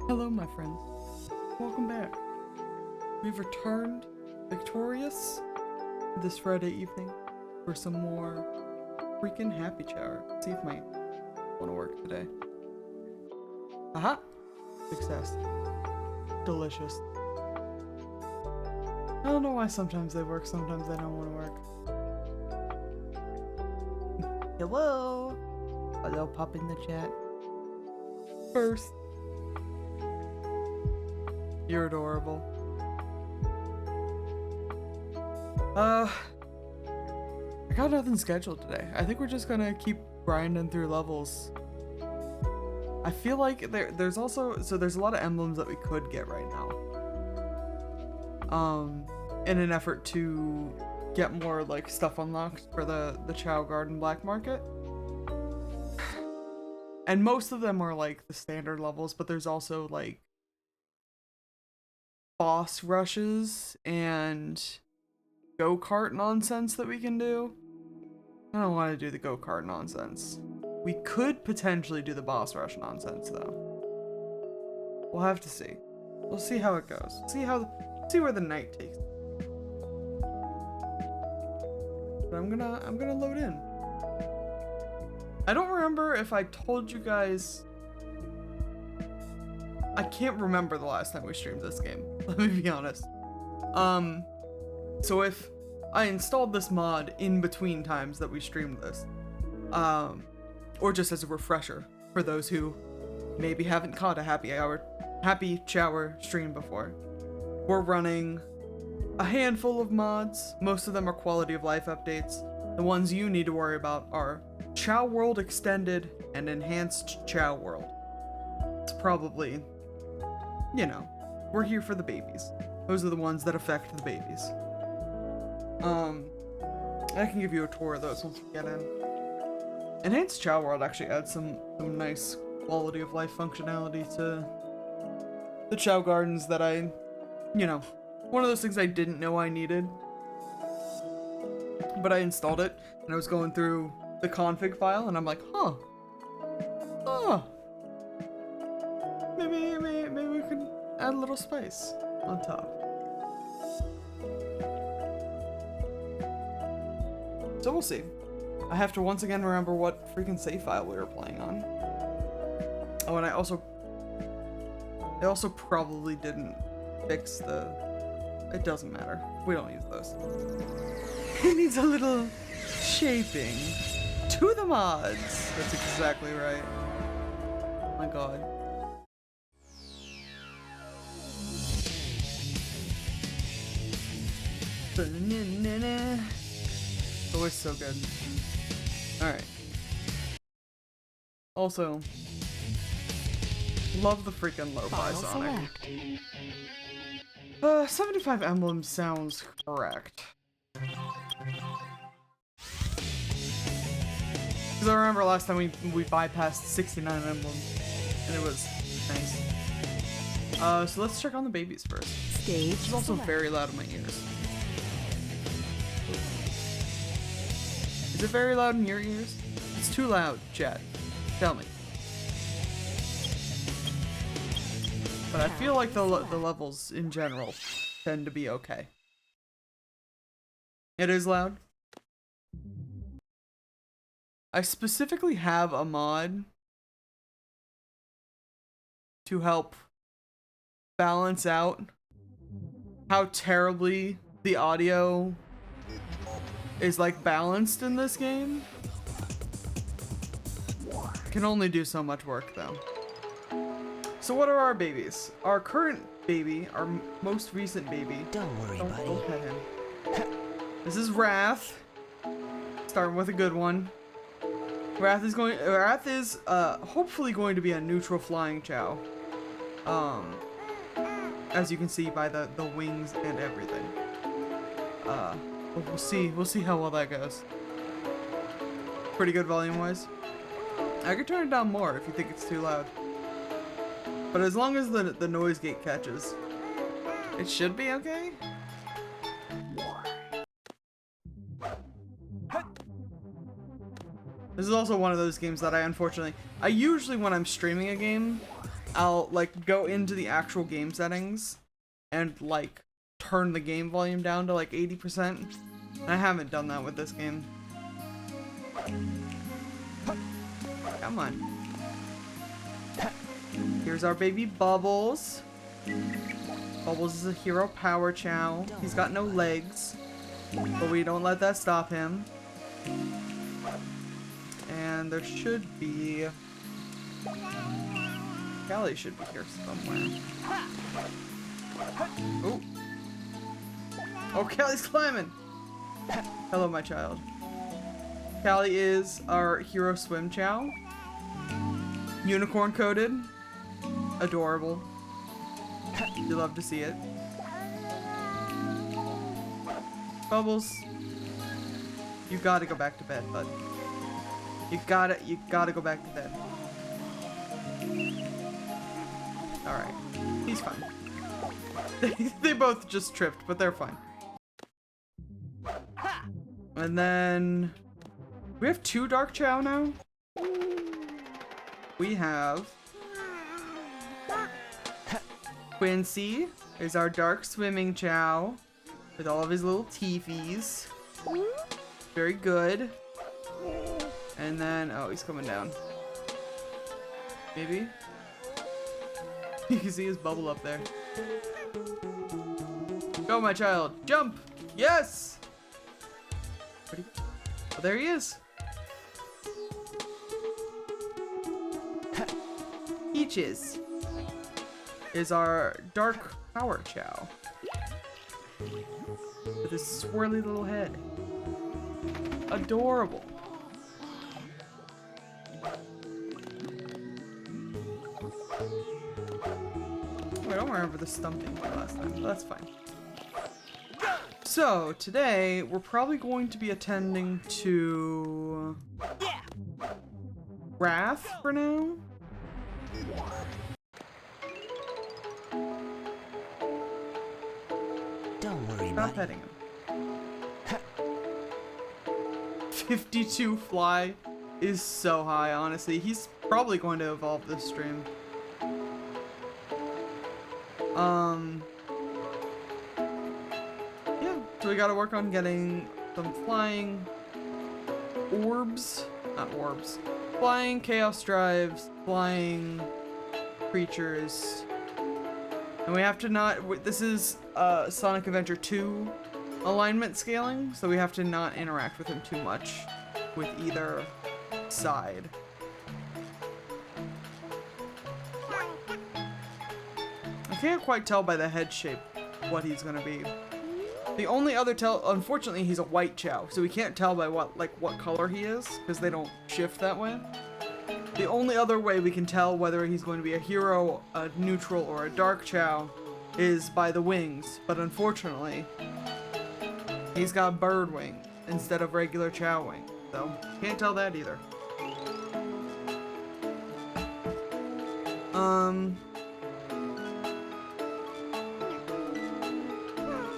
Hello, my friends. Welcome back. We've returned victorious this Friday evening for some more freaking happy Chaoer. Let's see if my want to work today. Aha! Success. Delicious. I don't know why sometimes they work, sometimes they don't want to work. Hello! Hello, pop in the chat. First. You're adorable. I got nothing scheduled today. I think we're just gonna keep grinding through levels. I feel like there's also, so there's a lot of emblems that we could get right now. In an effort to get more like stuff unlocked for the Chaoer Garden Black Market. And most of them are like the standard levels, but there's also like boss rushes and go-kart nonsense that we can do. I don't want to do the go-kart nonsense. We could potentially do the boss rush nonsense though. We'll have to see. We'll see how it goes. See where the night takes. But I'm gonna load in. I don't remember if I told you guys. I can't remember the last time we streamed this game. Let me be honest. So if I installed this mod in between times that we streamed this, or just as a refresher for those who maybe haven't caught a happy Chaoer stream before, we're running a handful of mods. Most of them are quality of life updates. The ones you need to worry about are Chaoer World Extended and Enhanced Chaoer World. It's probably, you know, we're here for the babies. Those are the ones that affect the babies. I can give you a tour of those once we get in. Enhanced Chaoer World actually adds some nice quality of life functionality to the Chaoer Gardens that I, you know, one of those things I didn't know I needed. But I installed it, and I was going through the config file, and I'm like, huh. Maybe we could add a little spice on top. So we'll see. I have to once again remember what freaking save file we were playing on. Oh, and I also probably didn't fix the. It doesn't matter. We don't use those. It needs a little shaping to the mods. That's exactly right. Oh my god. Always so good. Alright. Also, love the freaking lo-fi Sonic. 75 emblems sounds correct. Because I remember last time we bypassed 69 emblems, and it was nice. So let's check on the babies first. Stage This is also very loud in my ears. Is it very loud in your ears? It's too loud, chat. Tell me. But I feel like the levels in general tend to be okay. It is loud. I specifically have a mod to help balance out how terribly the audio is like balanced in this game. Can only do so much work though. So what are our babies? Our current baby, our most recent baby. Don't worry, buddy. Don't pet him. This is Wrath. Starting with a good one. Wrath is hopefully going to be a neutral flying Chao. As you can see by the wings and everything. We'll see how well that goes. Pretty good volume wise. I could turn it down more if you think it's too loud. But as long as the noise gate catches, it should be okay. This is also one of those games that I usually, when I'm streaming a game, I'll like go into the actual game settings and like turn the game volume down to like 80%. I haven't done that with this game. Come on. Here's our baby Bubbles. Bubbles is a hero power chow. He's got no legs, but we don't let that stop him. And there should be... Callie should be here somewhere. Oh. Oh, Callie's climbing! Hello, my child. Callie is our hero swim chow. Unicorn coated. Adorable. You love to see it. Bubbles. You gotta go back to bed, bud. You gotta go back to bed. Alright. He's fine. They both just tripped, but they're fine. And then... we have 2 Dark Chow now? We have... Quincy is our dark swimming chow with all of his little teefies. Very good. And then, oh, he's coming down. Maybe? You can see his bubble up there. Go, my child. Jump! Yes! Where'd he go? Oh, there he is. Peaches is our dark power chow with his swirly little head. Adorable. I don't remember the stumping last time, but that's fine. So today we're probably going to be attending to Wrath for now. Don't worry, Stop petting him. 52 fly is so high, honestly. He's probably going to evolve this stream. Yeah, so we gotta work on getting some flying orbs. Not orbs. Flying chaos drives, flying creatures. And we have to not, this is Sonic Adventure 2 alignment scaling, so we have to not interact with him too much with either side. I can't quite tell by the head shape what he's gonna be. The only other unfortunately he's a white chow, so we can't tell by what color he is, because they don't shift that way. The only other way we can tell whether he's going to be a hero, a neutral, or a dark chow is by the wings, but unfortunately, he's got bird wings instead of regular chow wings, so can't tell that either.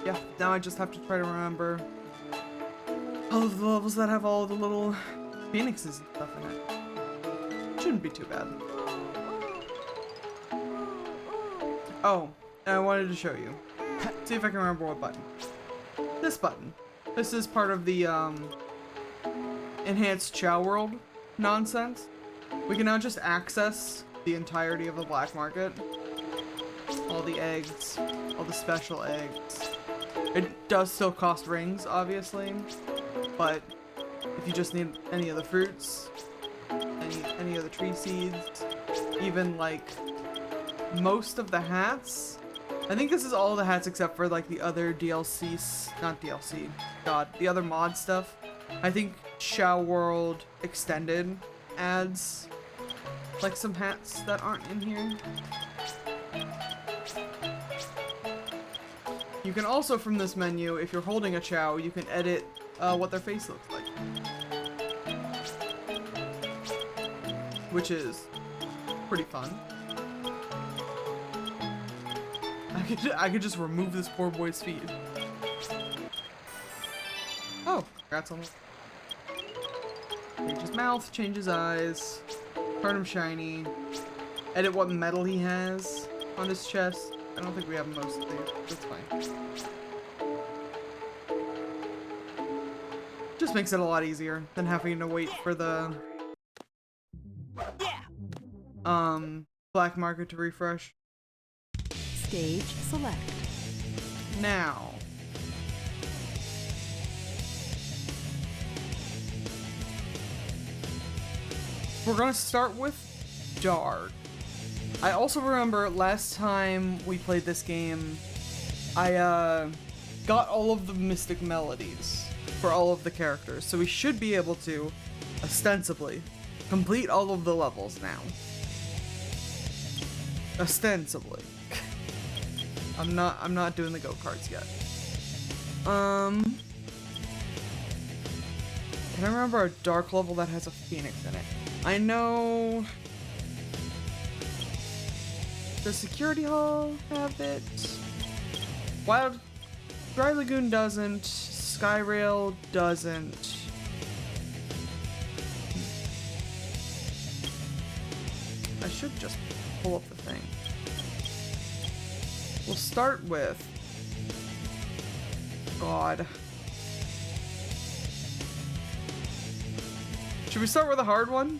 Yeah, now I just have to try to remember all of the levels that have all the little phoenixes and stuff in it. Shouldn't be too bad. Oh, and I wanted to show you. See if I can remember what button. This button. This is part of the enhanced Chow World nonsense. We can now just access the entirety of the black market. All the eggs, all the special eggs. It does still cost rings, obviously, but if you just need any of the fruits, any of the tree seeds, even like most of the hats. I think this is all the hats except for like the other DLCs, not DLC, God, the other mod stuff. I think Chow World Extended adds like some hats that aren't in here. You can also, from this menu, if you're holding a chow, you can edit what their face looks like. Which is pretty fun. I could just remove this poor boy's feet. Oh, congrats on that. Change his mouth, change his eyes, turn him shiny. edit what metal he has on his chest. I don't think we have most of these. That's fine. Just makes it a lot easier than having to wait for the black market to refresh. Stage select. Now. We're gonna start with Dark. I also remember last time we played this game, I got all of the mystic melodies for all of the characters, so we should be able to, ostensibly, complete all of the levels now. Ostensibly. I'm not doing the go-karts yet. Can I remember a dark level that has a phoenix in it? I know. Does Security Hall have it? Wild Dry Lagoon doesn't. Skyrail doesn't. I should just pull up the thing. We'll start with... God. Should we start with a hard one?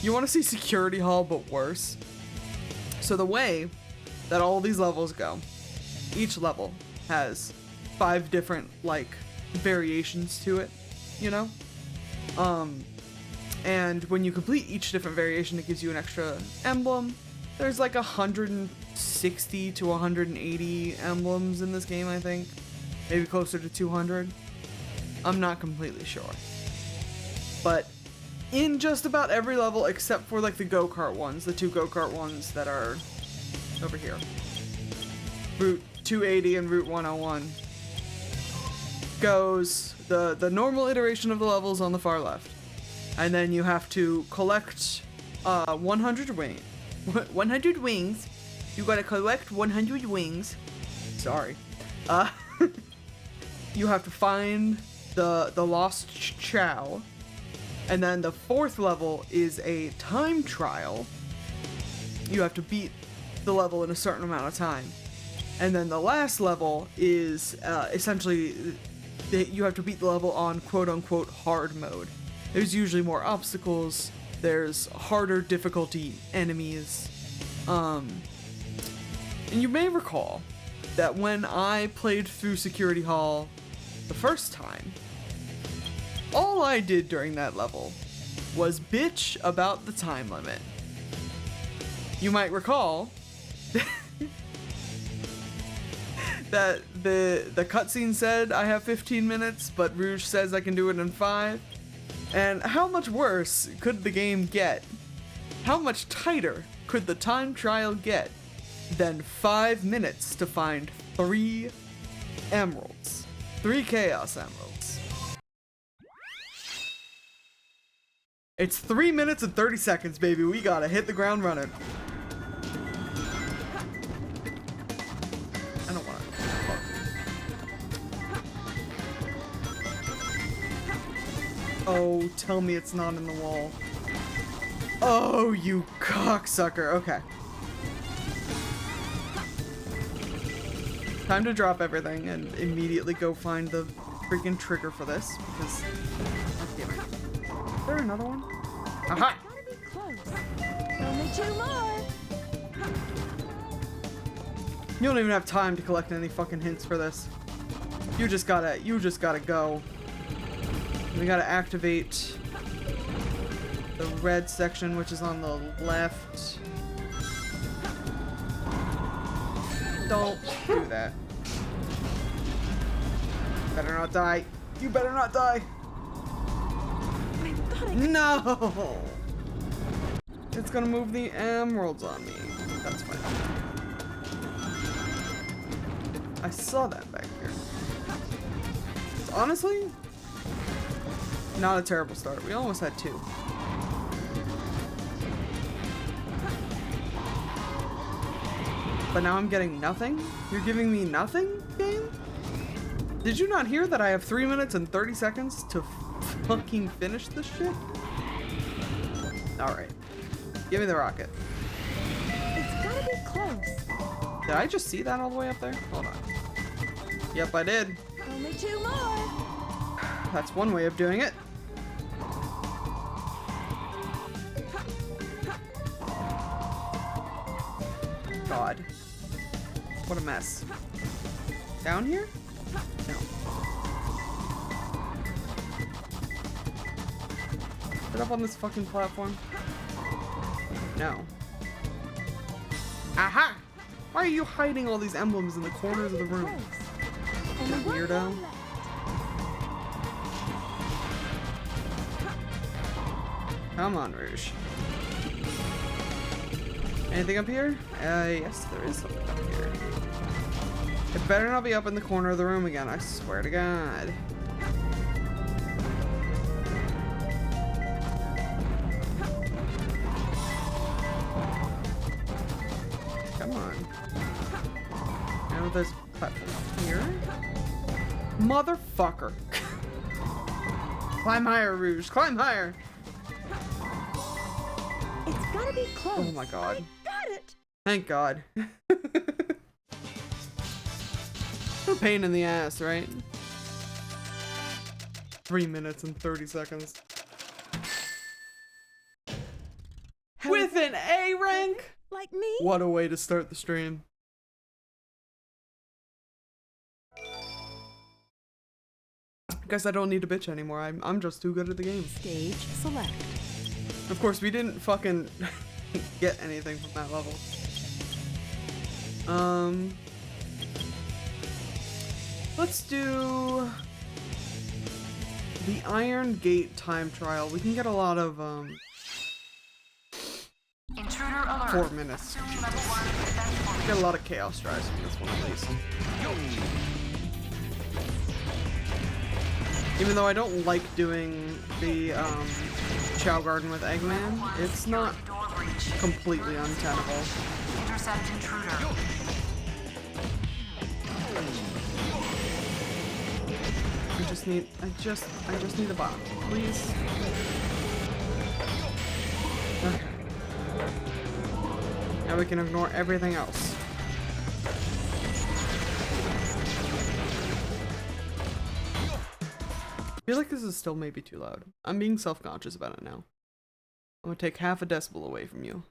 You want to see Security Hall, but worse? So the way that all these levels go, each level has 5 different, like, variations to it, you know? And when you complete each different variation, it gives you an extra emblem. There's like 160 to 180 emblems in this game, I think. Maybe closer to 200. I'm not completely sure. But in just about every level, except for like the go-kart ones, the 2 go-kart ones that are over here. Route 280 and Route 101. Goes the normal iteration of the levels on the far left. And then you have to collect 100 wings. 100 wings. You gotta collect 100 wings. Sorry. You have to find the lost Chao. And then the 4th level is a time trial. You have to beat the level in a certain amount of time. And then the last level is essentially you have to beat the level on quote-unquote hard mode. There's usually more obstacles, there's harder difficulty enemies. And you may recall that when I played through Security Hall the first time, all I did during that level was bitch about the time limit. You might recall that the cutscene said I have 15 minutes, but Rouge says I can do it in 5. And how much worse could the game get? How much tighter could the time trial get than 5 minutes to find 3 emeralds? 3 Chaos Emeralds. It's 3 minutes and 30 seconds, baby. We gotta hit the ground running. I don't wanna. Oh, tell me it's not in the wall. Oh, you cocksucker. Okay. Time to drop everything and immediately go find the freaking trigger for this, because... God damn it. Is there another one? Aha! Gotta be close. Only 2 more. You don't even have time to collect any fucking hints for this. You just gotta go. We gotta activate the red section, which is on the left. Don't do that. Better not die. You better not die. No! It's gonna move the emeralds on me. That's fine. I saw that back here. Honestly, not a terrible start. We almost had 2. But now I'm getting nothing? You're giving me nothing, game? Did you not hear that I have 3 minutes and 30 seconds to fucking finish this shit? Alright. Give me the rocket. It's gotta be close. Did I just see that all the way up there? Hold on. Yep, I did. Only 2 more. That's one way of doing it. God. What a mess. Down here? No. Get up on this fucking platform. No. Aha! Why are you hiding all these emblems in the corners of the room? Close. You Only one weirdo. more left. Come on, Rouge. Anything up here? Yes, there is something up here. It better not be up in the corner of the room again, I swear to God. Come on. Now there's a platform here. Motherfucker. Climb higher, Rouge. Climb higher. It's gotta be close. Oh my God. Got it. Thank God. A pain in the ass, right? 3 minutes and 30 seconds. With an A rank? Like me? What a way to start the stream. Guess I don't need to bitch anymore. I'm just too good at the game. Stage select. Of course, we didn't fucking get anything from that level. Let's do the Iron Gate time trial. We can get a lot of Intruder alert. 4 minutes. Get a lot of chaos drives from this one at least. Even though I don't like doing the Chow Garden with Eggman, it's not Door breach. completely untenable. Intercept intruder. I just need a bomb, please. Okay. Now we can ignore everything else. I feel like this is still maybe too loud. I'm being self-conscious about it now. I'm gonna take half a decibel away from you.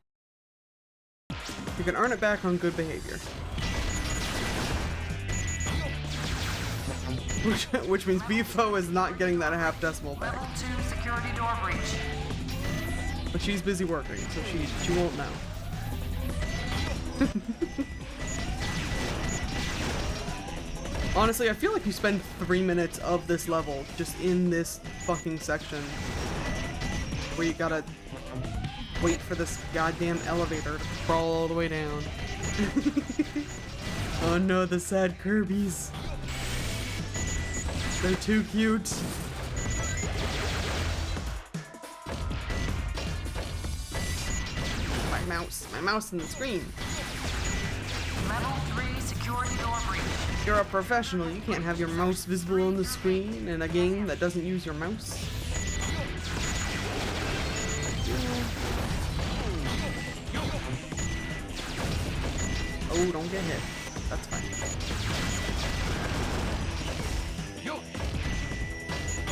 You can earn it back on good behavior. Which means BFO is not getting that half decimal back. Level 2 security door breach. But she's busy working, so she won't know. Honestly, I feel like you spend 3 minutes of this level just in this fucking section where you gotta wait for this goddamn elevator to crawl all the way down. Oh no, the sad Kirby's. They're too cute. My mouse in the screen. Level 3 security door breach. You're a professional. You can't have your mouse visible on the screen in a game that doesn't use your mouse. Oh, don't get hit. That's fine.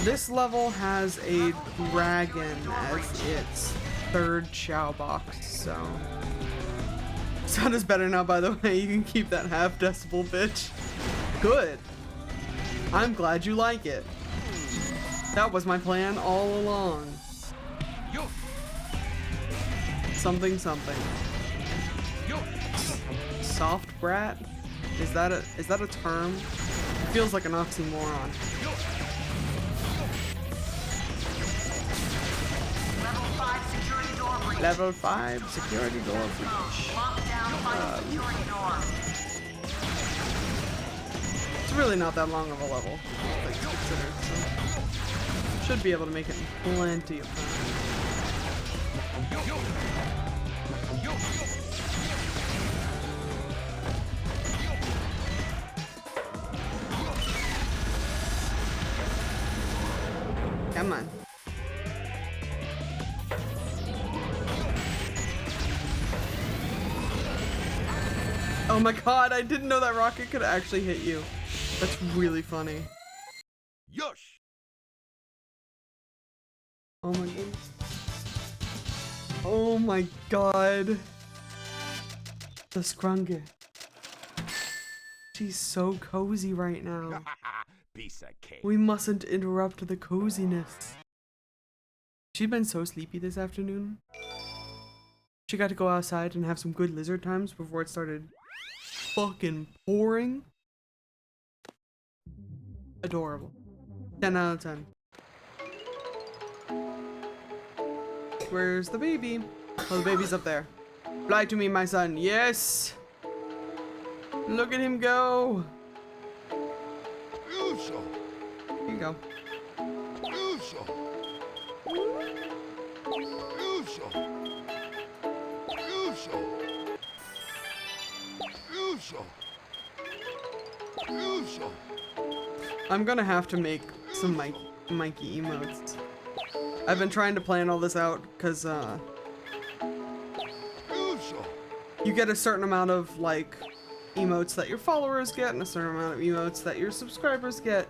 This level has a dragon as its third Chow box, so... Sound is better now, by the way. You can keep that half decibel, bitch. Good. I'm glad you like it. That was my plan all along. Something something. Soft brat? Is that a term? It feels like an oxymoron. Level 5 security door breach. Level 5 security door breach. Lockdown final security door. It's really not that long of a level, all things considered, so should be able to make it in plenty of time. Come on. Oh my god, I didn't know that rocket could actually hit you. That's really funny. Yosh! Oh my goodness. Oh my god. The Scrunge. She's so cozy right now. Piece of cake. We mustn't interrupt the coziness. She's been so sleepy this afternoon. She got to go outside and have some good lizard times before it started fucking pouring. Adorable. 10 out of 10. Where's the baby? Oh, the baby's up there. Fly to me, my son. Yes! Look at him go. Here you go. I'm gonna have to make some Mikey emotes. I've been trying to plan all this out because you get a certain amount of like emotes that your followers get and a certain amount of emotes that your subscribers get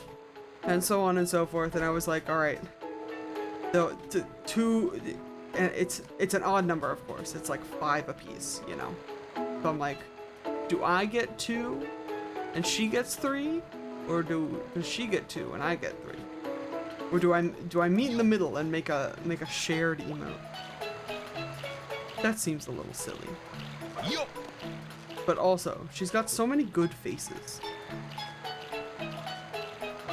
and so on and so forth, and I was like, all right, so and it's an odd number, of course, it's like 5 apiece, you know, so I'm like, do I get 2 and she gets 3, or does she get 2 and I get 3, or do I meet in the middle and make a shared emote? That seems a little silly. Yup. But also, she's got so many good faces.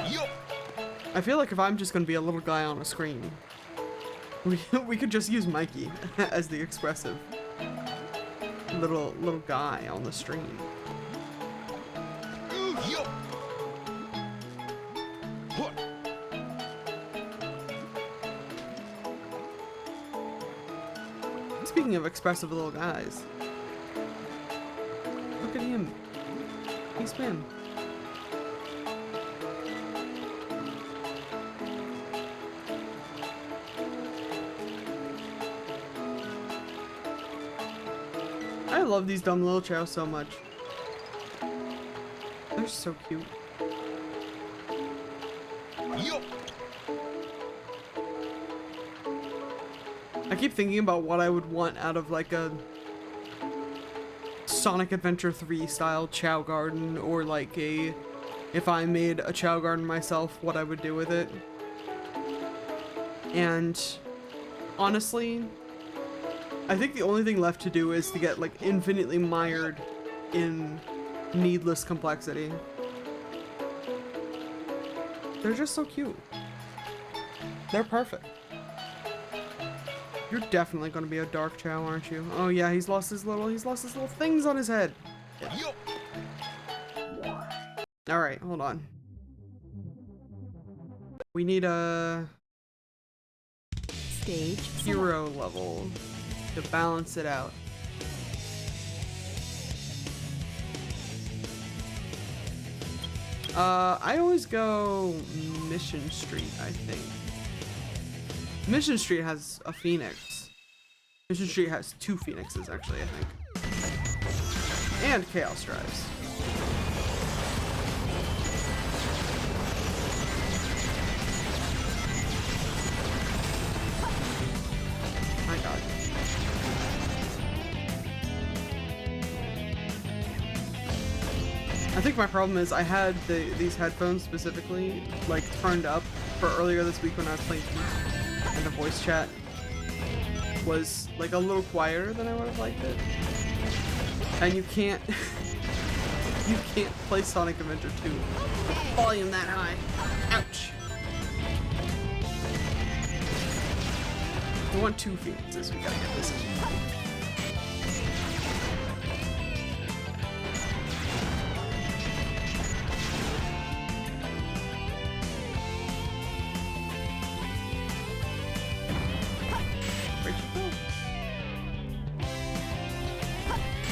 Yup. I feel like if I'm just gonna be a little guy on a screen, we could just use Mikey as the expressive little guy on the stream. Yup. Speaking of expressive little guys, look at him. He's been. I love these dumb little chows so much. They're so cute. Yup. I keep thinking about what I would want out of like a Sonic Adventure 3 style Chow Garden, or like if I made a Chow Garden myself, what I would do with it. And honestly, I think the only thing left to do is to get like infinitely mired in needless complexity. They're just so cute. They're perfect. You're definitely gonna be a dark Chow, aren't you? Oh yeah, he's lost his little things on his head. Yup. All right, hold on. We need a Stage hero level to balance it out. I always go Mission Street, I think. Mission Street has a phoenix. Mission Street has 2 phoenixes, actually, I think. And Chaos Drives. My god. I think my problem is I had these headphones specifically like turned up for earlier this week when I was playing Peach, and the voice chat was like a little quieter than I would have liked it. And you can't play Sonic Adventure 2 with volume that high. Ouch. We want 2 phoenixes. We gotta get this in.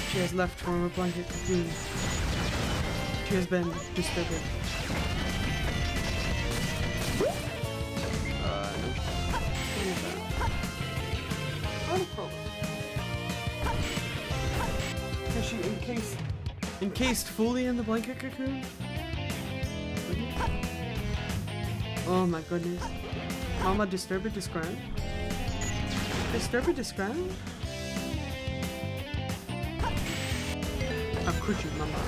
She has left from a blanket cocoon. She has been disturbed. No. Not a problem. Can she encase Encased fully in the blanket cocoon? Oh my goodness. Mama, disturb it, describe? Disturb it, describe? How could you, Mama?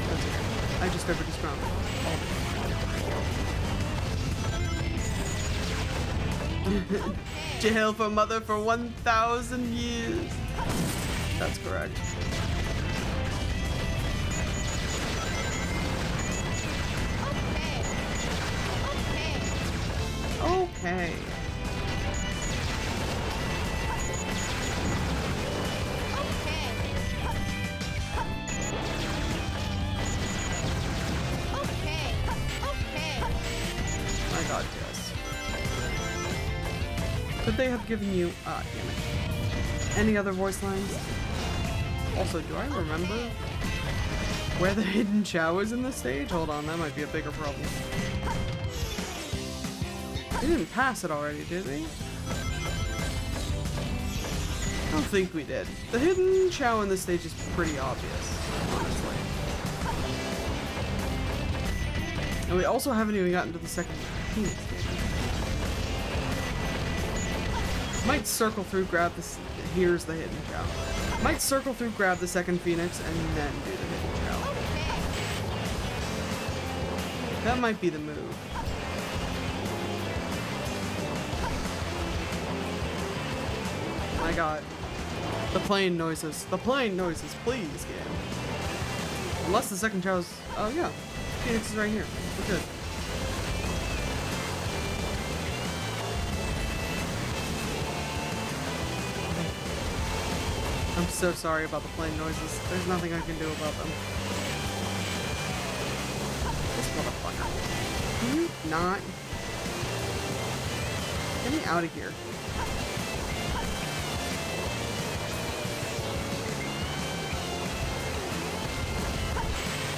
That's okay. I disturb it, describe. Jail for mother for 1,000 years. That's correct. Okay. My god, yes. Could they have given you... Ah, damn it. Any other voice lines? Also, do I remember where the hidden Chao is in this stage? Hold on, that might be a bigger problem. We didn't pass it already, did we? I don't think we did. The hidden Chao in this stage is pretty obvious, honestly. And we also haven't even gotten to the second Phoenix stage. Might circle through, grab this. Here's the hidden Chao. Might circle through, grab the second Phoenix, and then do the hidden Chao. That might be the move. My god. The plane noises. The plane noises, please, game. Unless the second Chao's... Oh, yeah. Phoenix is right here. We're good. I'm so sorry about the plane noises. There's nothing I can do about them. This motherfucker. Can you not? Get me out of here.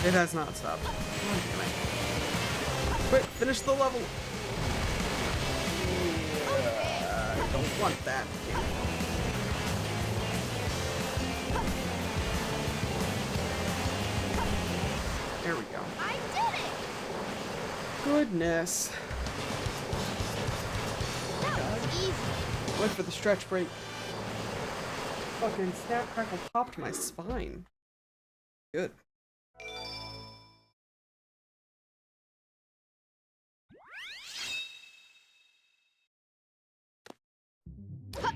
It has not stopped. God damn it. Quick, finish the level. Yeah, I don't want that. There we go. I did it! Goodness. That was easy. Went for the stretch break. Fucking snap, crackle, popped my spine. Good.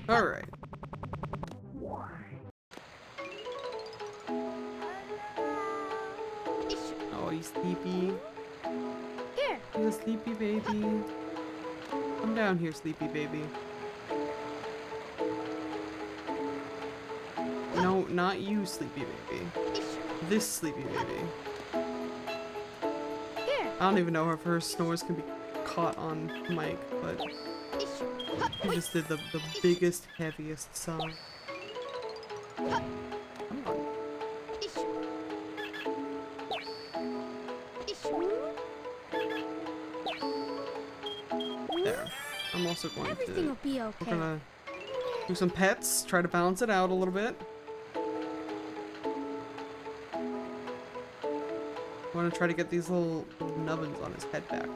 Alright. Oh, he's sleepy. Here. He's a sleepy baby. Come down here, sleepy baby. No, not you, sleepy baby. This sleepy baby. Here. I don't even know if her snores can be caught on mic, but he just did the biggest, heaviest song. Come on. There. I'm also going Everything will to... be We're okay. gonna do some pets, try to balance it out a little bit. I want to try to get these little nubbins on his head back.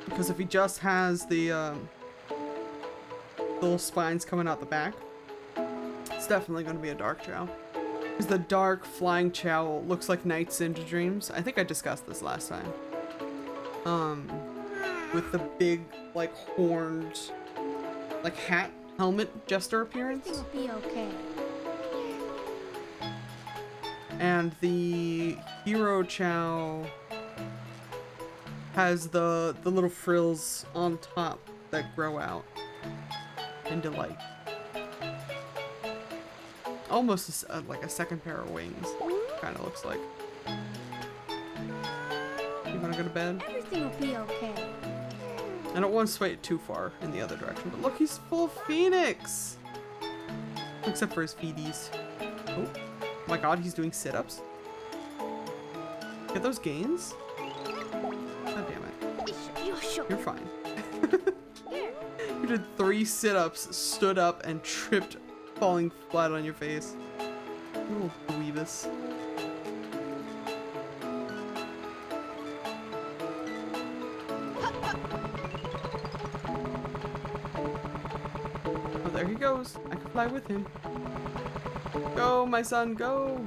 Because if he just has the little spines coming out the back, it's definitely going to be a dark Chao. Because the dark flying Chao looks like Night Ninja Dreams. I think I discussed this last time. With the big, like, horned, like, hat, helmet, jester appearance. Everything will be okay. And the hero Chao has the little frills on top that grow out into, like, almost like a second pair of wings. Kind of looks like. You wanna go to bed? Everything will be okay. I don't want to sway it too far in the other direction, but look, he's full Phoenix! Except for his feeties. Oh my god, he's doing sit-ups. Get those gains? God damn it. You're fine. Here. You did 3 sit-ups, stood up, and tripped falling flat on your face. Little dweebus. Oh, there he goes. I can fly with him. Go, my son, go!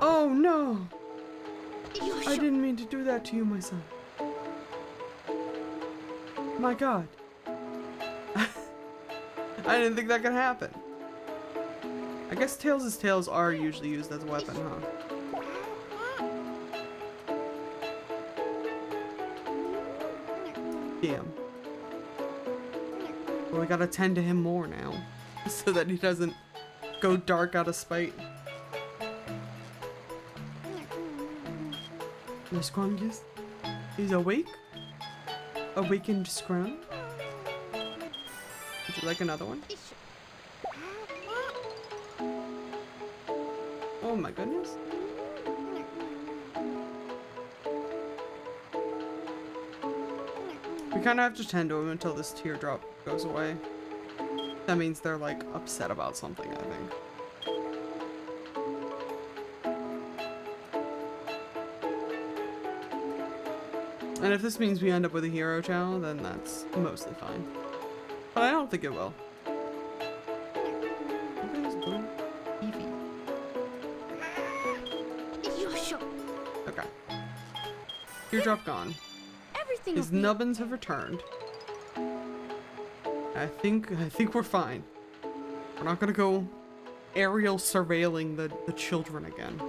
Oh no! I didn't mean to do that to you, my son. My God. I didn't think that could happen. I guess Tails' tails are usually used as a weapon, huh? Damn. Well, we gotta tend to him more now. So that he doesn't go dark out of spite. The Scrungus is awake? Awakened Scrun? Would you like another one? Oh my goodness. We kind of have to tend to him until this teardrop goes away. That means they're like upset about something, I think. And if this means we end up with a hero Chao, then that's mostly fine. But I don't think it will. Okay. Teardrop gone. Everything His nubbins have returned. I think we're fine. We're not gonna go aerial surveilling the children again.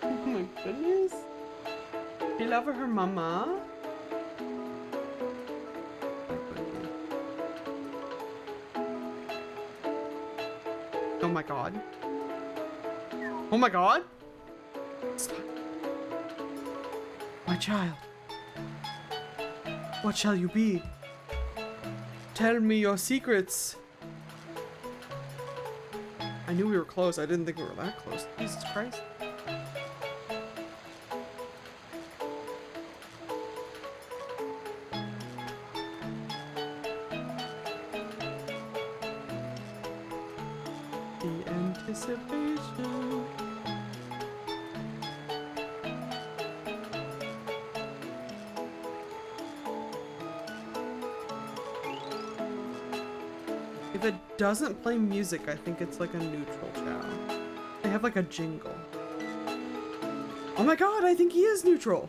Oh my goodness. You love her mama? Oh my God. Oh my God. Stop. My child. What shall you be? Tell me your secrets. I knew we were close. I didn't think we were that close. Jesus Christ. The anticipation. If it doesn't play music, I think it's like a neutral Chao. They have like a jingle. Oh my God, I think he is neutral.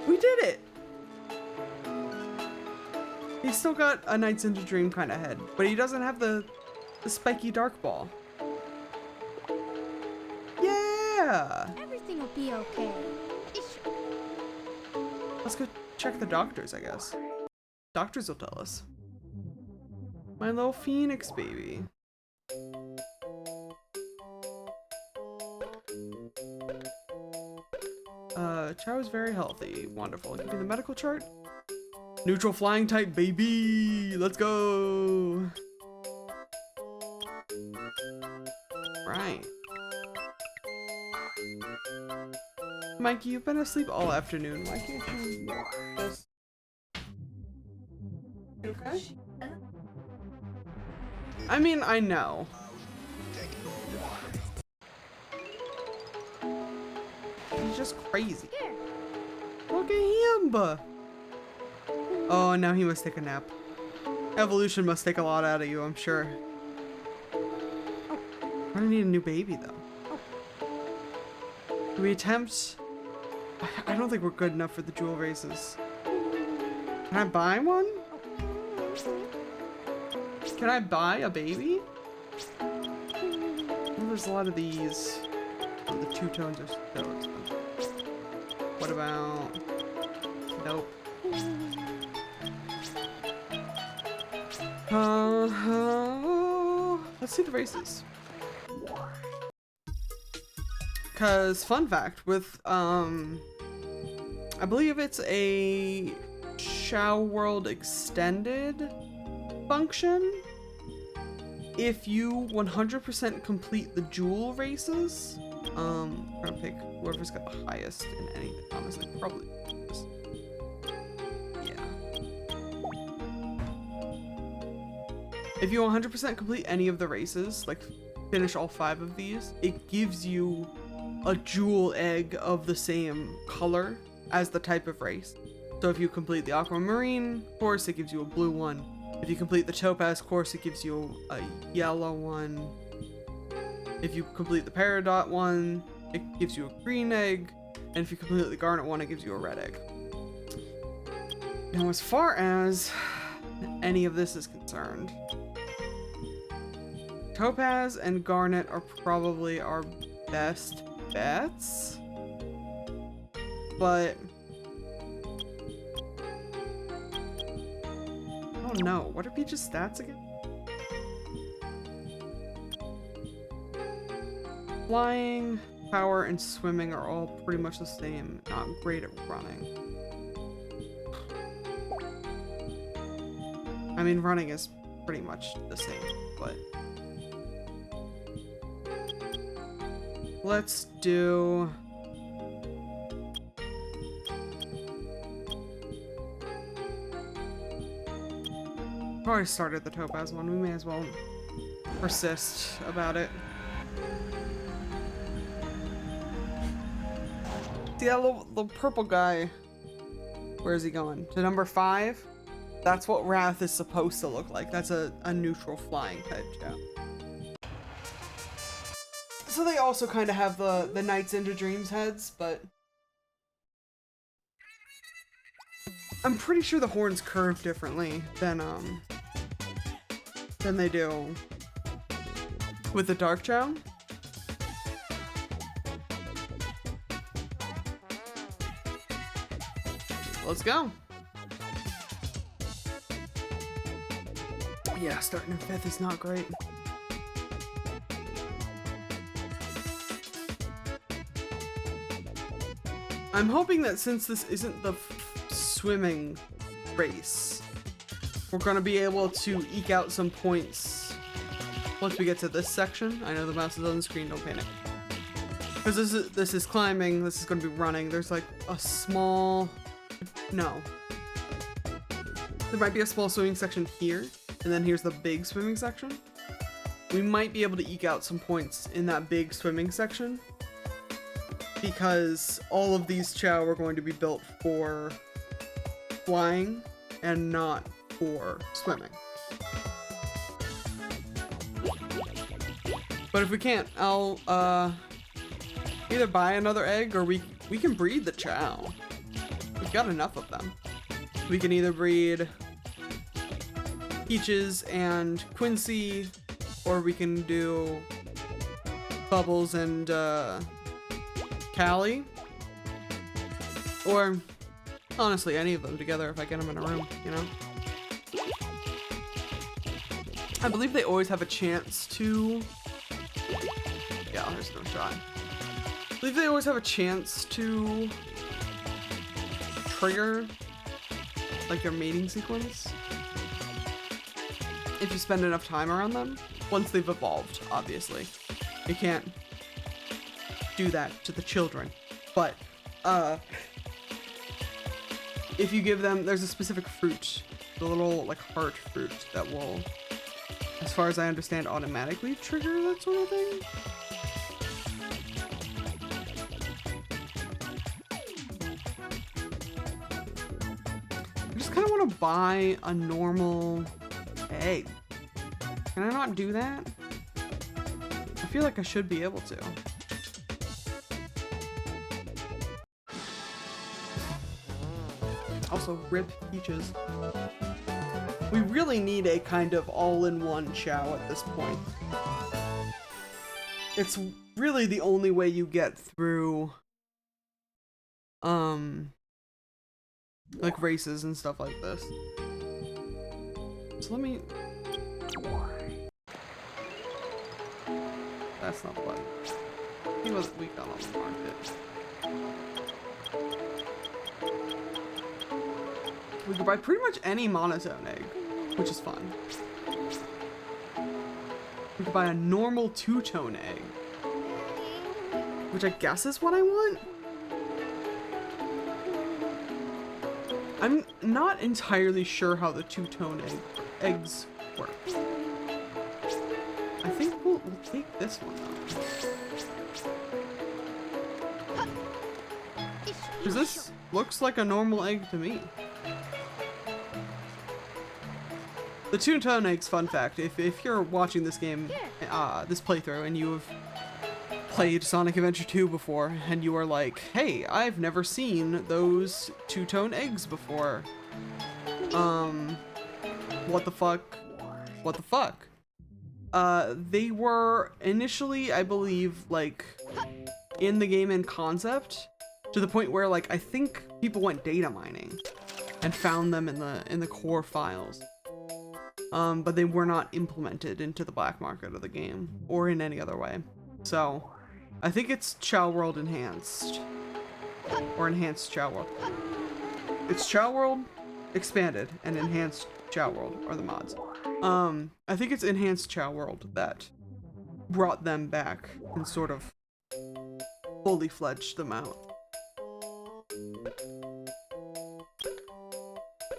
We did it. He's still got a Nights into Dream kind of head, but he doesn't have the spiky dark ball. Yeah. Everything will be okay. Let's go check the doctors, I guess. Doctors will tell us. My little phoenix baby. Chao is very healthy. Wonderful. Give me the medical chart. Neutral flying type, baby. Let's go. Right. Mikey, you've been asleep all afternoon. Why can't you just... You okay? I mean, I know. He's just crazy. Here. Look at him. Oh, now he must take a nap. Evolution must take a lot out of you, I'm sure. We're gonna need a new baby, though. Do we attempt? I don't think we're good enough for the jewel races. Can I buy one? Can I buy a baby? Oh, there's a lot of these. Oh, the two tones are so expensive. What about... Nope. Let's see the races. Cause fun fact with I believe it's a Chao World Extended function. If you 100% complete the jewel races, We're gonna pick whoever's got the highest in anything, honestly. Probably this. Yeah. If you 100% complete any of the races, like finish all 5 of these, it gives you a jewel egg of the same color as the type of race. So if you complete the aquamarine course, it gives you a blue one. If you complete the topaz course, it gives you a yellow one. If you complete the peridot one, it gives you a green egg. And if you complete the garnet one, it gives you a red egg. Now, as far as any of this is concerned, topaz and garnet are probably our best bets. But I don't know. What are Peach's stats again? Flying, power, and swimming are all pretty much the same. Not great at running. I mean, running is pretty much the same, but let's do already started the topaz one. We may as well persist about it. See that little purple guy? Where is he going? To number 5? That's what Wrath is supposed to look like. That's a neutral flying type Chao. So they also kind of have the Nights into Dreams heads, but I'm pretty sure the horns curve differently than they do with the Dark Chao. Let's go. Yeah, starting in 5th is not great. I'm hoping that since this isn't the swimming race, we're gonna be able to eke out some points once we get to this section. I know the mouse is on the screen, don't panic. Because this is climbing, this is gonna be running. There's like a small... No. There might be a small swimming section here, and then here's the big swimming section. We might be able to eke out some points in that big swimming section, because all of these Chao are going to be built for flying and not for swimming. But if we can't, I'll either buy another egg or we can breed the Chao. We've got enough of them. We can either breed Peaches and Quincy, or we can do Bubbles and Callie, or honestly any of them together if I get them in a room, you know? I believe they always have a chance to... Yeah, there's no shot. I believe they always have a chance to trigger like their mating sequence if you spend enough time around them, once they've evolved, obviously. You can't do that to the children, but if you give them, there's a specific fruit, the little like heart fruit that will, as far as I understand, automatically trigger that sort of thing. I just kind of want to buy a normal egg. Can I not do that? I feel like I should be able to. Also, rip Peaches. We really need a kind of all-in-one Chao at this point. It's really the only way you get through, like races and stuff like this. So let me... That's not what he was. We got on the market. We could buy pretty much any monotone egg, which is fun. We could buy a normal two-tone egg. which I guess is what I want. I'm not entirely sure how the two-tone eggs work. I think we'll take this one though. Because this looks like a normal egg to me. The two-tone eggs, fun fact, if you're watching this game, this playthrough, and you have played Sonic Adventure 2 before, and you are like, hey, I've never seen those two-tone eggs before. What the fuck? What the fuck? They were initially, I believe, like, in the game in concept, to the point where, like, I think people went data mining and found them in the core files. But they were not implemented into the black market of the game, or in any other way. So, I think it's Chao World Enhanced. Or Enhanced Chao World. It's Chao World Expanded and Enhanced Chao World are the mods. I think it's Enhanced Chao World that brought them back and sort of fully fledged them out.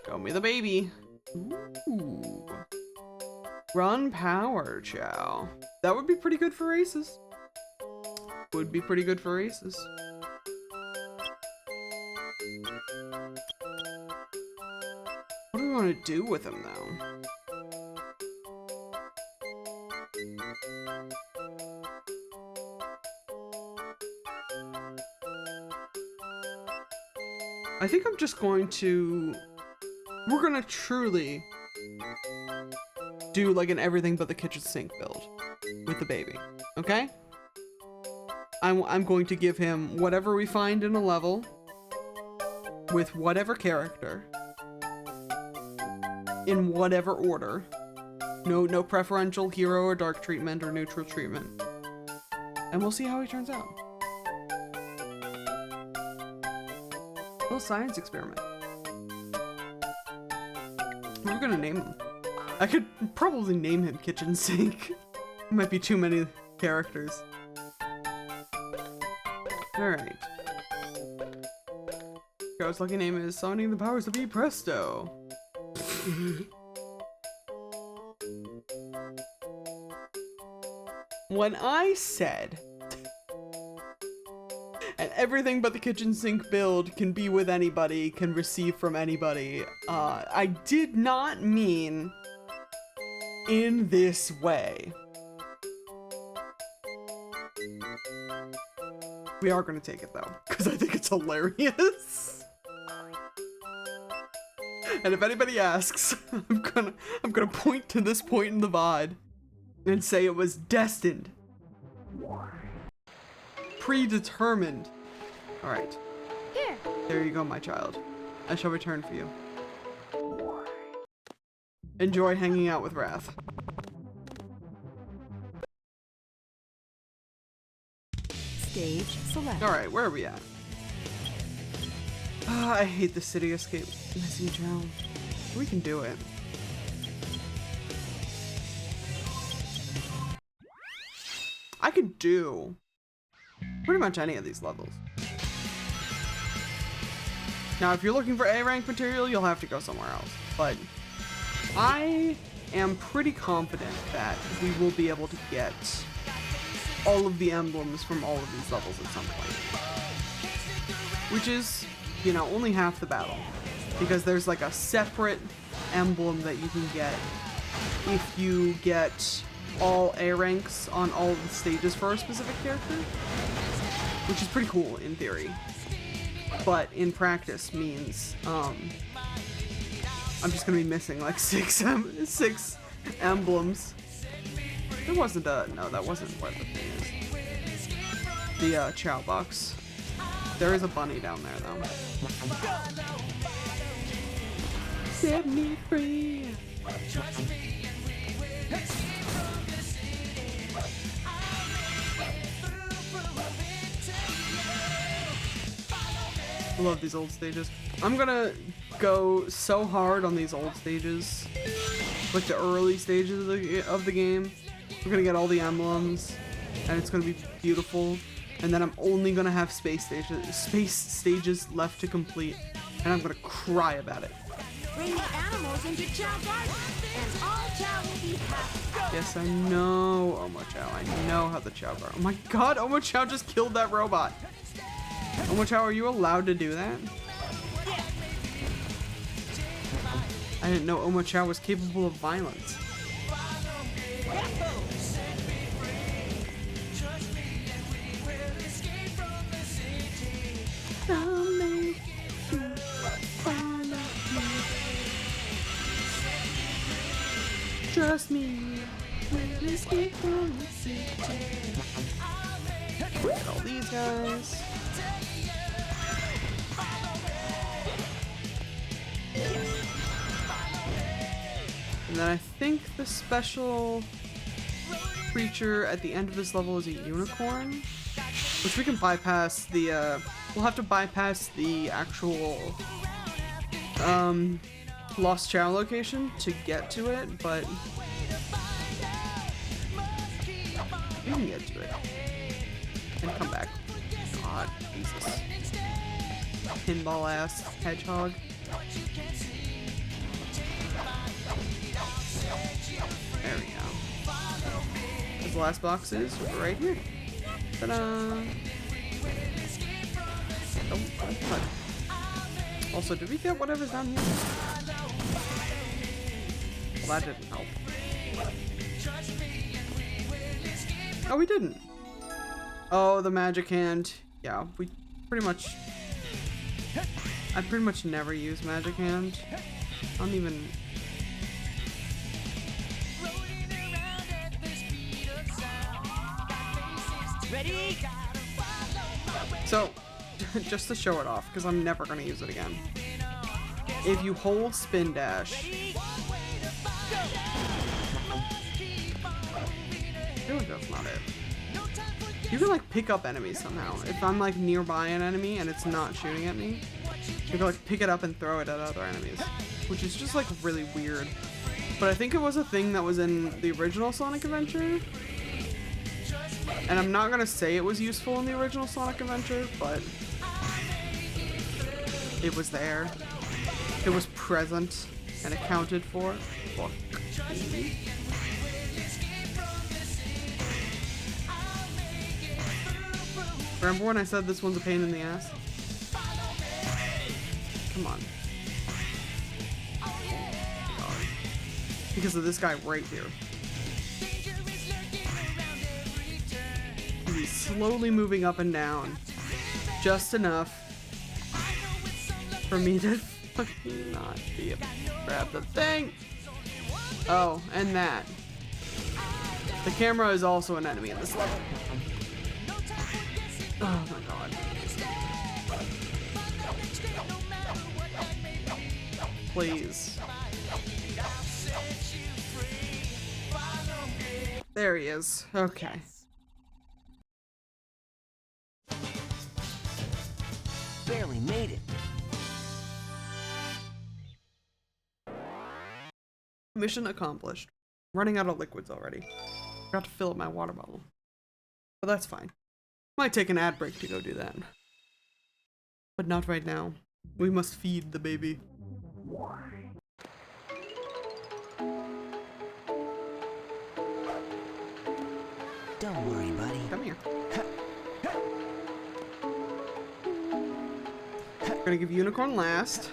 Show me the baby. Ooh. Run power, Chao. That would be pretty good for races. Would be pretty good for races. What do we want to do with him, though? I think I'm just going to... We're gonna truly do like an everything but the kitchen sink build with the baby, okay? I'm going to give him whatever we find in a level with whatever character in whatever order. No preferential hero or dark treatment or neutral treatment. And we'll see how he turns out. A little science experiment. What are we gonna name him? I could probably name him Kitchen Sink. Might be too many characters. Alright. Chao's lucky name is Summoning the Powers of E Presto. When I said and everything but the kitchen sink build can be with anybody, can receive from anybody, I did not mean in this way. We are gonna take it though, because I think it's hilarious. And if anybody asks, I'm gonna point to this point in the VOD and say it was destined. Predetermined. Alright. Here. There you go, my child. I shall return for you. Enjoy hanging out with Wrath. Stage select. Alright, where are we at? I hate the city escape missing challenge. We can do it. I could do pretty much any of these levels. Now, if you're looking for A rank material, you'll have to go somewhere else. But I am pretty confident that we will be able to get all of the emblems from all of these levels at some point. Which is, you know, only half the battle. Because there's like a separate emblem that you can get if you get all A ranks on all of the stages for a specific character. Which is pretty cool in theory. But in practice means I'm just gonna be missing like six emblems. There wasn't no, that wasn't what the thing is. The Chao box. There is a bunny down there though. Set me free. I love these old stages. I'm gonna go so hard on these old stages, like the early stages of the game. We're gonna get all the emblems, and it's gonna be beautiful. and then I'm only gonna have space stages left to complete, and I'm gonna cry about it. Bring the animals into Chow Garden, and all Chow will be happy. Yes, I know, Omo Chow. I know how the Chow Garden. Oh my God, Omo Chow just killed that robot. Omo Chow, are you allowed to do that? I didn't know Omo Chow was capable of violence. Trust me, we'll escape from the city. Look at all these guys. And then I think the special creature at the end of this level is a unicorn, which we can bypass the, we'll have to bypass the actual, Lost Chow location to get to it, but we can get to it and come back. God, Jesus. Pinball ass hedgehog. There we go. As the last box is right here. Ta-da! Oh, cut. Also, did we get whatever's down here? Well, that didn't help. Oh, we didn't. Oh, the magic hand. Yeah, we pretty much... I pretty much never use magic hand. I don't even... Ready? So, just to show it off, because I'm never going to use it again. If you hold spin dash... I feel like that's not it. You can like pick up enemies somehow. If I'm like nearby an enemy and it's not shooting at me, you can like pick it up and throw it at other enemies. Which is just like really weird. But I think it was a thing that was in the original Sonic Adventure. And I'm not gonna say it was useful in the original Sonic Adventure, but it was there. It was present and accounted for. Fuck me. Remember when I said this one's a pain in the ass? Come on. God. Because of this guy right here. He's slowly moving up and down. Just enough for me to fucking not be able to grab the thing. Oh, and that. The camera is also an enemy in this level. Oh my god. Please. There he is. Okay. Barely made it. Mission accomplished. Running out of liquids already. Forgot to fill up my water bottle. But that's fine. Might take an ad break to go do that. But not right now. We must feed the baby. Don't worry, buddy. Come here. We're gonna give Unicorn last.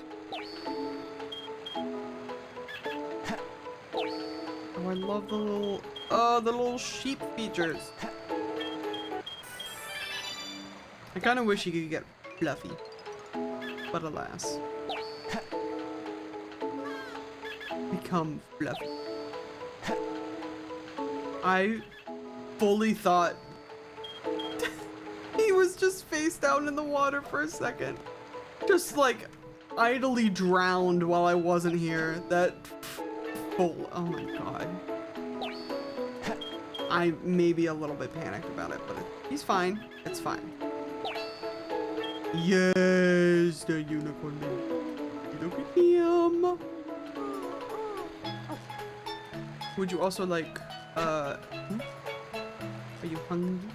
Oh, I love the little sheep features. I kind of wish he could get fluffy, but alas. Become fluffy. I fully thought he was just face down in the water for a second. Just like idly drowned while I wasn't here. That full, oh my god. I may be a little bit panicked about it, but he's fine. It's fine. Yes, the unicorn baby. Look at him. Would you also like, are you hungry?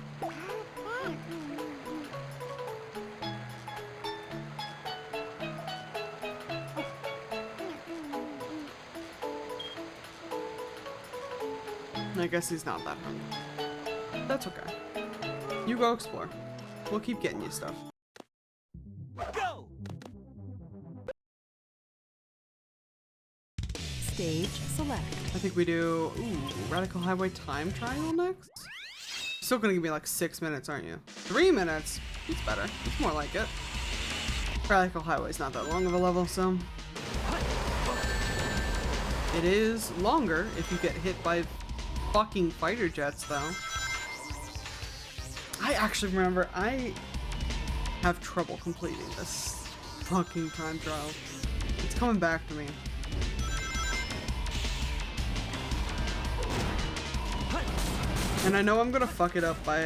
I guess he's not that hungry. That's okay. You go explore. We'll keep getting you stuff. Go! Stage select. I think we do, Radical Highway time trial next? Still gonna give me like 6 minutes, aren't you? 3 minutes? It's better. It's more like it. Radical Highway's not that long of a level, so... It is longer if you get hit by fucking fighter jets, though. I actually remember I have trouble completing this fucking time trial. It's coming back to me. And I know I'm gonna fuck it up by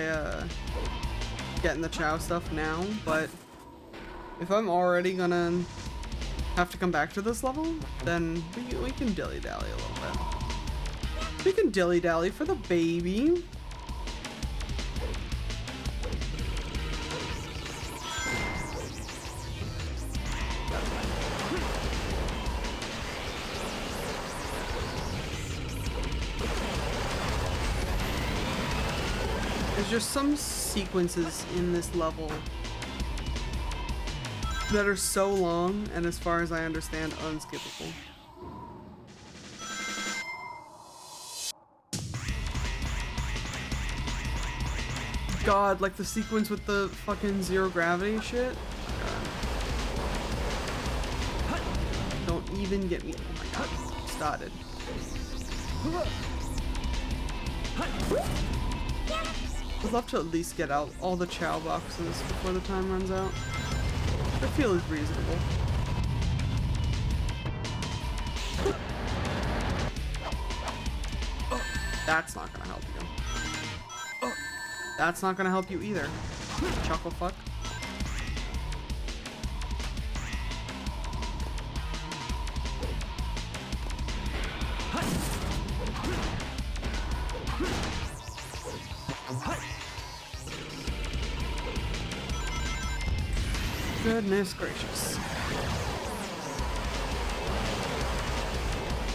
getting the Chao stuff now, but if I'm already gonna have to come back to this level, then we can dilly-dally a little bit. We can dilly-dally for the baby. There's just some sequences in this level that are so long and, as far as I understand, unskippable. God, like the sequence with the fucking zero gravity shit. God. Don't even get me. Oh my god. Started. I'd love to at least get out all the Chao boxes before the time runs out. I feel it's reasonable. Oh, that's not gonna help you. Oh, that's not gonna help you either. Chuckle fuck. Goodness gracious.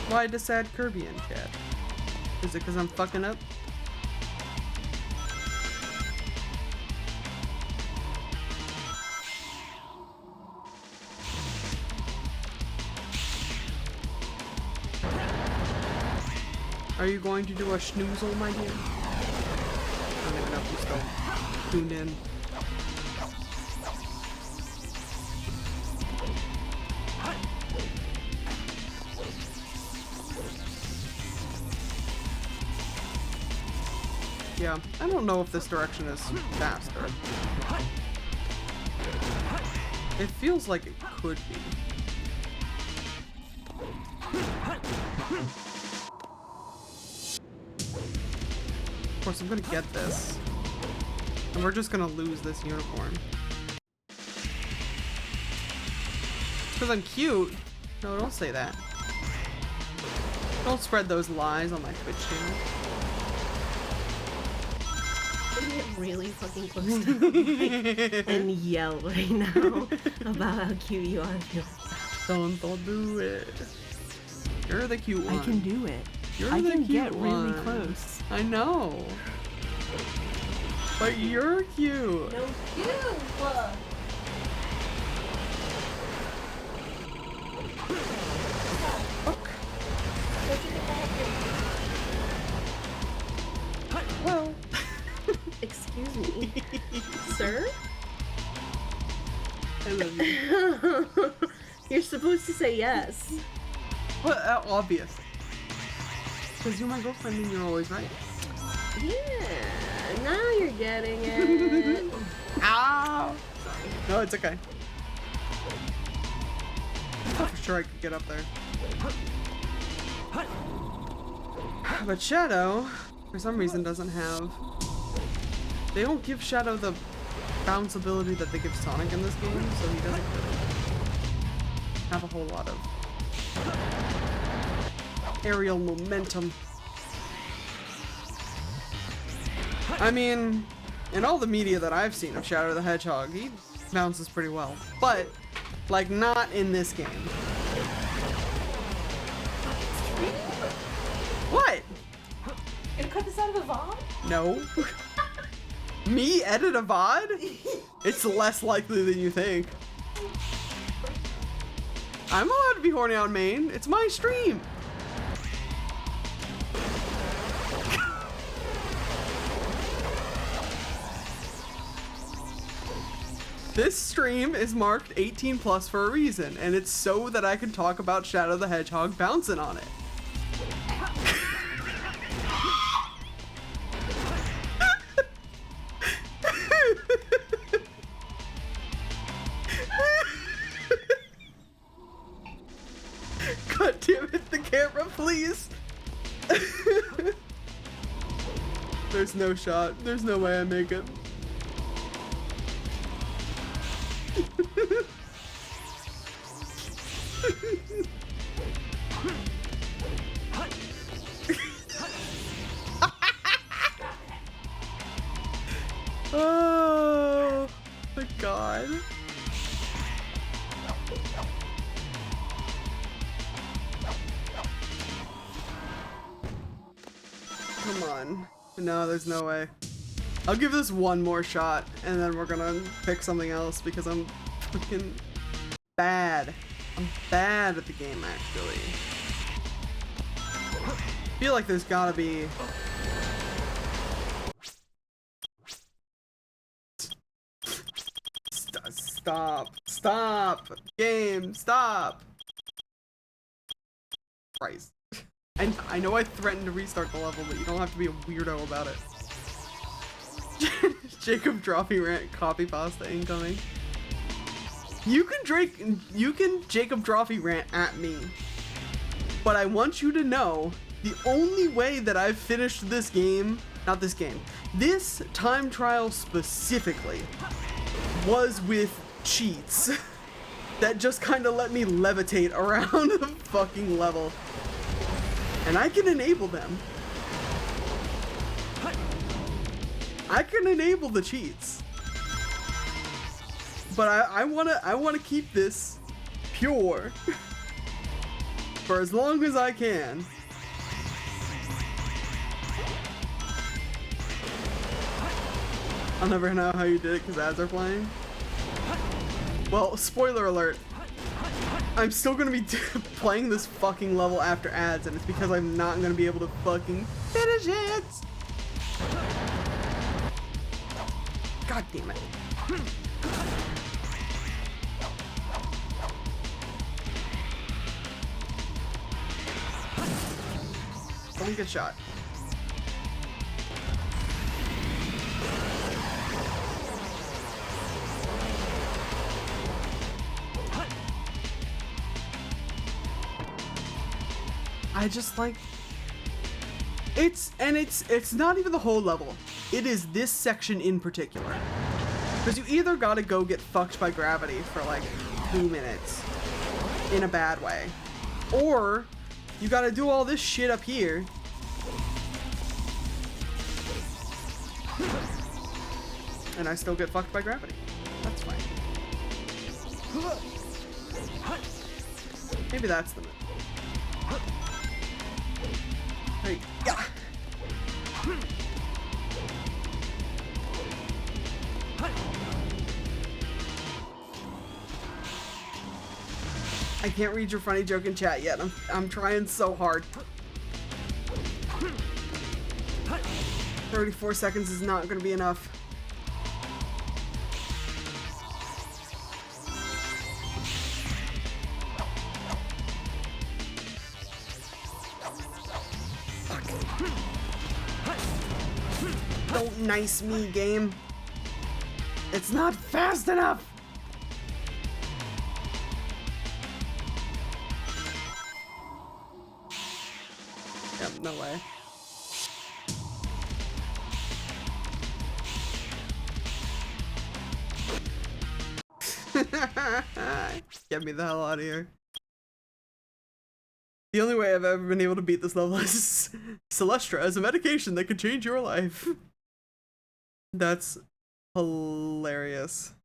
Why the sad Kirby in chat? Is it because I'm fucking up? Are you going to do a schnoozle, my dear? I don't even know if you're still tuned in. Yeah, I don't know if this direction is faster. It feels like it could be. Of course, I'm gonna get this. And we're just gonna lose this unicorn. Because I'm cute. No, don't say that. Don't spread those lies on my Twitch channel. Get really fucking close to the mic and yell right now about how cute you are. Don't do it. You're the cute one. I can do it. You're I the can cute get really one. close. I know. But you're cute. No cute. Fuck. Well. Excuse me, sir? I love you. You're supposed to say yes. Well, obvious. Because you're my girlfriend and you're always right. Yeah, now you're getting it. Ow! No, it's okay. I thought for sure I could get up there. But Shadow, for some reason, doesn't have... They don't give Shadow the bounce ability that they give Sonic in this game, so he doesn't really have a whole lot of aerial momentum. I mean, in all the media that I've seen of Shadow the Hedgehog, he bounces pretty well. But, like, not in this game. What? Gonna cut this out of the VOD? No. Me edit a VOD? It's less likely than you think. I'm allowed to be horny on main. It's my stream. This stream is marked 18 plus for a reason, and it's so that I can talk about Shadow the Hedgehog bouncing on it. God damn it, the camera, please. There's no shot. There's no way I make it. Oh my god. Come on. No, there's no way. I'll give this one more shot and then we're gonna pick something else because I'm fucking bad. I'm bad at the game actually. I feel like there's gotta be Stop. Game, stop. Christ. I know I threatened to restart the level, but you don't have to be a weirdo about it. Jacob Droppy rant, copy pasta incoming. You can Jacob Droppy rant at me. But I want you to know the only way that I've finished this game, not this game, this time trial specifically, was with cheats that just kind of let me levitate around the fucking level. And I can enable them. I can enable the cheats. But I wanna keep this pure for as long as I can. I'll never know how you did it because ads are playing. Well, spoiler alert. I'm still gonna be playing this fucking level after ads, and it's because I'm not gonna be able to fucking finish it. God damn it. Don't get shot. I just like it's not even the whole level. It is this section in particular. Because you either gotta go get fucked by gravity for like 2 minutes in a bad way, or you gotta do all this shit up here and I still get fucked by gravity. That's fine. Maybe that's the move. Hey, yeah. I can't read your funny joke in chat yet. I'm trying so hard. 34 seconds is not gonna be enough. Don't nice me, game. It's not fast enough. Yep, no way. Get me the hell out of here. The only way I've ever been able to beat this level is Celestra as a medication that could change your life. That's hilarious.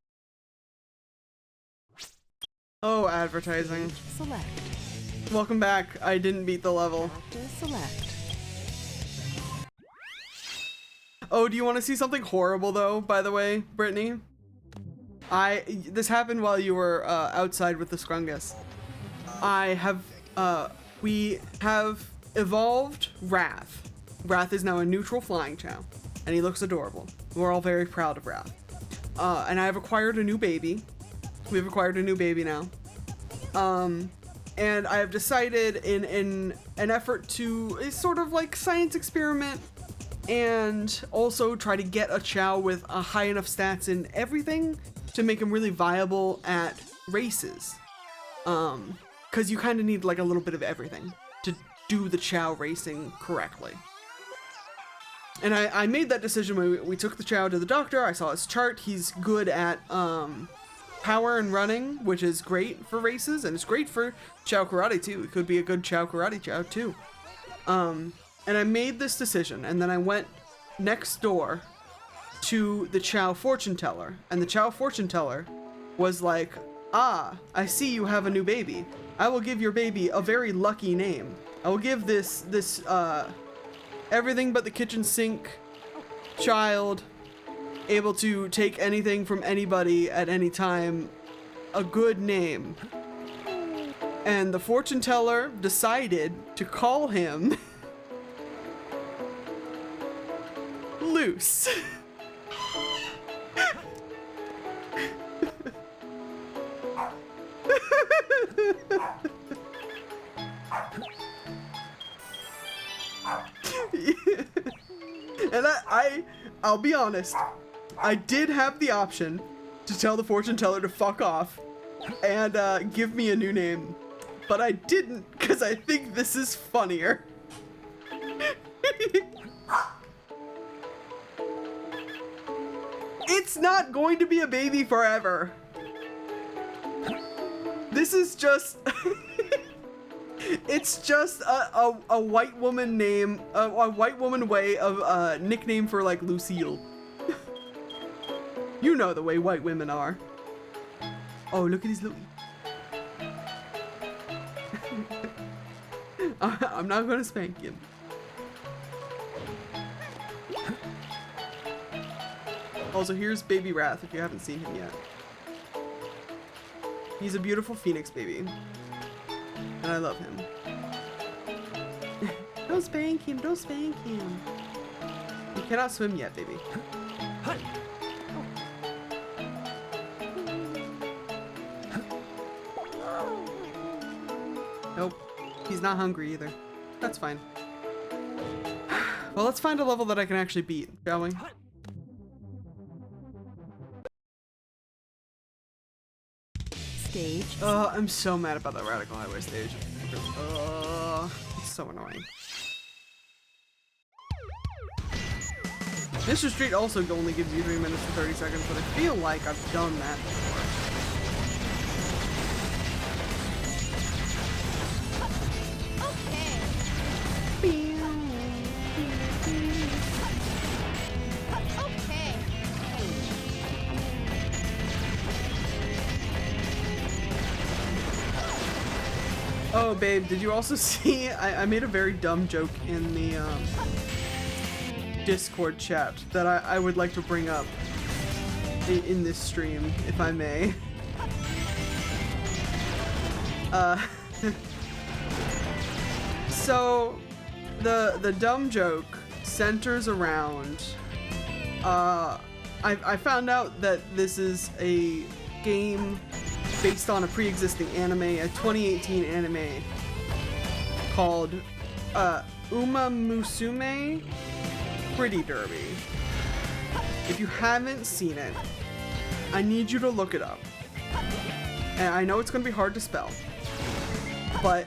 Oh, advertising. Select. Welcome back. I didn't beat the level. Character select. Oh, do you want to see something horrible though, by the way, Brittany? This happened while you were outside with the Scrungus. We have evolved Wrath. Wrath is now a neutral flying Chow, and he looks adorable. We're all very proud of Wrath. And I have acquired a new baby. We've acquired a new baby now. And I have decided in an effort to sort of like science experiment and also try to get a Chow with a high enough stats in everything to make him really viable at races. Because you kind of need like a little bit of everything to do the Chow racing correctly. And I made that decision when we took the Chow to the doctor. I saw his chart. He's good at power and running, which is great for races, and it's great for Chow Karate too. It could be a good Chow Karate Chow too. And I made this decision, and then I went next door to the Chow fortune teller, and the Chow fortune teller was like, "Ah, I see you have a new baby. I will give your baby a very lucky name. I will give this everything but the kitchen sink child, able to take anything from anybody at any time, a good name." And the fortune teller decided to call him Loose. And I'll be honest, I did have the option to tell the fortune teller to fuck off and give me a new name, but I didn't because I think this is funnier. It's not going to be a baby forever. This is just it's just a white woman name, a white woman way of nickname for like Lucille. You know the way white women are. Oh, look at his little. I'm not gonna spank him. Also, here's Baby Wrath if you haven't seen him yet. He's a beautiful phoenix baby. And I love him. Don't spank him, don't spank him. He cannot swim yet, baby. Nope. He's not hungry either. That's fine. Well, let's find a level that I can actually beat, shall we? Stage. I'm so mad about that Radical Highway stage. It's so annoying. Mr. Street also only gives you 3 minutes and 30 seconds, but I feel like I've done that before. Okay. Oh, babe, did you also see? I made a very dumb joke in the Discord chat that I would like to bring up in this stream, if I may. So the dumb joke centers around I found out that this is a game based on a pre-existing anime, a 2018 anime called Uma Musume Pretty Derby. If you haven't seen it, I need you to look it up. And I know it's gonna be hard to spell, but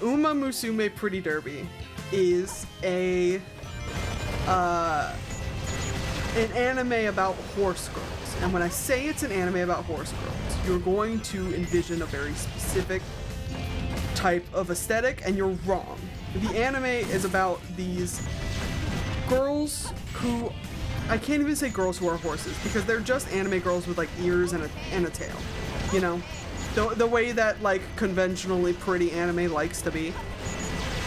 Uma Musume Pretty Derby is an anime about horse girls. And when I say it's an anime about horse girls, you're going to envision a very specific type of aesthetic, and you're wrong. The anime is about these girls who, I can't even say girls who are horses, because they're just anime girls with like ears and a tail, you know? The way that like conventionally pretty anime likes to be.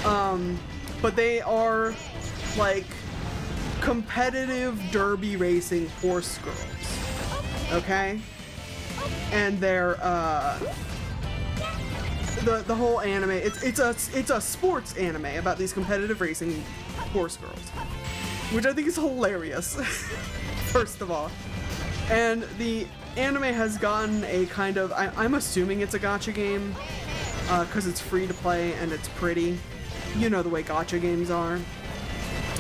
But they are like competitive derby racing horse girls. Okay? And they're the whole anime, it's a sports anime about these competitive racing horse girls, which I think is hilarious. First of all. And the anime has gotten a kind of, I'm assuming it's a gacha game, because it's free to play and it's pretty. You know the way gacha games are.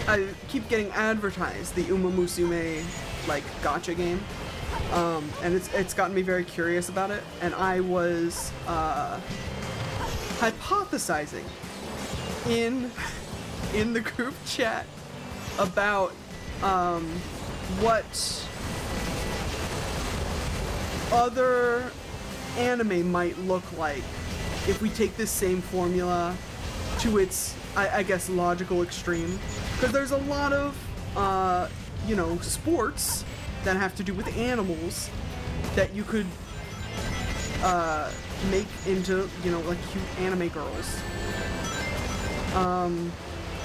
I keep getting advertised the Uma Musume like gacha game, and it's gotten me very curious about it. And I was hypothesizing in the group chat about what other anime might look like if we take this same formula to its, I guess, logical extreme. Because there's a lot of, you know, sports that have to do with animals that you could make into, you know, like cute anime girls.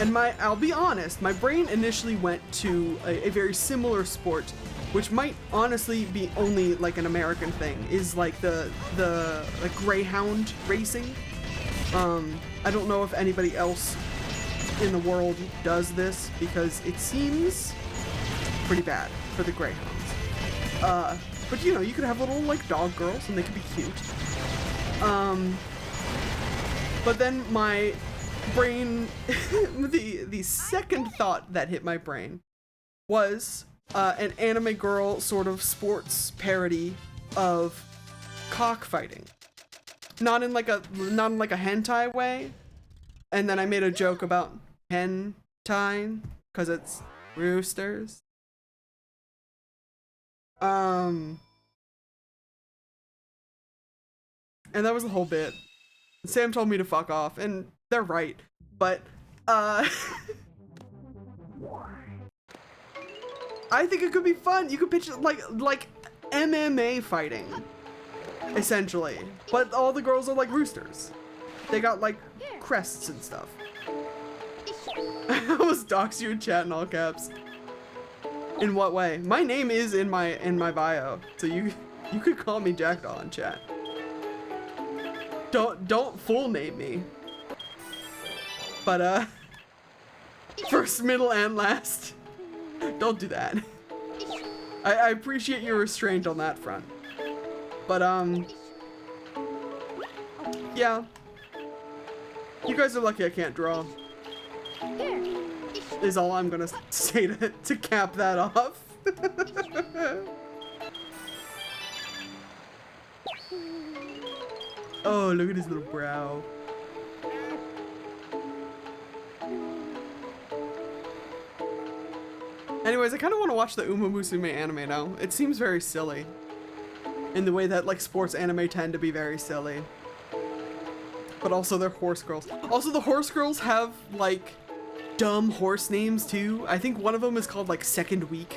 And I'll be honest, my brain initially went to a very similar sport, which might honestly be only like an American thing, is like the like greyhound racing. I don't know if anybody else in the world does this, because it seems pretty bad for the greyhounds. But you know, you could have little like dog girls and they could be cute. But then my brain, the second thought that hit my brain was an anime girl sort of sports parody of cockfighting. Not in like a hentai way. And then I made a joke about hentai because it's roosters. And that was the whole bit. Sam told me to fuck off, and they're right. But I think it could be fun. You could pitch it like MMA fighting, essentially. But all the girls are like roosters. They got like crests and stuff. I almost doxed you in chat in all caps. In what way? My name is in my bio, so you could call me Jackdaw in chat. Don't full name me. But first, middle, and last. Don't do that. I appreciate your restraint on that front. But yeah. You guys are lucky I can't draw. Is all I'm gonna say to cap that off. Oh, look at his little brow. Anyways, I kind of want to watch the Uma Musume anime now. It seems very silly. In the way that like sports anime tend to be very silly. But also they're horse girls. Also the horse girls have like dumb horse names too. I think one of them is called like Second Week,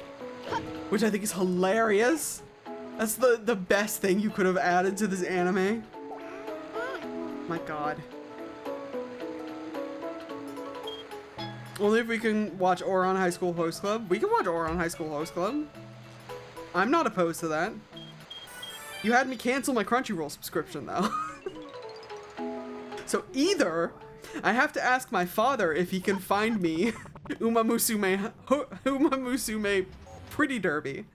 which I think is hilarious. That's the best thing you could have added to this anime. My god. Only if we can watch Ouran High School Host Club. We can watch Ouran High School Host Club. I'm not opposed to that. You had me cancel my Crunchyroll subscription though. So either I have to ask my father if he can find me Uma Musume Pretty Derby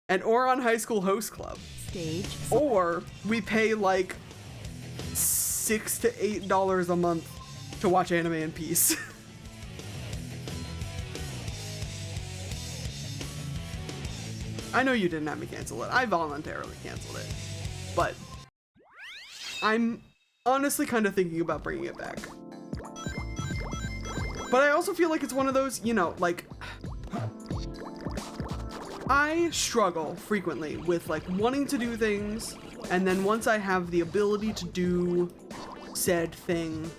and Ouran High School Host Club. Stage. Or we pay like $6 to $8 a month to watch anime in peace. I know you didn't have me cancel it. I voluntarily canceled it. But I'm honestly kind of thinking about bringing it back. But I also feel like it's one of those, you know, like I struggle frequently with like wanting to do things, and then once I have the ability to do said thing,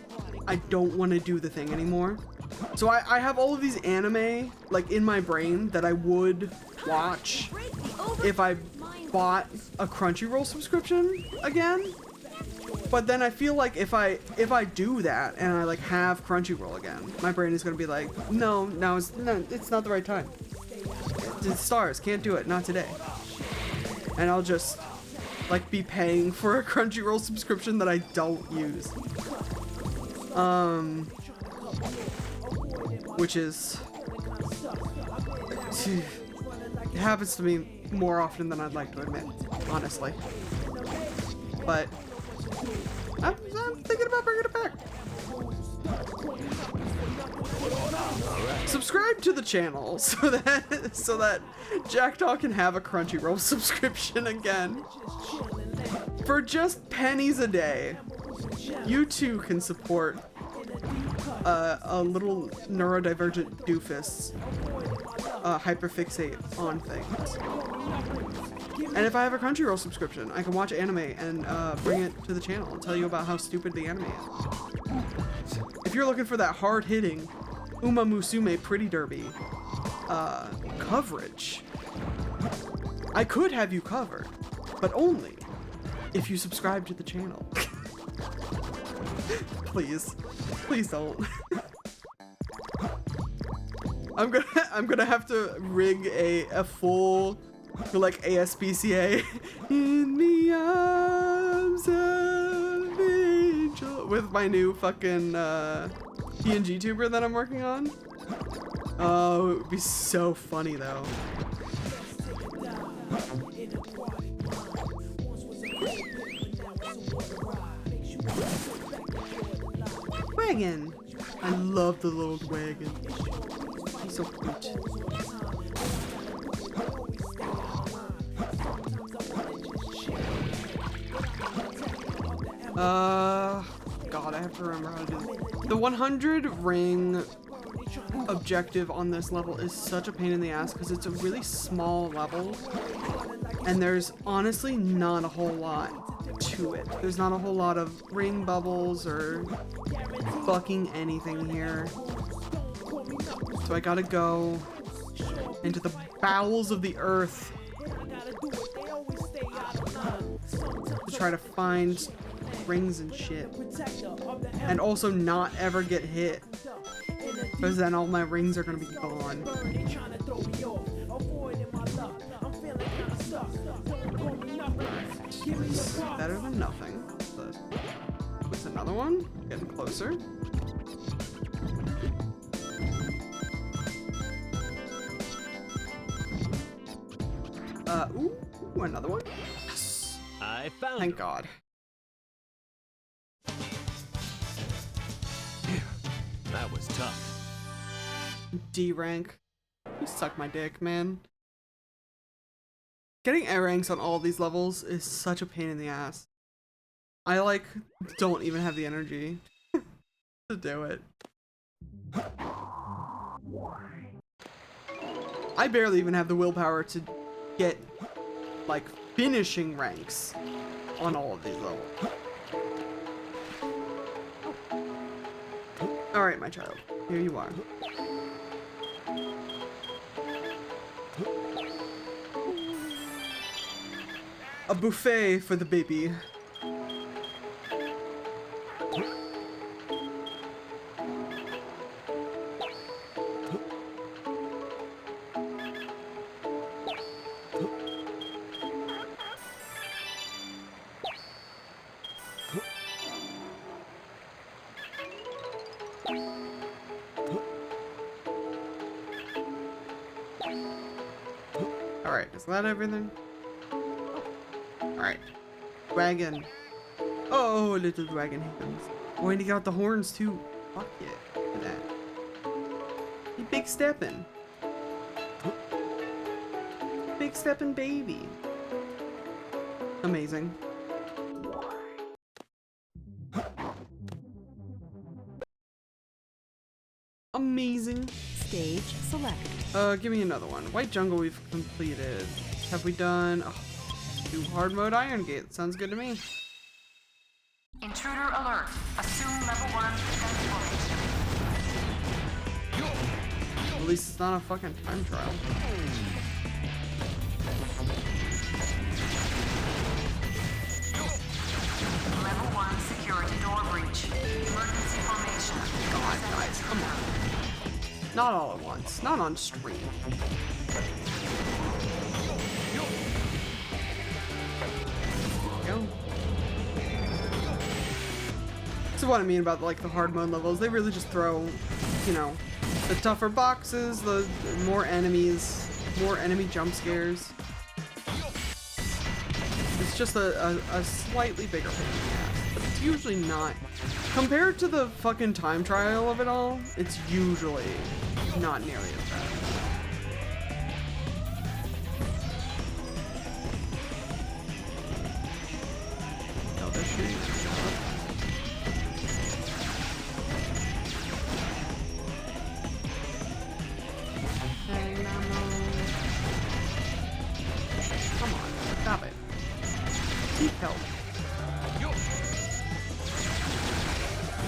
I don't want to do the thing anymore. So I have all of these anime like in my brain that I would watch if I bought a Crunchyroll subscription again. But then I feel like if I do that and I like have Crunchyroll again, my brain is gonna be like, no, it's not the right time. It's stars, can't do it, not today. And I'll just like be paying for a Crunchyroll subscription that I don't use. Which is, it happens to me more often than I'd like to admit, honestly. But I'm thinking about bringing it back. Subscribe to the channel so that Jackdaw can have a Crunchyroll subscription again. For just pennies a day, you too can support a little neurodivergent doofus hyperfixate on things. And if I have a Crunchyroll subscription, I can watch anime and bring it to the channel and tell you about how stupid the anime is. If you're looking for that hard-hitting Uma Musume Pretty Derby coverage, I could have you covered, but only if you subscribe to the channel. Please don't. I'm gonna have to rig a full like ASPCA in the arms of angel with my new fucking PNG tuber that I'm working on. Oh, it would be so funny though. Wagon. I love the little wagon. He's so cute. God, I have to remember how to do this. The 100 ring objective on this level is such a pain in the ass because it's a really small level and there's honestly not a whole lot to it. There's not a whole lot of ring bubbles or fucking anything here. So I gotta go into the bowels of the earth to try to find rings and shit. And also not ever get hit. Because then all my rings are gonna be gone. Better than nothing. What's another one? Getting closer. Ooh, another one? Yes! I found Thank God. That was tough. D rank. You suck my dick, man. Getting A ranks on all these levels is such a pain in the ass. I like don't even have the energy to do it. I barely even have the willpower to get like finishing ranks on all of these levels. Alright, my child. Here you are. A buffet for the baby. Alright, is that everything? Alright. Dragon. Oh, little dragon happens. Oh, and he got the horns too. Fuck yeah. Look at that. He big steppin'. Big steppin' baby. Amazing. Amazing. Stage select. Give me another one. White Jungle we've completed. Have we done... Oh, do hard mode Iron Gate. Sounds good to me. Intruder alert. Assume level 1 transformation. At least it's not a fucking time trial. Level 1 Not all at once. Not on stream. Go. This is what I mean about like the hard mode levels. They really just throw, you know, the tougher boxes, the more enemies, more enemy jump scares. It's just a slightly bigger pain in the ass, but it's usually not. Compared to the fucking time trial of it all, it's usually not nearly as bad. Oh, they're shooting. Come on, stop it. Seek help.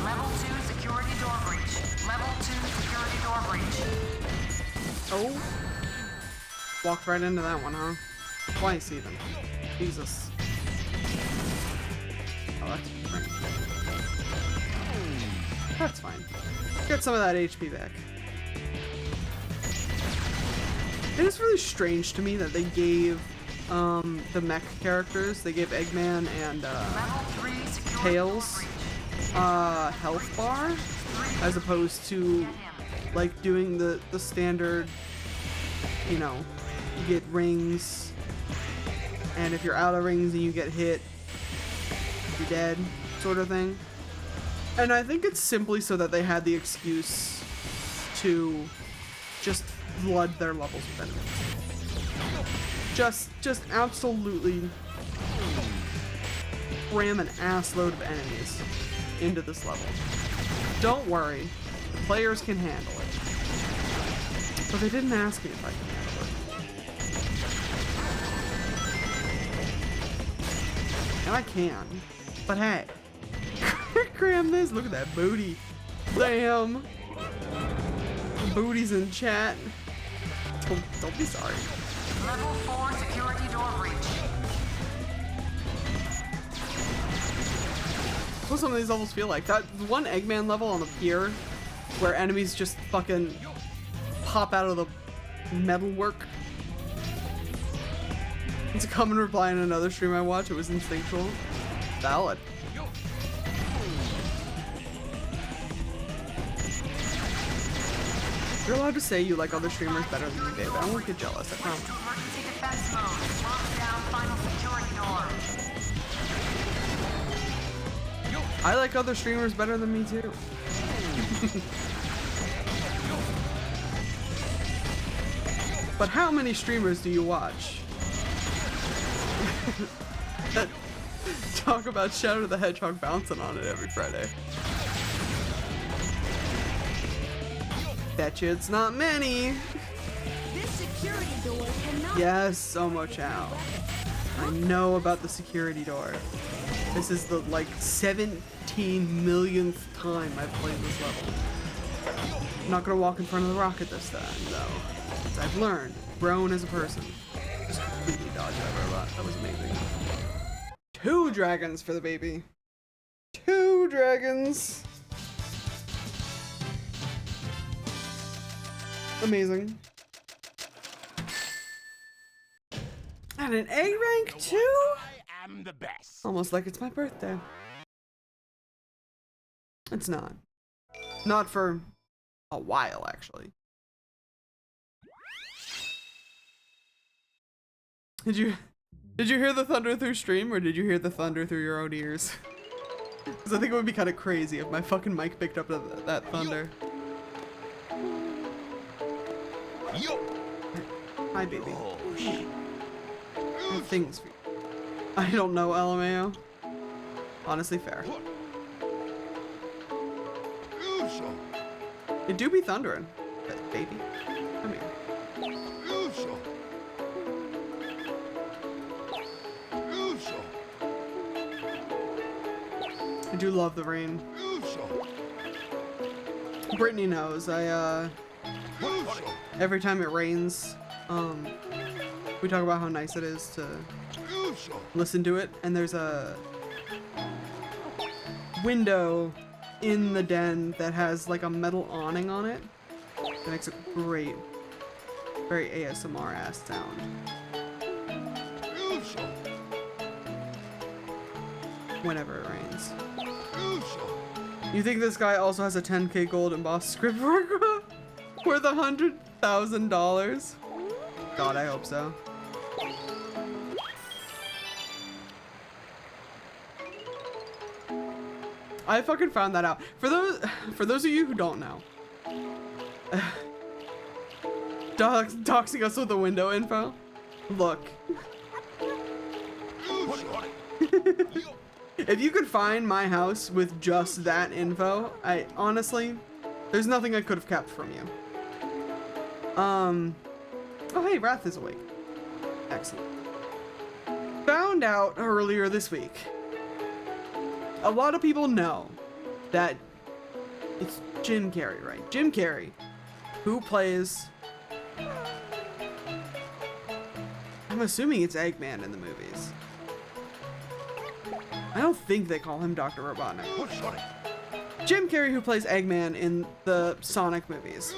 Level 2 security door breach. Level 2 security door breach. Oh. Walked right into that one, huh? Twice even. Jesus. Oh, that's fine. That's fine. Get some of that HP back. It is really strange to me that they gave the mech characters, they gave Eggman and Tails health bar as opposed to like doing the standard, you know, you get rings and if you're out of rings and you get hit, you're dead sort of thing. And I think it's simply so that they had the excuse to just flood their levels with enemies. Just absolutely cram an assload of enemies into this level. Don't worry, the players can handle it. But they didn't ask me if I can handle it. And I can. But hey, cram this, look at that booty. Damn. Booties in chat. Don't be sorry. Level 4 security door breach. That's what some of these levels feel like. That one Eggman level on the pier where enemies just fucking pop out of the metalwork. It's a common reply in another stream I watch. It was instinctual. Valid. You're allowed to say you like other streamers better than me, babe. I won't get jealous, I promise. Emergency defense mode. Lock down final security door. I like other streamers better than me too. But how many streamers do you watch? that talk about Shadow the Hedgehog bouncing on it every Friday. Bet you it's not many. This security door cannot. Yes, so much out. I know about the security door. This is the like 17 millionth time I've played this level. I'm not gonna walk in front of the rocket this time, though. As I've learned, grown as a person. Just completely dodged that robot. That was amazing. 2 dragons for the baby. 2 dragons. Amazing. And an A rank too? I am the best. Almost like it's my birthday. It's not. Not for a while, actually. Did you hear the thunder through stream, or did you hear the thunder through your own ears? Because I think it would be kind of crazy if my fucking mic picked up that thunder. Yo. Hi, baby. Things for you. I don't know, LMAO. Honestly, fair. It do be thundering, baby. Come here. I do love the rain. Brittany knows. Every time it rains, we talk about how nice it is to listen to it, and there's a window in the den that has like a metal awning on it, It makes a great, very ASMR ass sound. Whenever it rains. You think this guy also has a 10k gold embossed script work worth $100,000? God, I hope so. I fucking found that out. For those of you who don't know, doxing us with the window info. Look. If you could find my house with just that info, I honestly, there's nothing I could have kept from you. Oh hey, Wrath is awake. Excellent. Found out earlier this week. A lot of people know that it's Jim Carrey, right? Jim Carrey, who plays, I'm assuming it's Eggman in the movies. I don't think they call him Dr. Robotnik. Jim Carrey, who plays Eggman in the Sonic movies,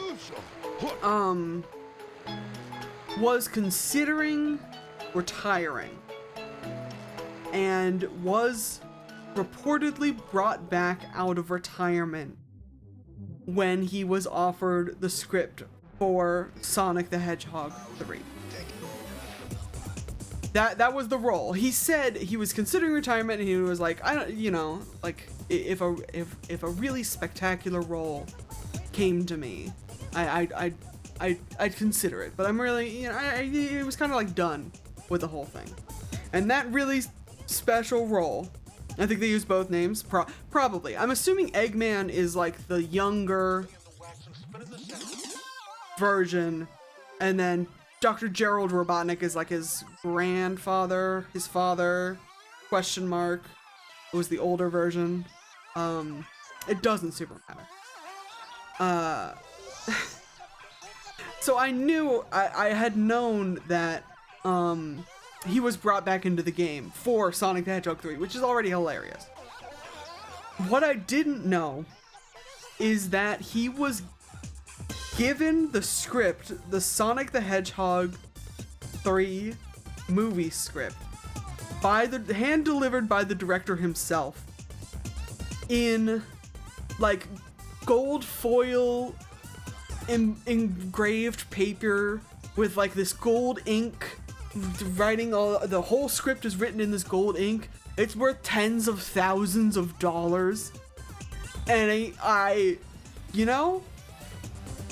was considering retiring and was reportedly brought back out of retirement when he was offered the script for Sonic the Hedgehog 3. That was the role. He said he was considering retirement, and he was like, I don't, you know, like if a really spectacular role came to me, I'd consider it. But I'm really, you know, it was kind of like done with the whole thing. And that really special role, I think they use both names, probably. I'm assuming Eggman is like the younger version, and then Dr. Gerald Robotnik is like his grandfather, his father, question mark. It was the older version. It doesn't super matter. So I knew, I had known that he was brought back into the game for Sonic the Hedgehog 3, which is already hilarious. What I didn't know is that he was given the script, the Sonic the Hedgehog 3 movie script, hand delivered by the director himself, in like gold foil engraved paper with like this gold ink, writing the whole script is written in this gold ink. It's worth tens of thousands of dollars, and I you know,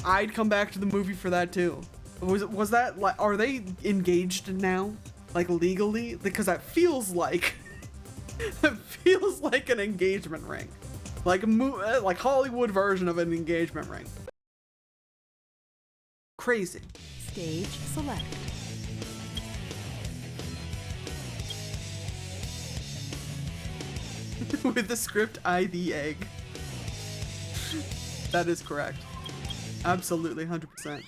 I'd come back to the movie for that too. Was that like, are they engaged now, like legally? Because that feels like an engagement ring, like Hollywood version of an engagement ring. Crazy. Stage select. With the script, the egg. That is correct. Absolutely, 100%.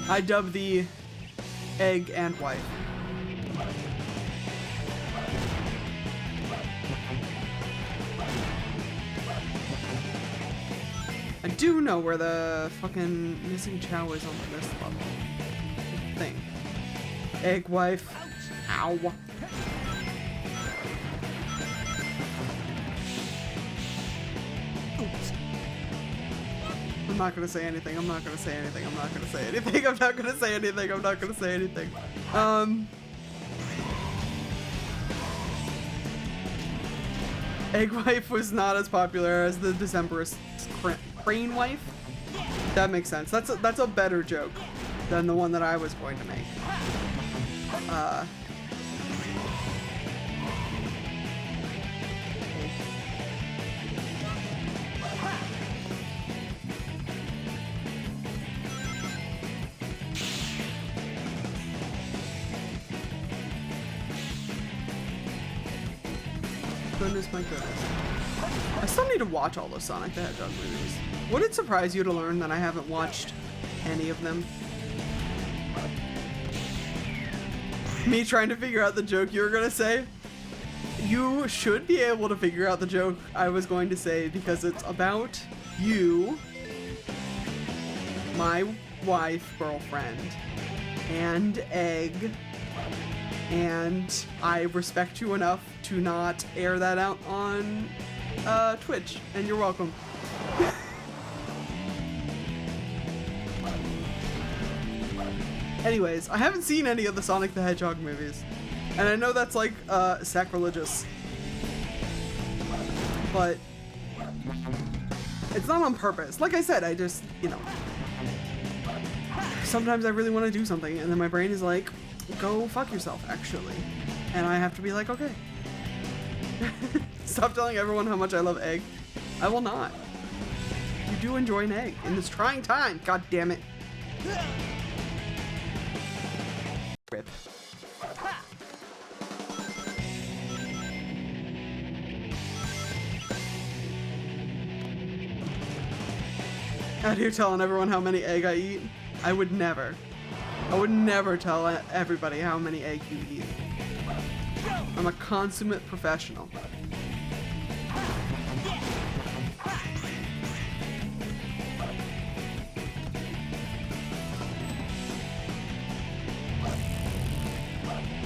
I dub the egg and wife. I do know where the fucking missing Chao is on this level. Thing. Egg wife. Ow. I'm not gonna say anything. I'm not gonna say anything. I'm not gonna say anything. I'm not gonna say anything. I'm not gonna say anything. Egg wife was not as popular as the Decemberist crane wife. That makes sense. That's a better joke than the one that I was going to make. Goodness, my goodness. I still need to watch all the Sonic the Hedgehog movies. Would it surprise you to learn that I haven't watched any of them? Me trying to figure out the joke you were gonna say? You should be able to figure out the joke I was going to say because it's about you, my wife, girlfriend, and Egg. And I respect you enough to not air that out on Twitch, and you're welcome. Anyways, I haven't seen any of the Sonic the Hedgehog movies, and I know that's like sacrilegious, but it's not on purpose. Like I said, I just, you know, sometimes I really want to do something, and then my brain is like, go fuck yourself, actually. And I have to be like, okay. Stop telling everyone how much I love Egg. I will not. You do enjoy an egg in this trying time, god damn it. Rip. Out here telling everyone how many egg I eat. I would never tell everybody how many eggs you eat. I'm a consummate professional.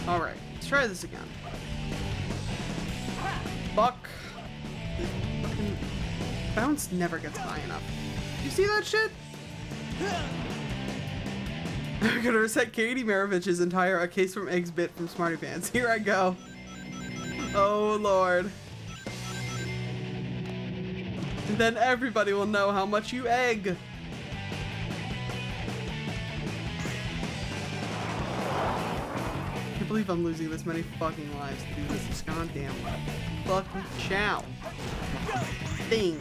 Alright, let's try this again. Fuck. Fucking bounce never gets high enough. You see that shit? I'm gonna reset Katie Maravich's entire A Case from Eggs bit from Smarty Pants. Here I go. Oh lord. And then everybody will know how much you egg. I can't believe I'm losing this many fucking lives to do this goddamn fucking chow thing.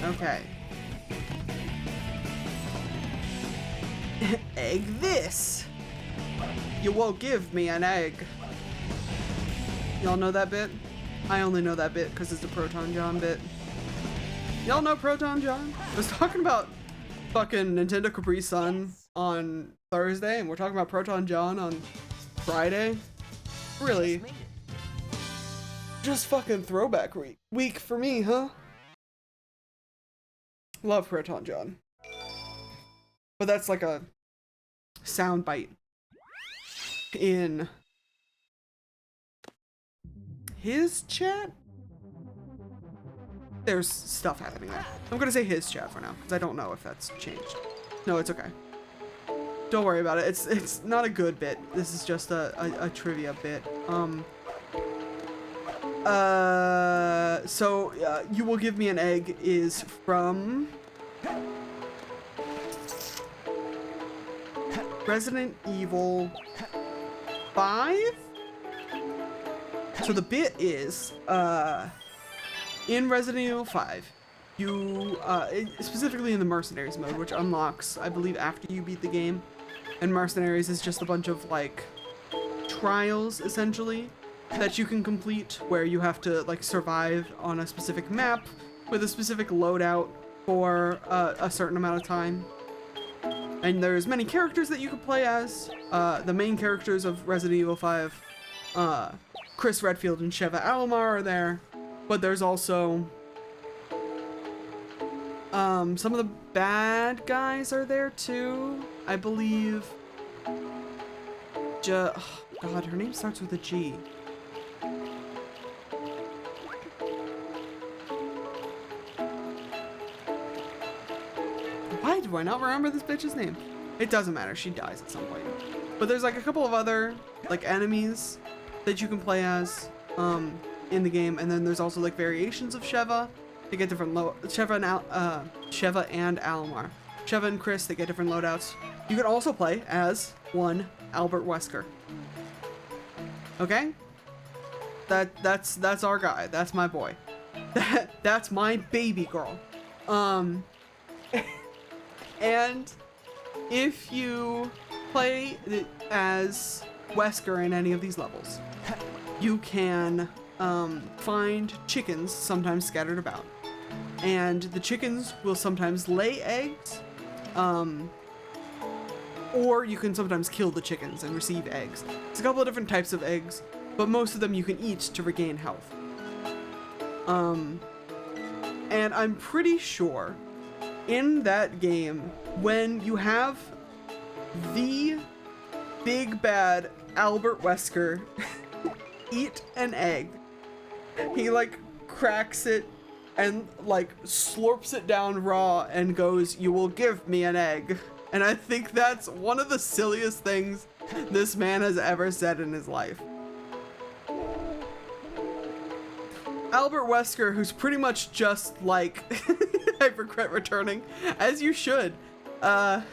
Okay. Egg this. You won't give me an egg. Y'all know that bit? I only know that bit because it's a Proton John bit. Y'all know Proton John? I was talking about fucking Nintendo Capri Sun on Thursday, and we're talking about Proton John on Friday. Really? Just fucking throwback week for me, huh? Love Proton John. But that's like a sound bite in his chat. There's stuff happening there. I'm gonna say his chat for now because I don't know if that's changed. No, it's okay. Don't worry about it. It's not a good bit. This is just a trivia bit. So you will give me an egg is from Resident Evil 5? So the bit is, in Resident Evil 5, you, specifically in the Mercenaries mode, which unlocks, I believe, after you beat the game, and Mercenaries is just a bunch of, like, trials, essentially, that you can complete, where you have to, like, survive on a specific map with a specific loadout for a certain amount of time. And there's many characters that you can play as. The main characters of Resident Evil 5, Chris Redfield and Sheva Alomar are there. But there's also some of the bad guys are there too. I believe. Oh God, her name starts with a G. Why do I not remember this bitch's name? It doesn't matter, she dies at some point. But there's like a couple of other like enemies that you can play as in the game, and then there's also like variations of Sheva. They get different Sheva and Alomar. Sheva and Chris, they get different loadouts. You can also play as one Albert Wesker. Okay? That's our guy. That's my boy. That's my baby girl. And if you play as Wesker in any of these levels, you can find chickens sometimes scattered about. And the chickens will sometimes lay eggs, or you can sometimes kill the chickens and receive eggs. It's a couple of different types of eggs. but most of them you can eat to regain health. And I'm pretty sure in that game, when you have the big bad Albert Wesker eat an egg, he like cracks it and like slurps it down raw and goes, "You will give me an egg." And I think that's one of the silliest things this man has ever said in his life. Albert Wesker, who's pretty much just like I regret returning, as you should. Albert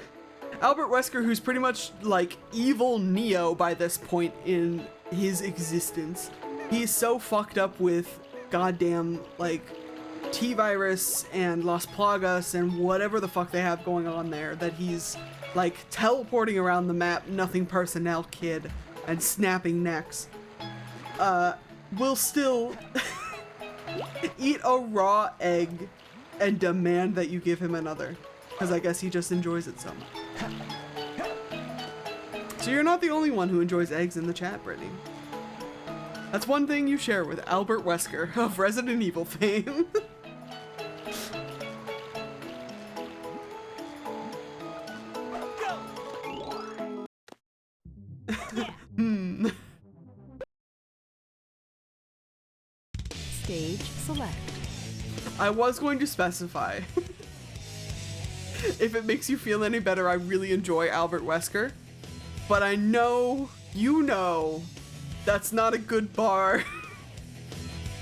Wesker, who's pretty much like evil Neo by this point in his existence. He's so fucked up with goddamn like T-Virus and Las Plagas and whatever the fuck they have going on there that he's like teleporting around the map, nothing personnel kid, and snapping necks. Will still eat a raw egg and demand that you give him another, because I guess he just enjoys it so much. So you're not the only one who enjoys eggs in the chat, Brittany. That's one thing you share with Albert Wesker of Resident Evil fame. Stage select. I was going to specify. If it makes you feel any better, I really enjoy Albert Wesker. But I know, you know, that's not a good bar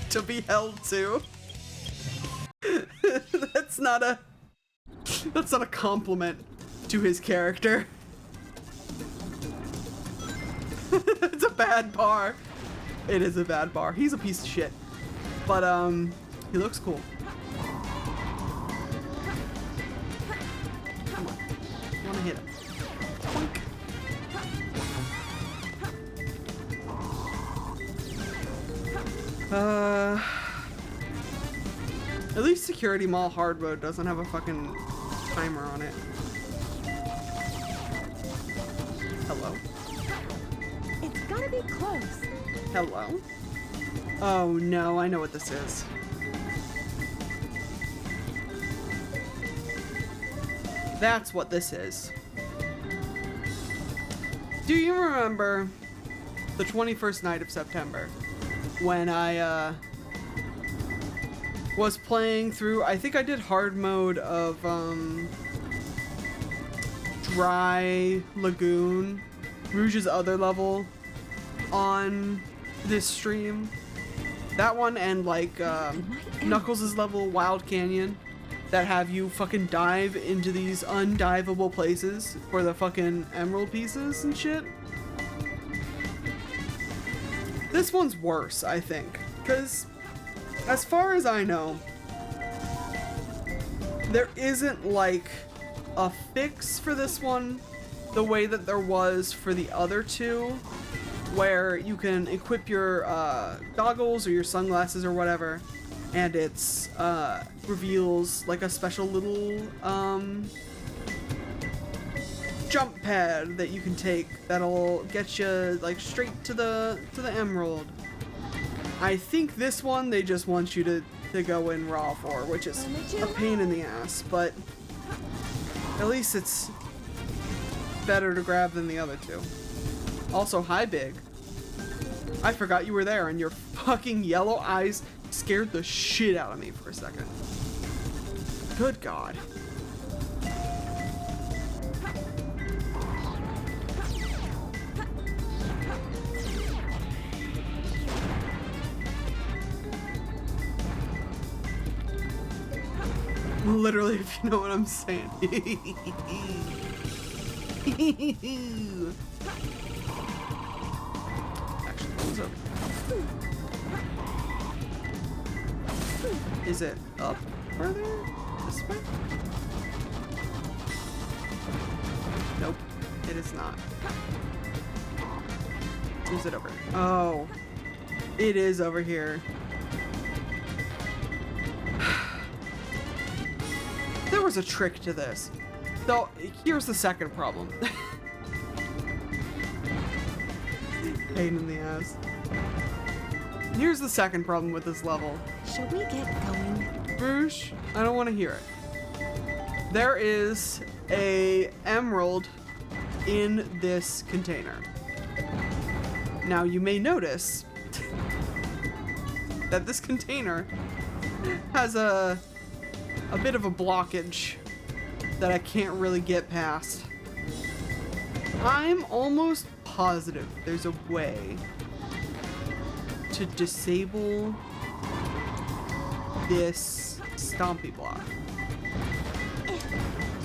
to be held to. That's not a compliment to his character. It's a bad bar. It is a bad bar. He's a piece of shit. But he looks cool. Come on. I wanna hit him. Boink. At least Security Mall hard mode doesn't have a fucking timer on it. Hello? It's gonna be close. Hello? Oh no, I know what this is. That's what this is. Do you remember the 21st night of September when I was playing through, I think I did hard mode of Dry Lagoon, Rouge's other level, on this stream? That one and like Knuckles' level, Wild Canyon, that have you fucking dive into these undivable places for the fucking emerald pieces and shit. This one's worse, I think, because as far as I know, there isn't like a fix for this one the way that there was for the other two, where you can equip your goggles or your sunglasses or whatever, and it's reveals like a special little jump pad that you can take that'll get you like straight to the emerald. I think this one they just want you to go in raw for, which is a pain in the ass, but at least it's better to grab than the other two. Also, hi Big. I forgot you were there and your fucking yellow eyes scared the shit out of me for a second. Good God. Literally, if you know what I'm saying. Actually, what was over? Is it up further? This way? Nope, it is not. Is it over? Oh, it is over here. There was a trick to this. So, here's the second problem. Pain in the ass. Here's the second problem with this level. Shall we get going? Rouge, I don't want to hear it. There is a emerald in this container. Now you may notice that this container has a bit of a blockage that I can't really get past. I'm almost positive there's a way to disable this stompy block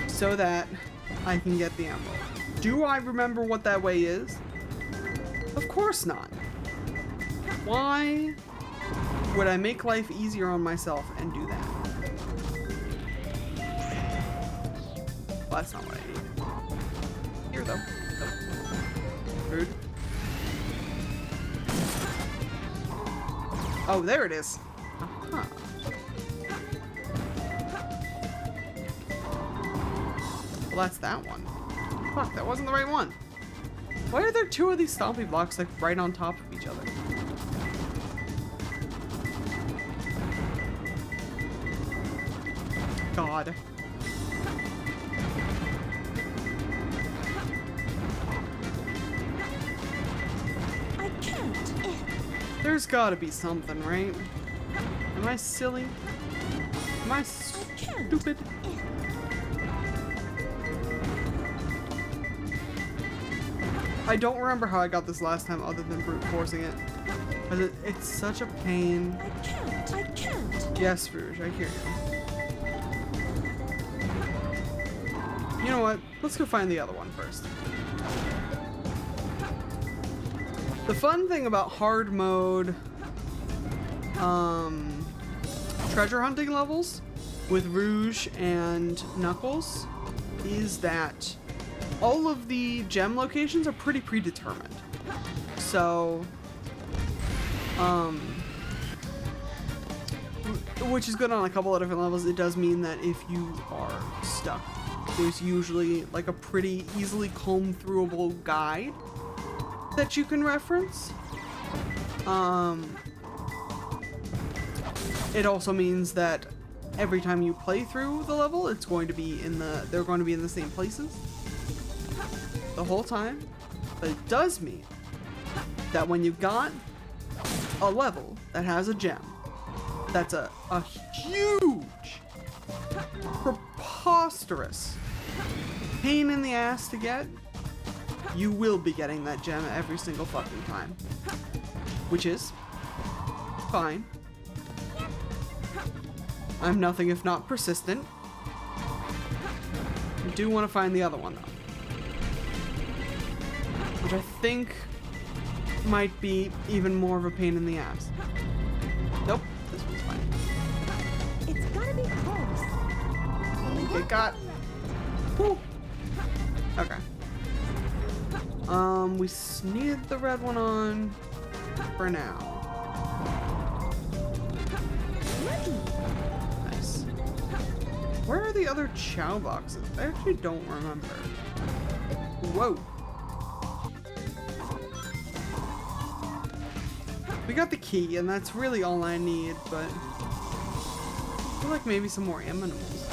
so that I can get the emerald. Do I remember what that way is? Of course not. Why would I make life easier on myself and do that? Well, that's not what I need. Here, though. Nope. Rude. Oh, there it is. Uh-huh. Well, that's that one. Fuck, that wasn't the right one. Why are there two of these stompy blocks, like, right on top of each other? God. I can't. There's gotta be something, right? Am I silly? Am I stupid? I don't remember how I got this last time other than brute forcing it. But it's such a pain. I can't. Yes, Rouge, I hear you. You know what? Let's go find the other one first. The fun thing about hard mode treasure hunting levels with Rouge and Knuckles is that all of the gem locations are pretty predetermined. So, which is good on a couple of different levels. It does mean that if you are stuck, there's usually like a pretty easily comb throughable guide that you can reference. It also means that every time you play through the level, it's going to be they're going to be in the same places the whole time. But it does mean that when you got a level that has a gem, that's a huge, preposterous pain in the ass to get, you will be getting that gem every single fucking time. Which is fine. I'm nothing if not persistent. I do want to find the other one though, which I think might be even more of a pain in the ass. Nope, this one's fine. It's gotta be close. It got... Whew. Okay. We needed the red one on for now. Nice. Where are the other Chow boxes? I actually don't remember. Whoa. We got the key, and that's really all I need, but I feel like maybe some more animals.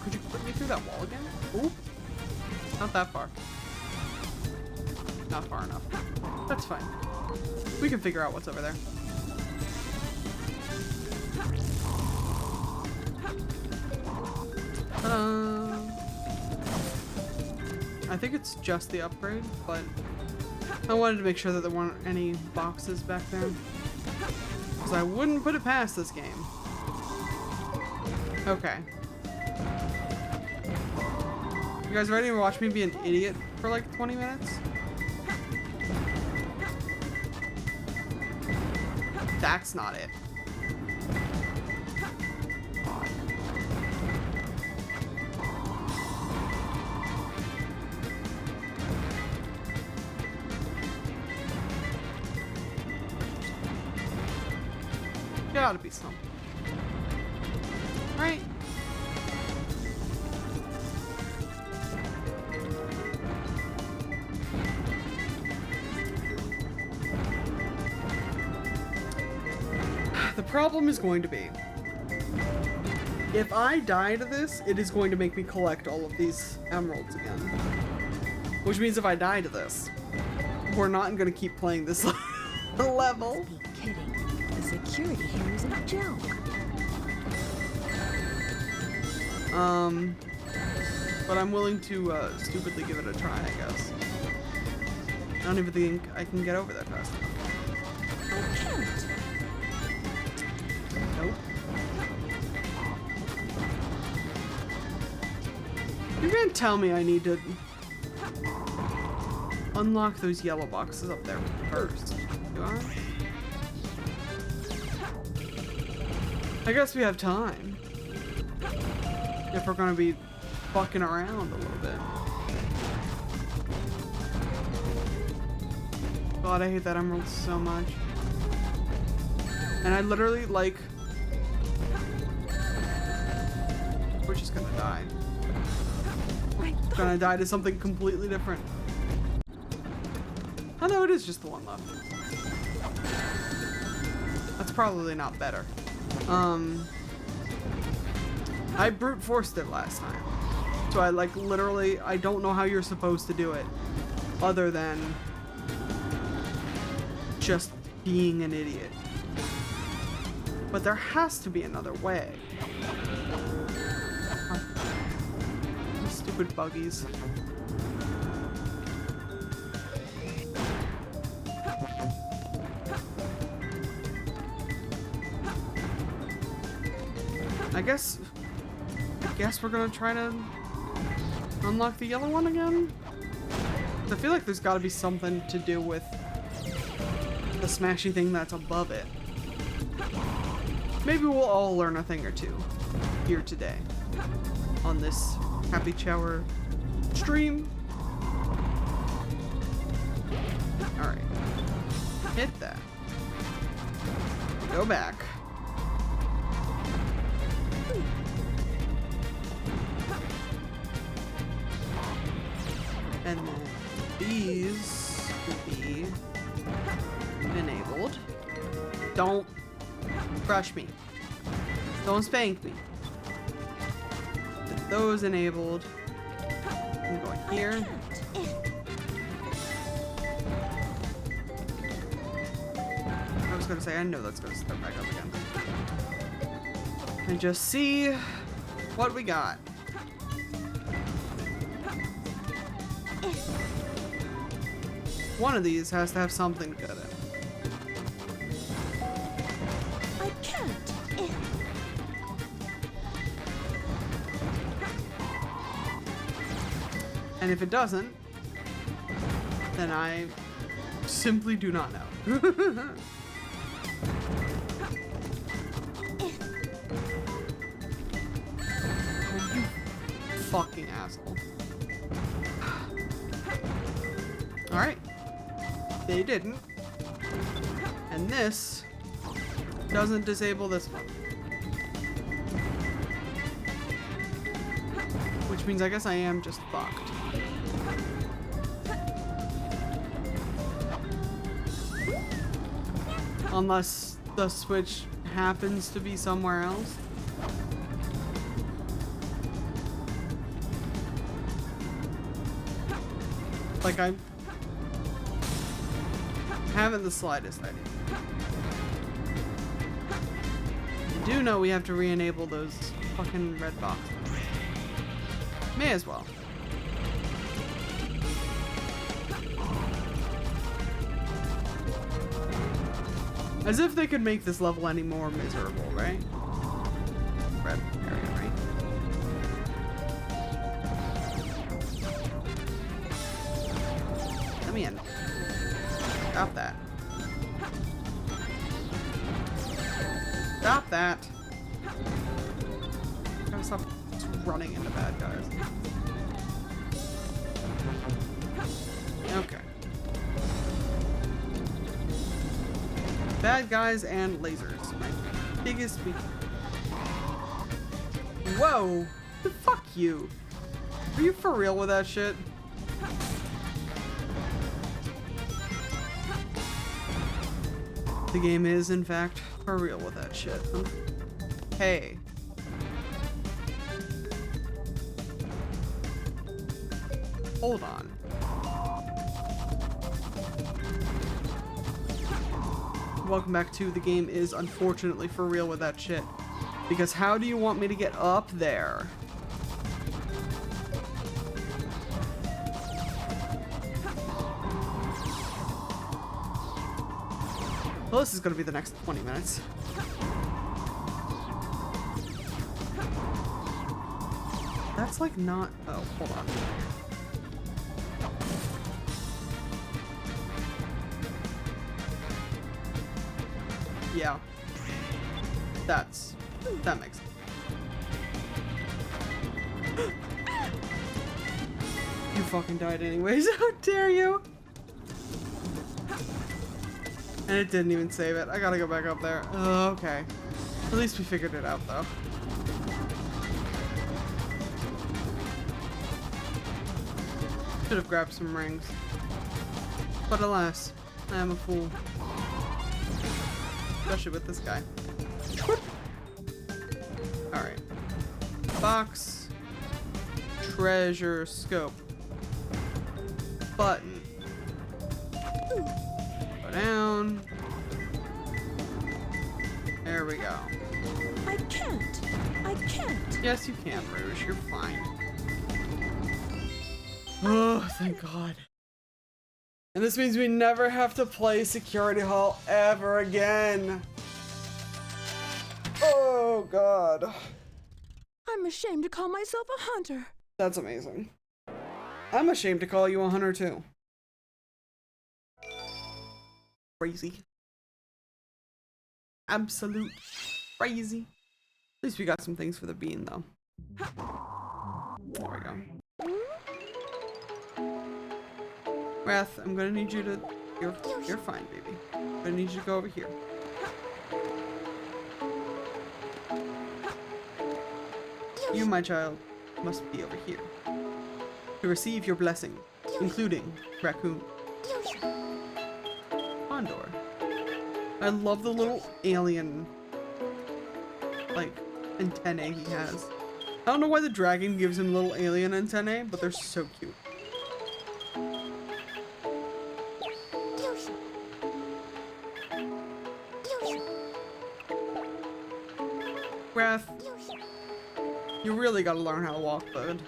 Could you put me through that wall again? Ooh. Not that far. Not far enough. That's fine. We can figure out what's over there. I think it's just the upgrade, but I wanted to make sure that there weren't any boxes back there, because I wouldn't put it past this game. Okay. You guys ready to watch me be an idiot for like 20 minutes? That's not it. Gotta be something. Right? The problem is going to be, if I die to this, it is going to make me collect all of these emeralds again. Which means if I die to this, we're not going to keep playing this level. Be kidding. The security here is a joke. But I'm willing to stupidly give it a try, I guess. I don't even think I can get over that fast enough. I can't. Nope. You can't tell me I need to unlock those yellow boxes up there first, do I? I guess we have time. If we're gonna be fucking around a little bit. God, I hate that emerald so much. And I literally, like... We're just gonna die. We're gonna die to something completely different. Oh no, it is just the one left. That's probably not better. I brute forced it last time. So I like literally, I don't know how you're supposed to do it other than just being an idiot. But there has to be another way. These stupid buggies. I guess we're gonna try to unlock the yellow one again? I feel like there's gotta be something to do with the smashy thing that's above it. Maybe we'll all learn a thing or two here today on this Happy Chaoer stream. Alright. Hit that. Go back. And then these will be enabled. Don't crush me. Don't spank me. Get those enabled. I'm going here. I was gonna say, I know that's gonna start back up again. And just see what we got. One of these has to have something good in it. I can't. And if it doesn't, then I simply do not know. Oh, you fucking asshole. Alright. They didn't. And this doesn't disable this one. Which means I guess I am just fucked. Unless the switch happens to be somewhere else. Like I haven't the slightest idea. I do know we have to re-enable those fucking red boxes. May as well. As if they could make this level any more miserable, right? Red area, right? Let me in. Stop that. Stop that. Gotta stop running into bad guys. Okay. Bad guys and lasers. My biggest weakness. Whoa! Fuck you! Are you for real with that shit? The game is, in fact, for real with that shit. Hey. Hold on. Welcome back to The Game Is Unfortunately For Real with that shit. Because how do you want me to get up there? Well, this is gonna be the next 20 minutes. That's like not... Oh, hold on. Yeah. That makes sense. You fucking died anyways. How dare you? And it didn't even save it. I gotta go back up there. Oh, okay. At least we figured it out, though. Should have grabbed some rings. But alas, I am a fool. Especially with this guy. Alright. Box. Treasure scope. Button. Go down. There we go. I can't. I can't. Yes, you can, Rouge. You're fine. Oh, thank God. And this means we never have to play Security Hall ever again. Oh, God. I'm ashamed to call myself a hunter. That's amazing. I'm ashamed to call you a hunter, too. Crazy. Absolute crazy. At least we got some things for the bean, though. There we go. Wrath, I'm gonna need you to... You're fine, baby. I'm gonna need you to go over here. You, my child, must be over here to receive your blessing, including raccoon. Condor. I love the little alien, like, antennae he has. I don't know why the dragon gives him little alien antennae, but they're so cute. Wrath, you really gotta learn how to walk, bud.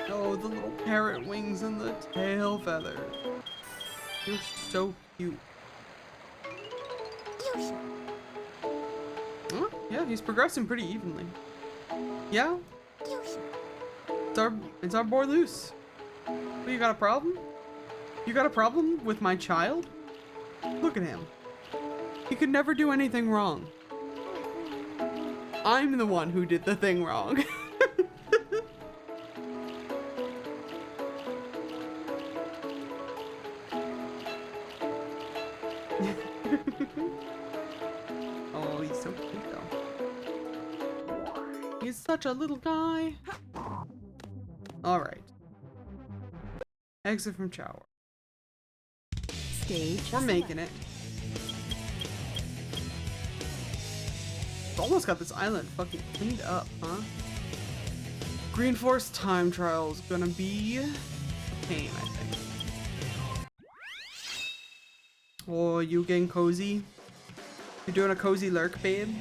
Oh, the little parrot wings and the tail feathers. You're so cute. Oh, yeah, he's progressing pretty evenly. Yeah? It's our boy Loose. What, you got a problem? You got a problem with my child? Look at him. He could never do anything wrong. I'm the one who did the thing wrong. Oh, he's so cute though. He's such a little guy. Alright. Exit from Chaoer. Stage. We're making it. Almost got this island fucking cleaned up, huh? Green Forest time trial is gonna be a pain, I think. Oh, you getting cozy? You doing a cozy lurk, babe?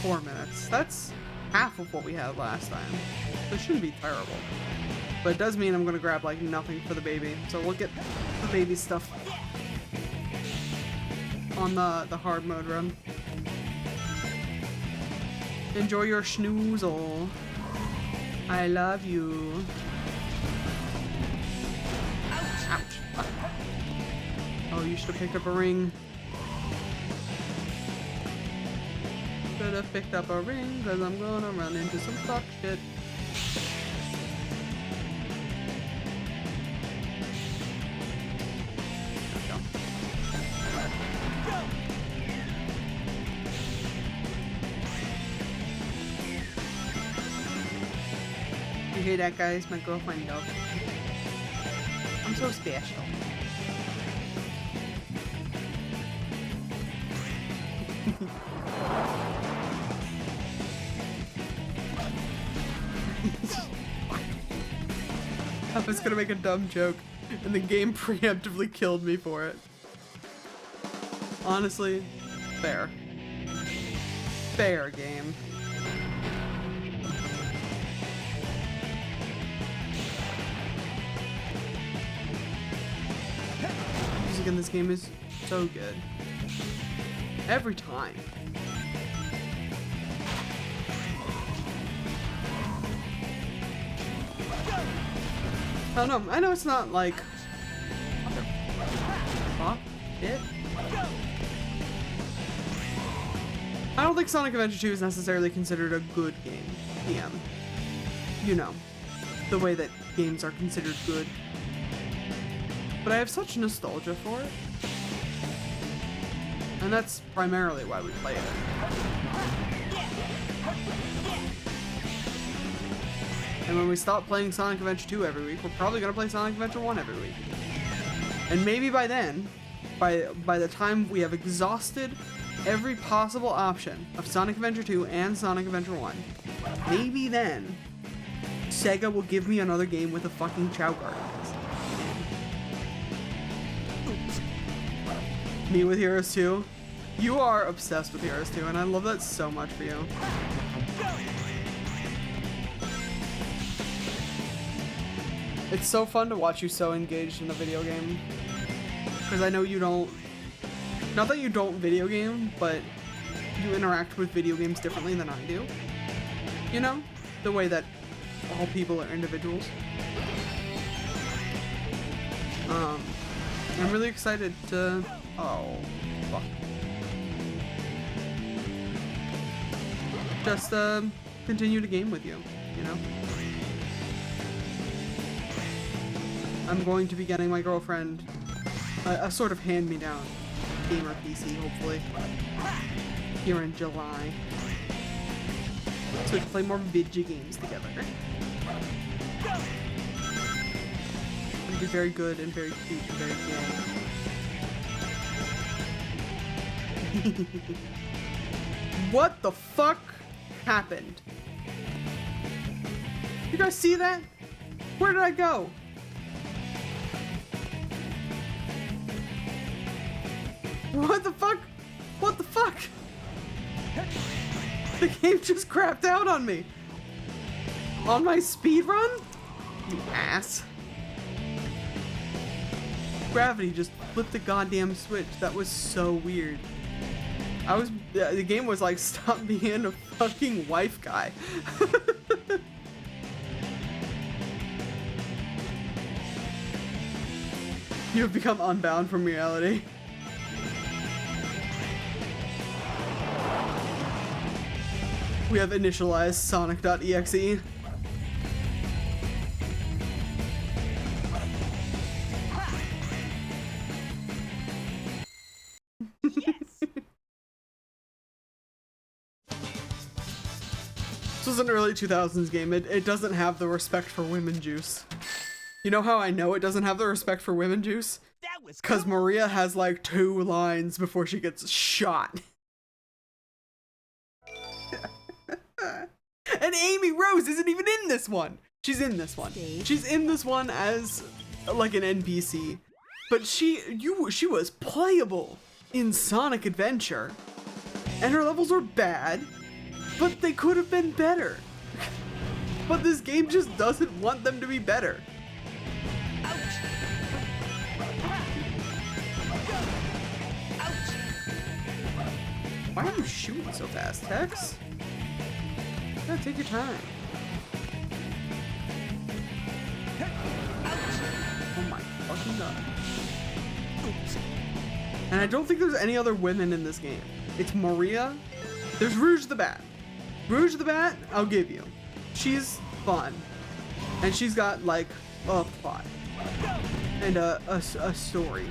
4 minutes. That's half of what we had last time. So it shouldn't be terrible. But it does mean I'm gonna grab like nothing for the baby. So we'll get the baby stuff on the hard mode run. Enjoy your schnoozle. I love you. Ouch. Oh, you should have picked up a ring. Should have picked up a ring, because I'm gonna run into some fuck shit. hear that, guys? My girlfriend does. I'm so special. I was gonna make a dumb joke, and the game preemptively killed me for it. Honestly, fair. Fair game. Music in this game is so good. Every time. I don't know. I know it's not like. Fuck it. I don't think Sonic Adventure 2 is necessarily considered a good game. PM. You know, the way that games are considered good. But I have such nostalgia for it. And that's primarily why we play it. And when we stop playing Sonic Adventure 2 every week, we're probably gonna play Sonic Adventure 1 every week. And maybe by then, by the time we have exhausted every possible option of Sonic Adventure 2 and Sonic Adventure 1, maybe then, Sega will give me another game with a fucking Chaoer. Me with Heroes 2? You are obsessed with Heroes 2, and I love that so much for you. It's so fun to watch you so engaged in a video game. Because I know you don't... Not that you don't video game, but you interact with video games differently than I do. You know? The way that all people are individuals. I'm really excited to... Oh, fuck. Just, continue to game with you, you know? I'm going to be getting my girlfriend a sort of hand-me-down gamer PC, hopefully, here in July. So we can play more video games together. It'll be very good and very cute and very gay. What the fuck happened? You guys see that? Where did I go? What the fuck? What the fuck? The game just crapped out on me. On my speed run? You ass. Gravity just flipped the goddamn switch. That was so weird. The game was like, stop being a fucking wife guy. You have become unbound from reality. We have initialized Sonic.exe. This was an early 2000s game. It doesn't have the respect for women juice. You know how I know it doesn't have the respect for women juice? Because Maria has like 2 lines before she gets shot. And Amy Rose isn't even in this one. She's in this one. She's in this one as like an NPC. But she was playable in Sonic Adventure. And her levels were bad, but they could have been better. But this game just doesn't want them to be better. Why are you shooting so fast, Tex? Yeah, take your time. Oh my fucking god. And I don't think there's any other women in this game. It's Maria. There's Rouge the Bat. Rouge the Bat, I'll give you. She's fun. And she's got like a plot. And a story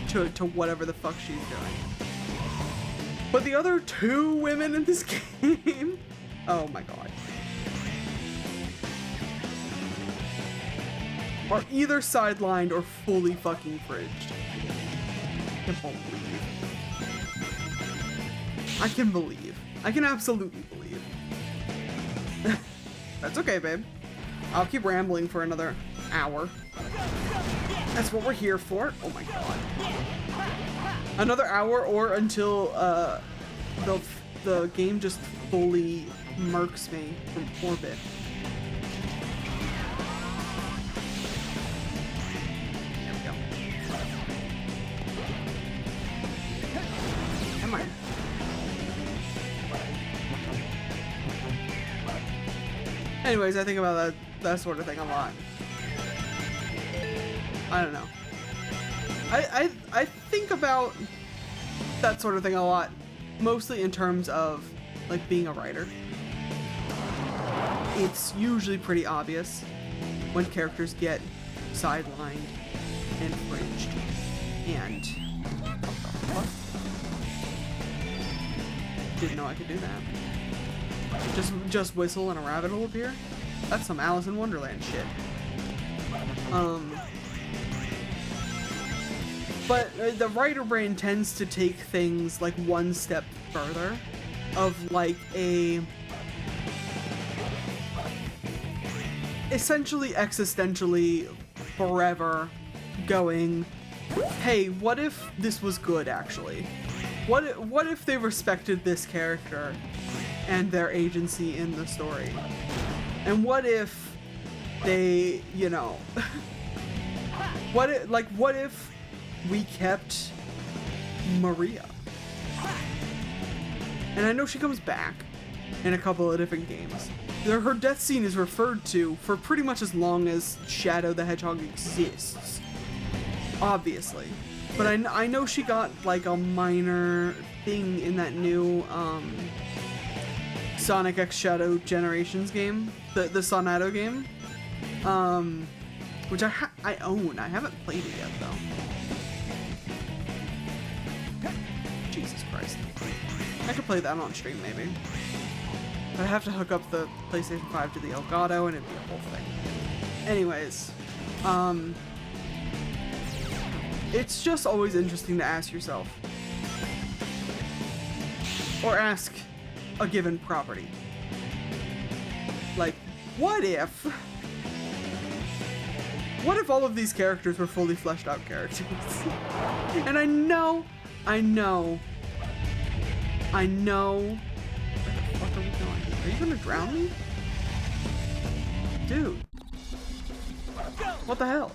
to whatever the fuck she's doing. But the other 2 women in this game, oh my god. are either sidelined or fully fucking fridged. I can believe. I can believe. I can absolutely believe. That's okay, babe. I'll keep rambling for another hour. That's what we're here for. Oh my god. Another hour or until the game just fully murks me from orbit. There we go. Come on. Anyways, I think about that sort of thing a lot. I don't know. I think about that sort of thing a lot, mostly in terms of like being a writer. It's usually pretty obvious when characters get sidelined and fringed. And didn't know I could do that. Just whistle and a rabbit will appear. That's some Alice in Wonderland shit. But the writer brain tends to take things like one step further, of like a essentially existentially forever going, hey, what if this was good actually? What if they respected this character and their agency in the story? And what if they, you know, what if we kept Maria? And I know she comes back in a couple of different games. Her death scene is referred to for pretty much as long as Shadow the Hedgehog exists, obviously. But I know she got like a minor thing in that new Sonic X Shadow Generations game, the Sonato game, which I own. I haven't played it yet though. Jesus Christ. I could play that on stream maybe. But I have to hook up the PlayStation 5 to the Elgato and it'd be a whole thing. Anyways, it's just always interesting to ask yourself, or ask a given property, like, what if all of these characters were fully fleshed out characters? And I know. Where the fuck are we going? Are you gonna drown me? Dude. What the hell?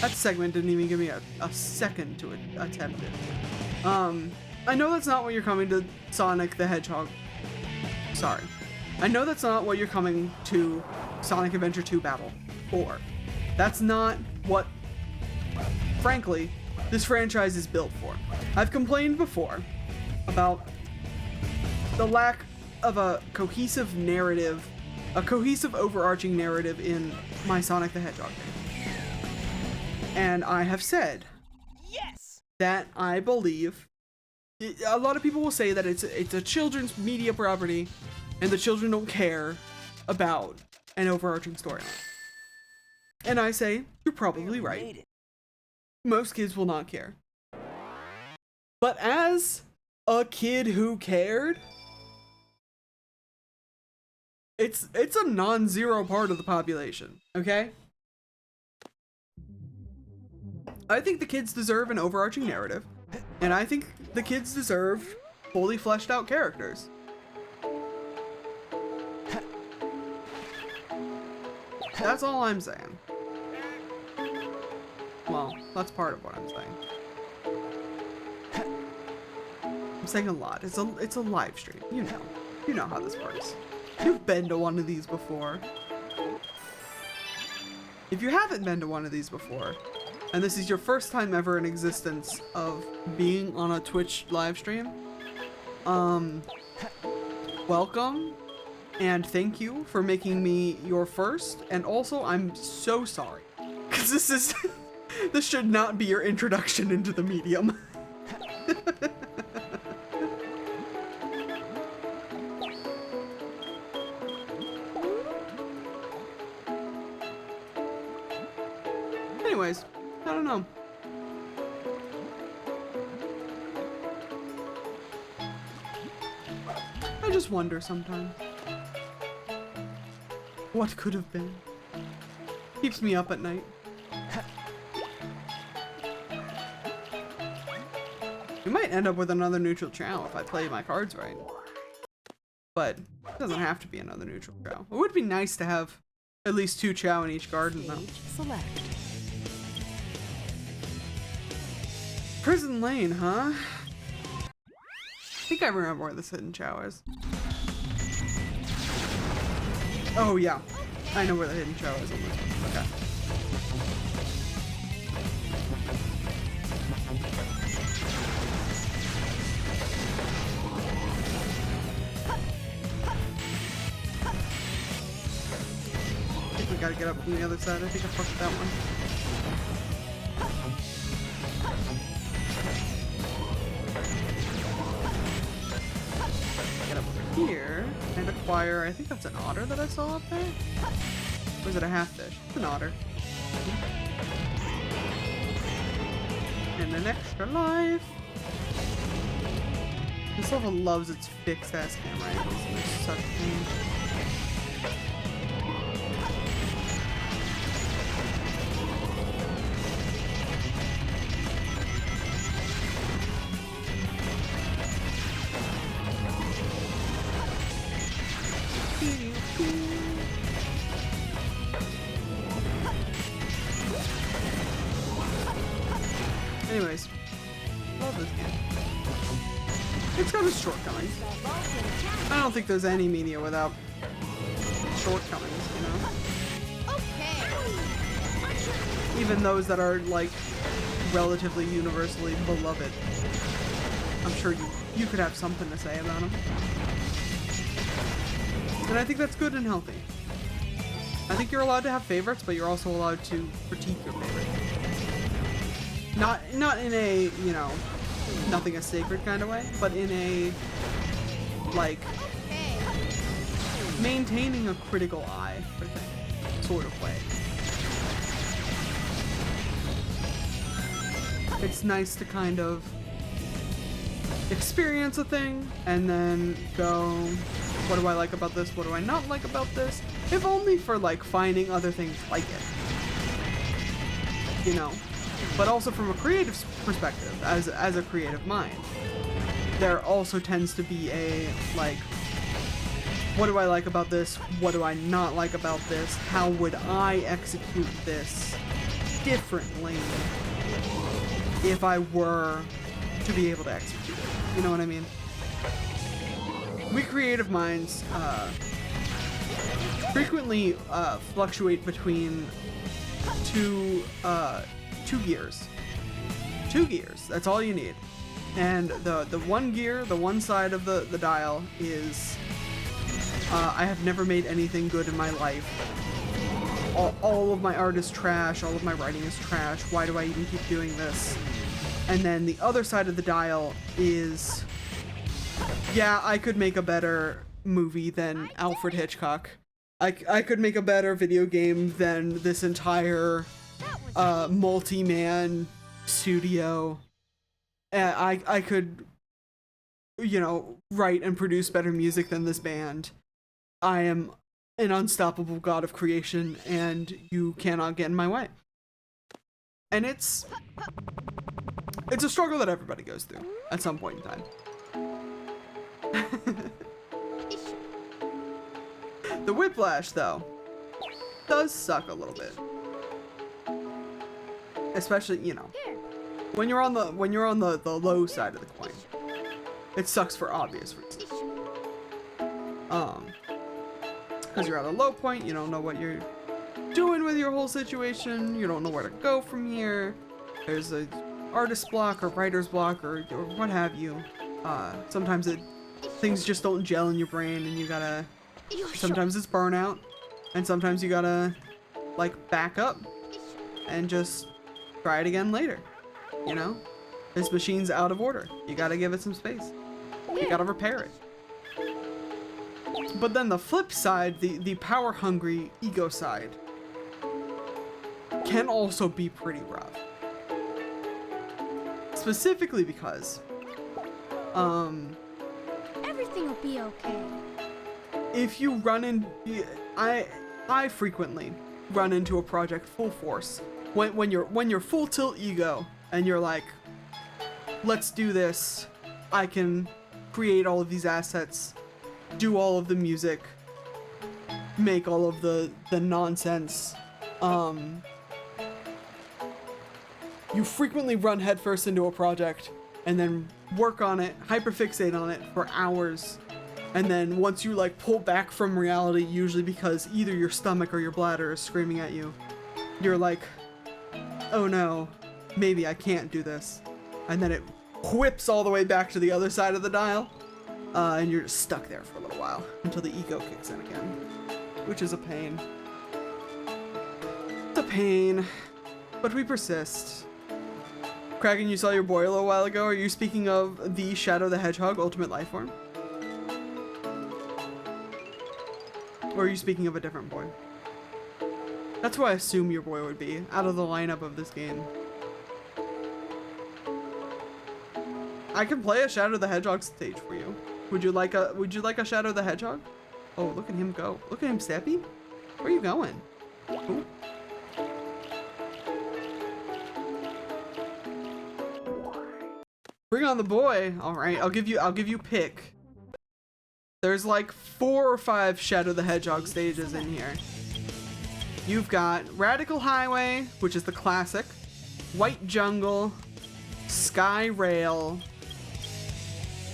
That segment didn't even give me a second to attempt it. I know that's not what you're coming to Sonic the Hedgehog. Sorry. I know that's not what you're coming to Sonic Adventure 2 Battle for. That's not what, frankly, this franchise is built for. I've complained before about the lack of a cohesive narrative, a cohesive overarching narrative in my Sonic the Hedgehog game. And I have said that I believe, a lot of people will say that it's a children's media property and the children don't care about an overarching storyline. And I say, you're probably right. Most kids will not care. But as a kid who cared, it's a non-zero part of the population, okay? I think the kids deserve an overarching narrative, and I think the kids deserve fully fleshed out characters. That's all I'm saying. Well, that's part of what I'm saying. I'm saying a lot. It's a live stream. You know how this works. You've been to one of these before. If you haven't been to one of these before, and this is your first time ever in existence of being on a Twitch live stream, welcome, and thank you for making me your first, and also I'm so sorry, because this should not be your introduction into the medium. I don't know. I just wonder sometimes. What could have been? Keeps me up at night. We might end up with another neutral Chao if I play my cards right. But it doesn't have to be another neutral Chao. It would be nice to have at least 2 Chao in each garden though. Select. Prison Lane, huh? I think I remember where this hidden Chao is. Oh yeah, I know where the hidden Chao is on this one. Okay. I think we gotta get up from the other side. I think I fucked that one. Get up over here and acquire, I think that's an otter that I saw up there? Or is it a half fish? It's an otter. And an extra life. This level loves its fixed ass camera angles and they're such pain. Anyways, love this game. It's got its shortcomings. I don't think there's any media without shortcomings, you know? Even those that are, like, relatively universally beloved. I'm sure you could have something to say about them. And I think that's good and healthy. I think you're allowed to have favorites, but you're also allowed to critique your favorite. Not in a, you know, nothing is sacred kind of way, but in a, like, maintaining a critical eye for things sort of way. It's nice to kind of experience a thing and then go, what do I like about this? What do I not like about this? If only for, like, finding other things like it. You know? But also from a creative perspective, as a creative mind, there also tends to be a, like, what do I like about this? What do I not like about this? How would I execute this differently if I were to be able to execute it? You know what I mean? We creative minds frequently fluctuate between two gears. 2 gears, that's all you need. And the one gear, the one side of the dial is I have never made anything good in my life. All of my art is trash, all of my writing is trash, why do I even keep doing this? And then the other side of the dial is, yeah, I could make a better movie than Alfred Hitchcock. I could make a better video game than this entire multi-man studio. I could, you know, write and produce better music than this band. I am an unstoppable god of creation and you cannot get in my way. And it's a struggle that everybody goes through at some point in time. The whiplash, though, does suck a little bit. Especially, you know, when you're on the low side of the coin. It sucks for obvious reasons. Because you're at a low point, you don't know what you're doing with your whole situation, you don't know where to go from here. There's a artist block or writer's block or what have you. Sometimes things just don't gel in your brain and you gotta, sometimes it's burnout and sometimes you gotta, like, back up and just try it again later, you know? This machine's out of order. You gotta give it some space. You gotta repair it. But then the flip side, the power-hungry ego side, can also be pretty rough. specifically because, Everything will be okay. if you run in, I frequently run into a project full force when you're full tilt ego and you're like, let's do this. I can create all of these assets, do all of the music, make all of the nonsense. You frequently run headfirst into a project and then work on it, hyperfixate on it for hours. And then once you like pull back from reality, usually because either your stomach or your bladder is screaming at you, you're like, oh no, maybe I can't do this. And then it whips all the way back to the other side of the dial. And you're just stuck there for a little while until the ego kicks in again, which is a pain. It's a pain, but we persist. Kraken, you saw your boy a little while ago. Are you speaking of the Shadow the Hedgehog Ultimate Lifeform? Or are you speaking of a different boy? That's who I assume your boy would be, out of the lineup of this game. I can play a Shadow the Hedgehog stage for you. Would you like a Shadow the Hedgehog? Oh, look at him go. Look at him, Steppy. Where are you going? Ooh. Bring on the boy. All right, I'll give you pick. There's like 4 or 5 Shadow the Hedgehog stages in here. You've got Radical Highway, which is the classic, White Jungle, Sky Rail,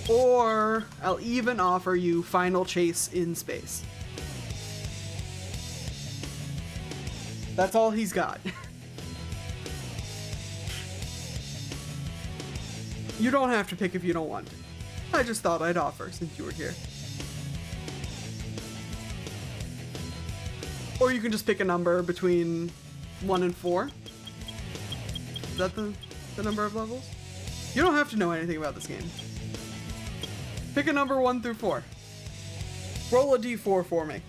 or I'll even offer you Final Chase in Space. That's all he's got. You don't have to pick if you don't want to. I just thought I'd offer since you were here. Or you can just pick a number between 1 and 4. Is that the number of levels? You don't have to know anything about this game. Pick a number 1 through 4. Roll a d4 for me.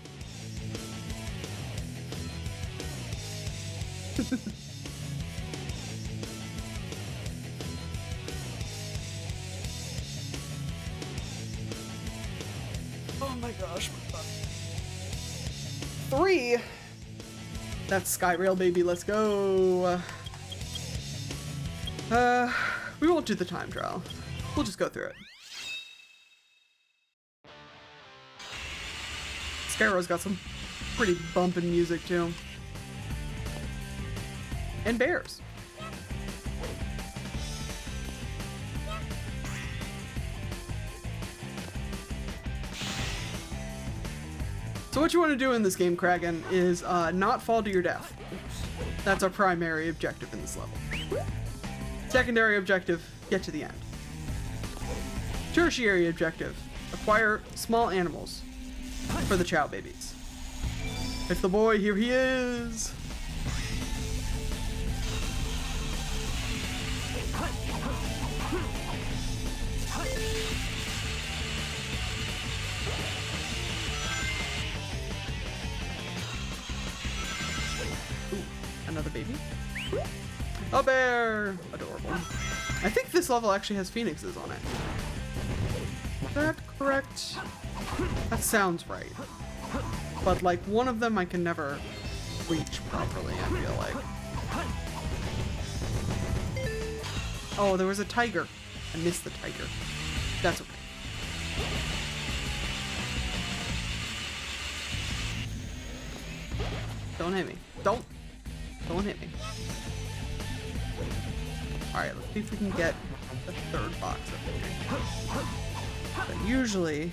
Oh my gosh. 3. That's Skyrail, baby. Let's go. We won't do the time trial. We'll just go through it. Skyrail's got some pretty bumping music too. And bears. So what you want to do in this game, Kraken, is not fall to your death. That's our primary objective in this level. Secondary objective, get to the end. Tertiary objective, acquire small animals for the Chao babies. It's the boy, here he is! Another baby. A bear! Adorable. I think this level actually has phoenixes on it. Is that correct? That sounds right. But like one of them I can never reach properly, I feel like. Oh, there was a tiger. I missed the tiger. That's okay. Don't hit me. Don't hit me. Alright, let's see if we can get the 3rd box up here. But usually...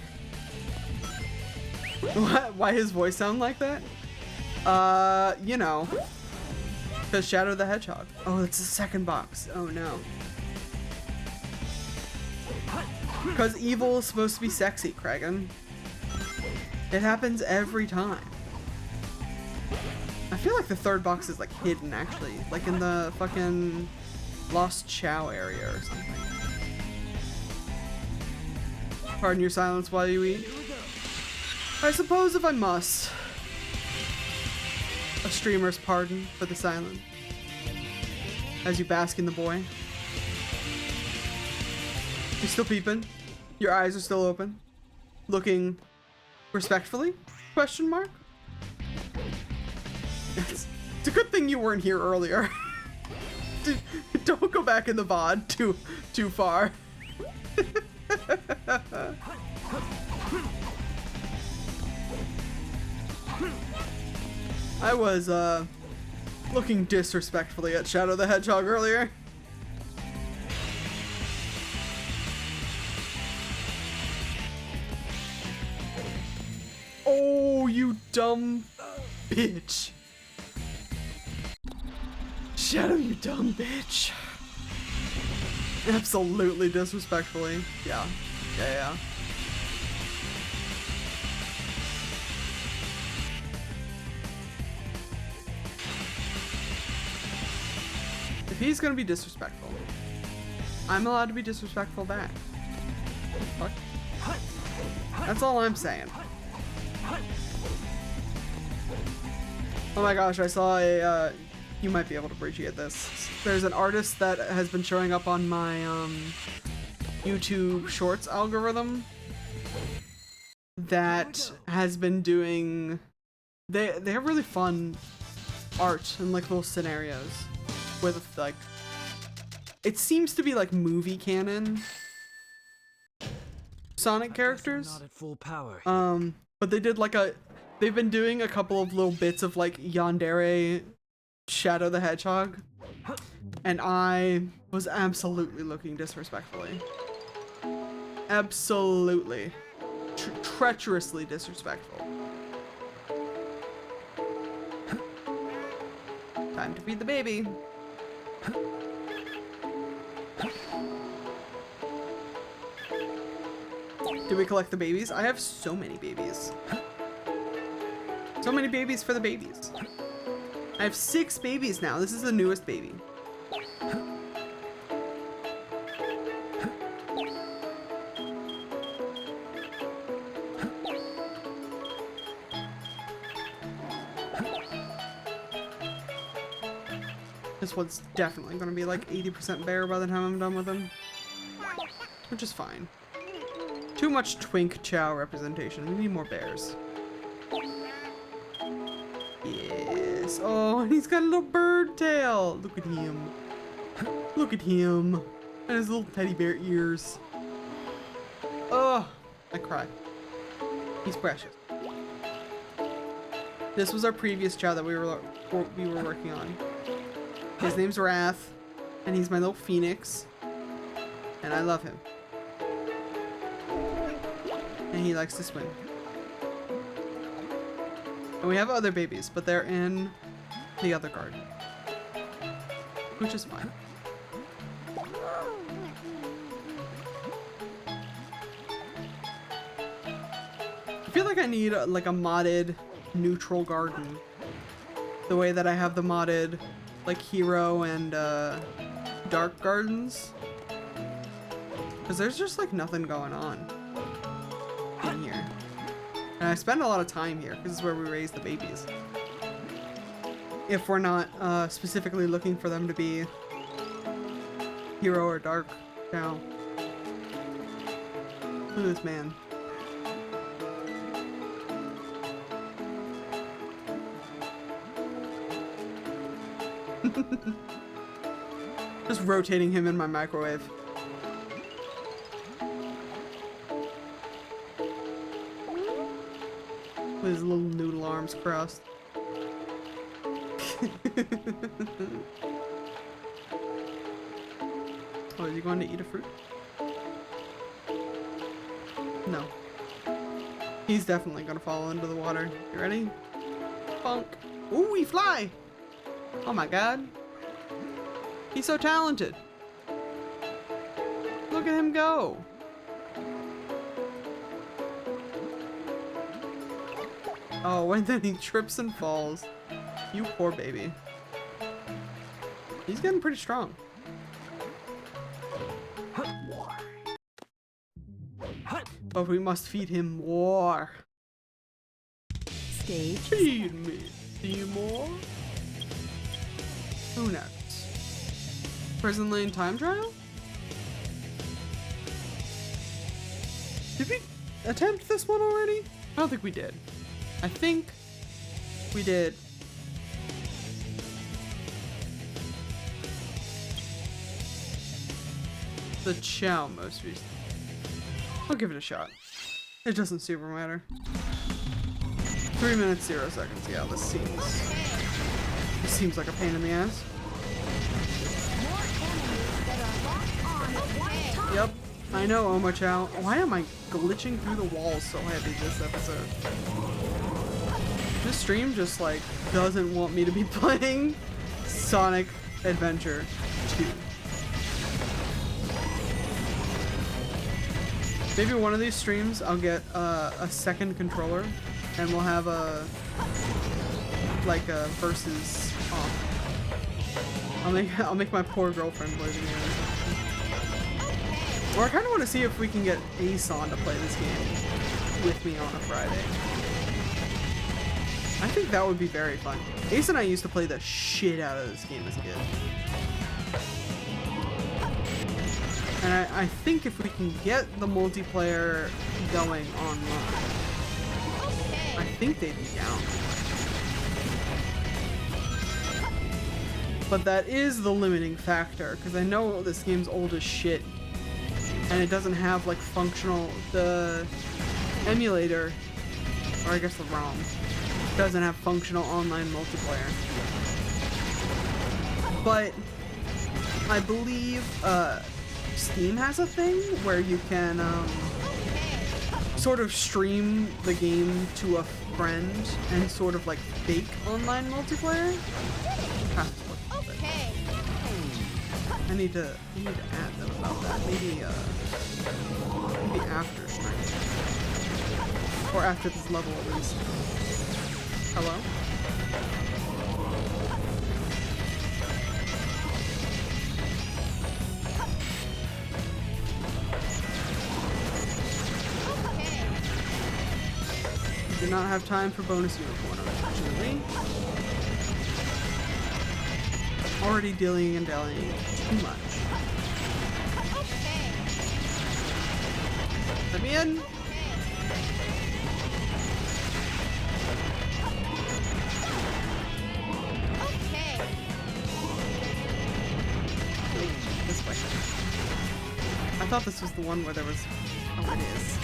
Why his voice sound like that? You know. Because Shadow the Hedgehog. Oh, that's the 2nd box. Oh no. Because evil is supposed to be sexy, Kraken. It happens every time. I feel like the 3rd box is like hidden actually, like in the fucking Lost Chao area or something. Pardon your silence while you eat. I suppose if I must. A streamer's pardon for the silence. As you bask in the boy. You're still peeping? Your eyes are still open? Looking respectfully? Question mark? It's a good thing you weren't here earlier. Don't go back in the VOD too far. I was looking disrespectfully at Shadow the Hedgehog earlier. Oh, you dumb bitch. Shadow, you dumb bitch. Absolutely disrespectfully. Yeah. Yeah. If he's gonna be disrespectful, I'm allowed to be disrespectful back. Fuck. That's all I'm saying. Oh my gosh, I saw a, you might be able to appreciate this. There's an artist that has been showing up on my YouTube Shorts algorithm that has been doing, they have really fun art and like little scenarios with like, it seems to be like movie canon Sonic characters. Not at full power. But they did like they've been doing a couple of little bits of like Yandere Shadow the Hedgehog, and I was absolutely looking disrespectfully. Absolutely. Treacherously disrespectful. Time to feed the baby. Do we collect the babies? I have so many babies. So many babies for the babies. I have 6 babies now. This is the newest baby. This one's definitely gonna be like 80% bear by the time I'm done with him. Which is fine. Too much twink chow representation. We need more bears. Yes. Oh, and he's got a little bird tail. Look at him. Look at him. And his little teddy bear ears. Oh, I cry. He's precious. This was our previous chow that we were working on. His name's Wrath, and he's my little phoenix, and I love him. And he likes to swim. And we have other babies, but they're in the other garden, which is fine. I feel like I need like a modded neutral garden, the way that I have the modded like hero and dark gardens, because there's just like nothing going on in here, and I spend a lot of time here because this is where we raise the babies, if we're not specifically looking for them to be hero or dark now. Look at this man. Just rotating him in my microwave. With his little noodle arms crossed. Oh, is he going to eat a fruit? No. He's definitely gonna fall into the water. You ready? Bunk. Ooh, we fly! Oh my god. He's so talented. Look at him go. Oh, and then he trips and falls. You poor baby. He's getting pretty strong. But we must feed him more. Stage. Feed me, Seymour. Who next? Prison Lane time trial? Did we attempt this one already? I don't think we did. I think we did. The Chao most recent. I'll give it a shot. It doesn't super matter. 3 minutes, 0 seconds. Yeah, this seems like a pain in the ass. Yep, I know, Oma Chao. Why am I glitching through the walls so heavy this episode? This stream just like doesn't want me to be playing Sonic Adventure 2. Maybe one of these streams I'll get a second controller and we'll have a versus off. I'll make my poor girlfriend play the game or something. Or I kind of want to see if we can get Ace on to play this game with me on a Friday. I think that would be very fun. Ace and I used to play the shit out of this game as a kid. And I think if we can get the multiplayer going online, I think they'd be down. But that is the limiting factor, because I know this game's old as shit. And it doesn't have like the emulator, or I guess the ROM, doesn't have functional online multiplayer. But I believe Steam has a thing where you can sort of stream the game to a friend and sort of like fake online multiplayer. I need to add them about that. Maybe after stream. Or after this level at least. Hello? Do not have time for bonus unicorn, unfortunately. Already dillying and dallying too much. Let me in. Wait, this way. I thought this was the one where there was. Oh, it is.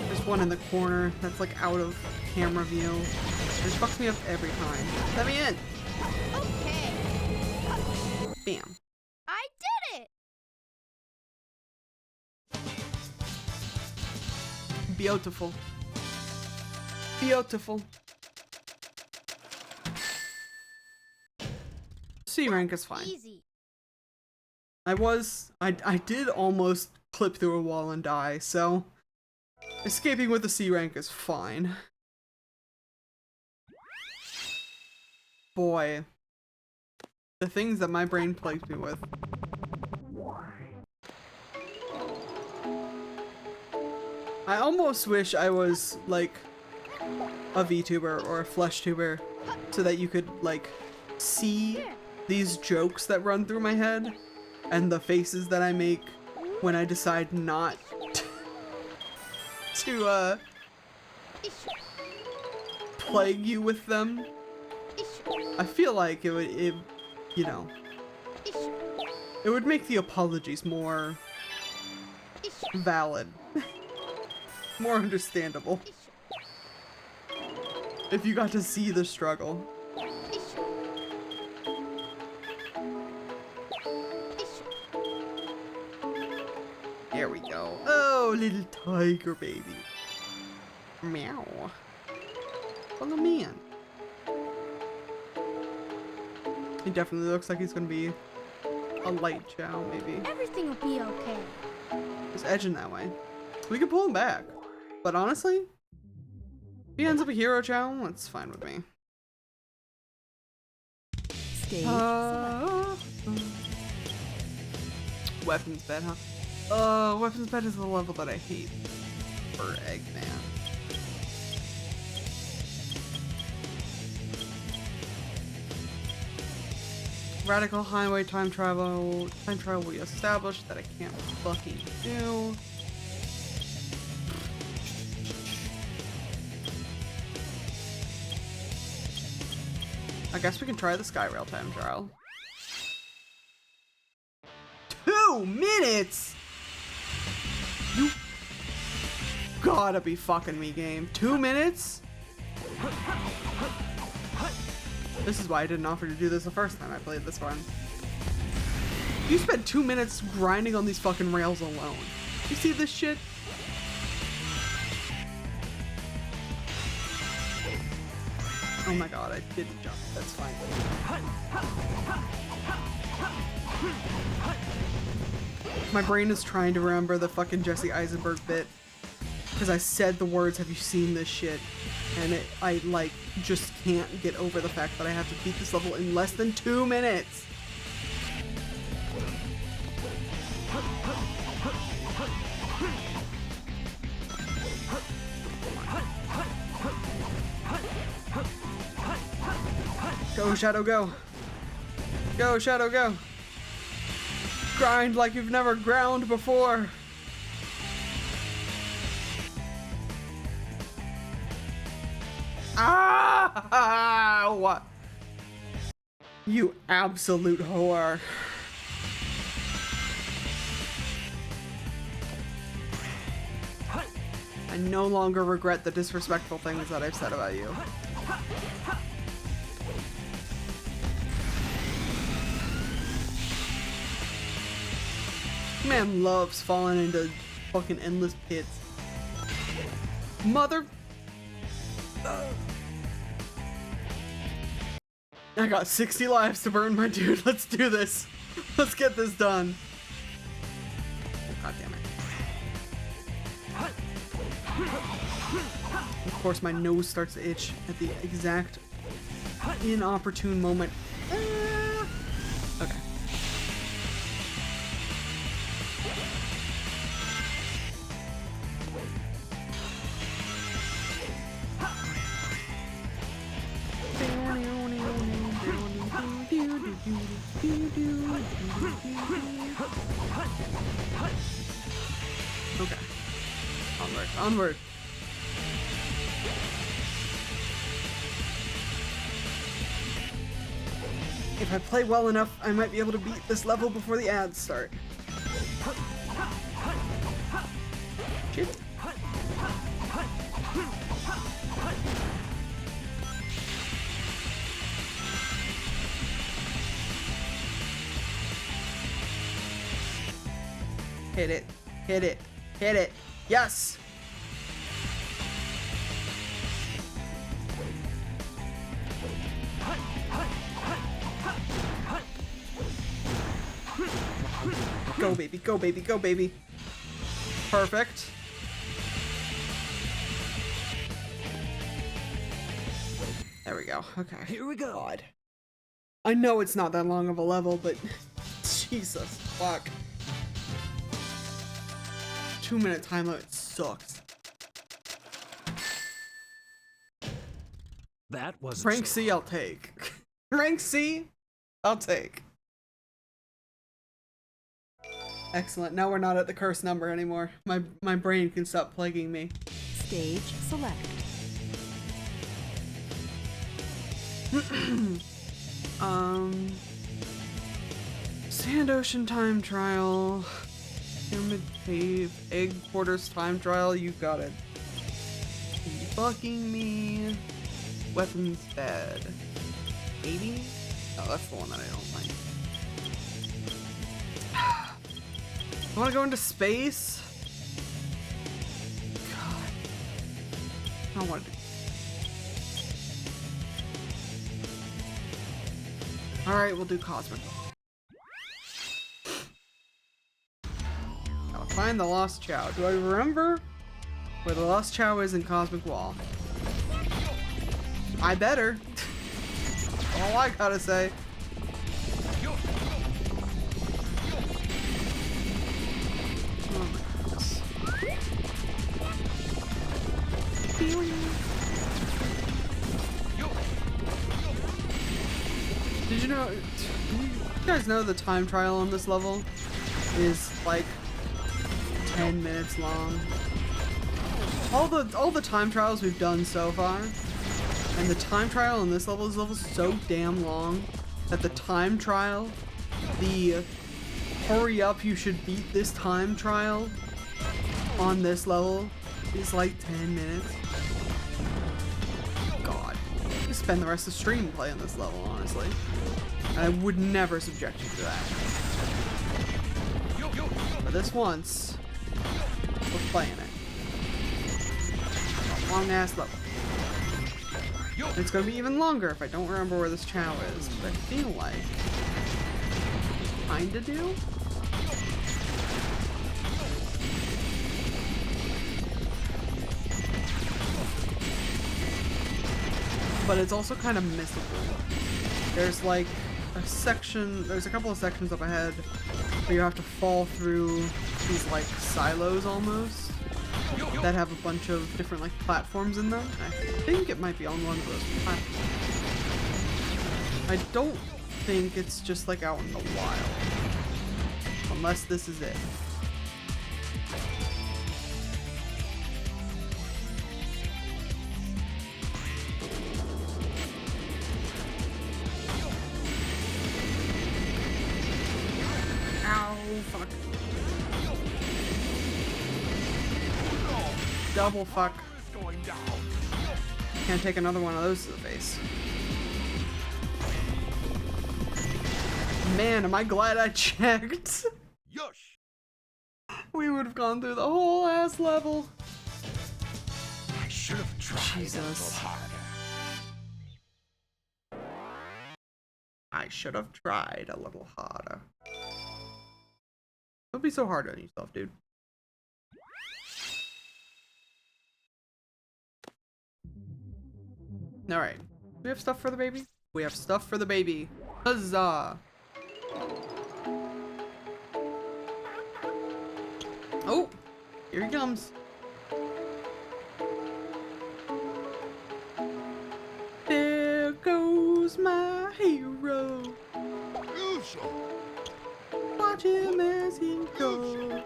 There's one in the corner that's like out of camera view. This fucks me up every time. Let me in! Okay. Bam. I did it! Beautiful. Beautiful. C rank is fine. Easy. I did almost clip through a wall and die, so escaping with a C rank is fine. Boy, the things that my brain plagues me with. I almost wish I was like a VTuber or a flesh tuber so that you could like see these jokes that run through my head and the faces that I make when I decide not to plague you with them. I feel like it would, you know, it would make the apologies more valid, more understandable, if you got to see the struggle. There we go. Oh, little tiger baby. Meow. Follow me in. He definitely looks like he's gonna be a light Chao, maybe. Everything will be okay. He's edging that way. We could pull him back. But honestly, if he ends up a hero Chao, that's fine with me. Weapons bed, huh? Weapons bed is the level that I hate for Eggman. Radical highway time travel. Time travel we established that I can't fucking do. I guess we can try the Skyrail time trial. 2 minutes? You gotta be fucking me, game. 2 minutes? This is why I didn't offer to do this the first time I played this one. You spent 2 minutes grinding on these fucking rails alone. You see this shit? Oh my god, I didn't jump. That's fine. My brain is trying to remember the fucking Jesse Eisenberg bit. Because I said the words, have you seen this shit? And I like, just can't get over the fact that I have to beat this level in less than 2 minutes. Go, Shadow, go. Go, Shadow, go. Grind like you've never ground before. Ah! What? You absolute whore. I no longer regret the disrespectful things that I've said about you. Man loves falling into fucking endless pits. Mother... I got 60 lives to burn, my dude. Let's do this. Let's get this done. God damn it. Of course, my nose starts to itch at the exact inopportune moment. Okay. Okay. Onward, onward. If I play well enough, I might be able to beat this level before the ads start. Shit. Hit it. Hit it. Hit it. Yes! Go, baby. Go, baby. Go, baby. Perfect. There we go. Okay. Here we go. God. I know it's not that long of a level, but Jesus fuck. 2 minute time limit sucks. That was Rank C, I'll take. Rank C, I'll take. Excellent. Now we're not at the cursed number anymore. My brain can stop plaguing me. Stage select. Sand Ocean time trial. Pyramid Cave, Egg Quarters time trial, you got it. Are you fucking me? Weapons bed. Maybe? Oh, that's the one that I don't like. I wanna go into space? God. I don't wanna do. Alright, we'll do Cosmic. Find the Lost Chow. Do I remember where the Lost Chow is in Cosmic Wall? I better. All I gotta say. Oh my goodness. Did you know? guys know the time trial on this level is like 10 minutes long. All the time trials we've done so far, and the time trial on this level is so damn long that the time trial, the hurry up you should beat this time trial on this level is like 10 minutes. God, you spend the rest of the stream playing this level, honestly. I would never subject you to that. But this once, we're playing it. A long ass level. It's gonna be even longer if I don't remember where this Chao is, but I feel like kinda do. But it's also kind of missable. There's like there's a couple of sections up ahead where you have to fall through these like silos almost that have a bunch of different like platforms in them. I think it might be on one of those platforms. I don't think it's just like out in the wild. Unless this is it. Fuck. Double fuck. Can't take another one of those to the face. Man, am I glad I checked. Yush. We would have gone through the whole ass level. I should have tried Jesus. a little harder. I should have tried a little harder. Don't be so hard on yourself, dude. Alright. We have stuff for the baby? We have stuff for the baby. Huzzah! Oh! Here he comes. There goes my hero. Watch him as he goes.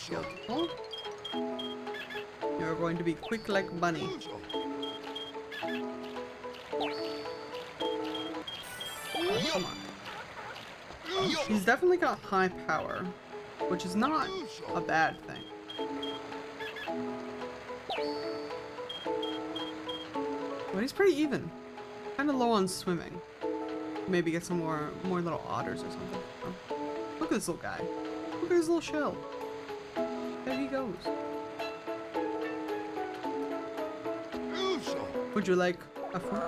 Beautiful. You're going to be quick like bunny. Come on. He's definitely got high power, which is not a bad thing. But he's pretty even. Kind of low on swimming. Maybe get some more little otters or something. Oh. Look at this little guy. Look at his little shell. There he goes. Would you like a fruit?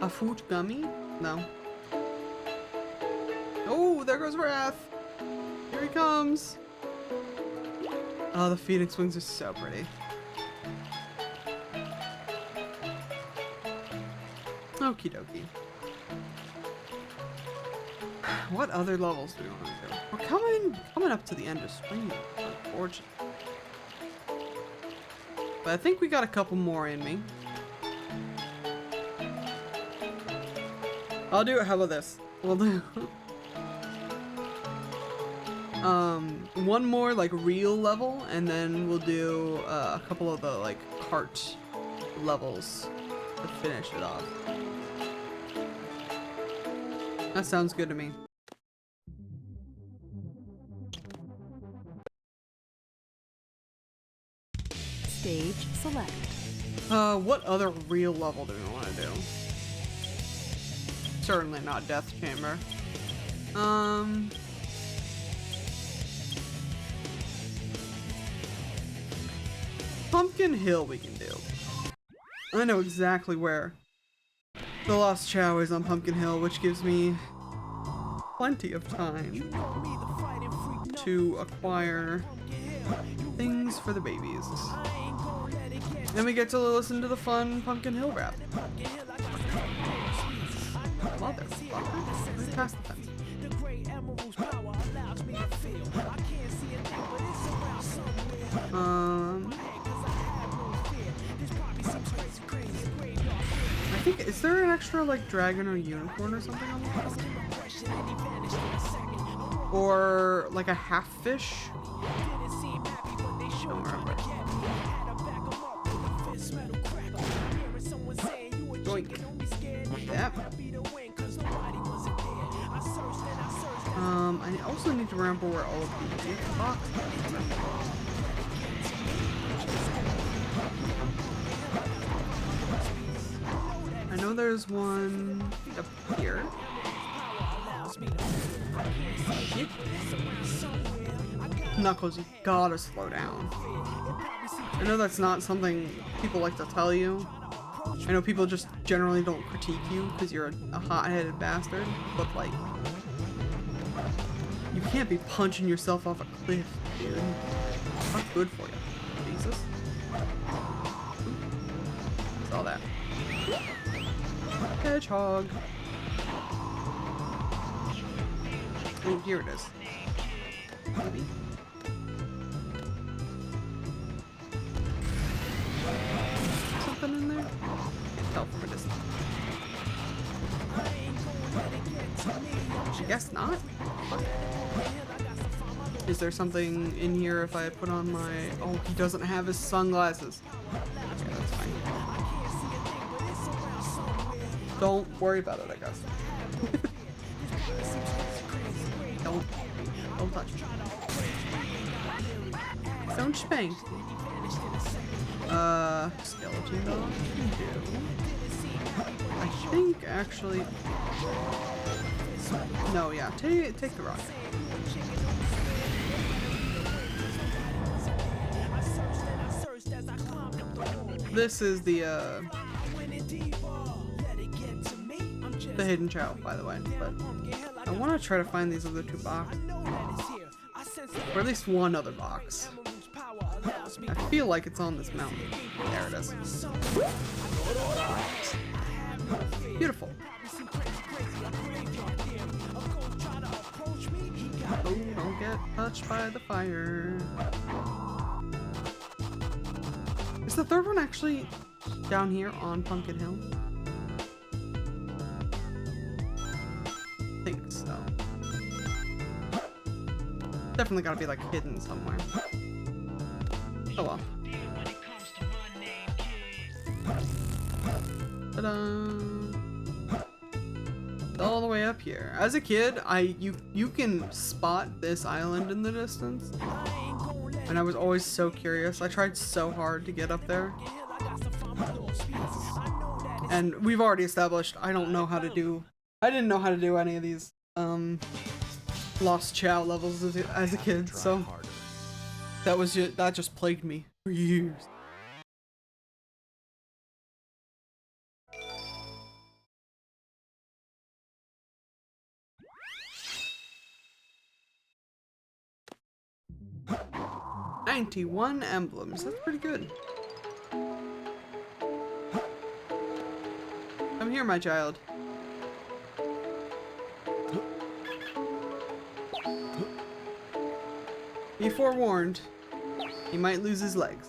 A fruit gummy? No. Oh, there goes Wrath. Here he comes. Oh, the phoenix wings are so pretty. Okie dokie. What other levels do we want to do? We're coming up to the end of spring, unfortunately. But I think we got a couple more in me. I'll do it. How about this? We'll do one more like real level, and then we'll do a couple of the like cart levels to finish it off. That sounds good to me. Stage select. What other real level do we want to do? Certainly not Death Chamber. Pumpkin Hill we can do. I know exactly where the Lost Chao is on Pumpkin Hill, which gives me plenty of time to acquire things for the babies. Then we get to listen to the fun Pumpkin Hill rap. Motherfucker. past the fence. I think, is there an extra like dragon or unicorn or something on the bottom? Or like a half fish? Don't remember. Yoink. Yep. I also need to remember where all of these boxes are. I know there's one up here. Shit. Knuckles, you gotta slow down. I know that's not something people like to tell you. I know people just generally don't critique you because you're a hot-headed bastard, but like, you can't be punching yourself off a cliff, dude. Not good for you. Jesus. Saw that. Hedgehog. Oh, here it is. Maybe. Something in there? Can't tell from a distance. I guess not. Is there something in here if I put on my... Oh, he doesn't have his sunglasses. Okay, that's fine. Don't worry about it, I guess. Don't touch me. Don't spank. Skeleton dog can do. I think actually... No, yeah, take the rock. This is the hidden Chao, by the way, but I want to try to find these other two boxes. Or at least one other box. I feel like it's on this mountain. There it is. Beautiful. Oh, don't get touched by the fire. Is the third one actually down here on Pumpkin Hill? I think so. Definitely gotta be like hidden somewhere. Oh well. Ta-da! All the way up here. As a kid, you can spot this island in the distance. And I was always so curious. I tried so hard to get up there. And we've already established I didn't know how to do any of these Lost Chao levels as a kid, so that just plagued me for years. "91 emblems. That's pretty good. Come here, my child. Be forewarned, he might lose his legs.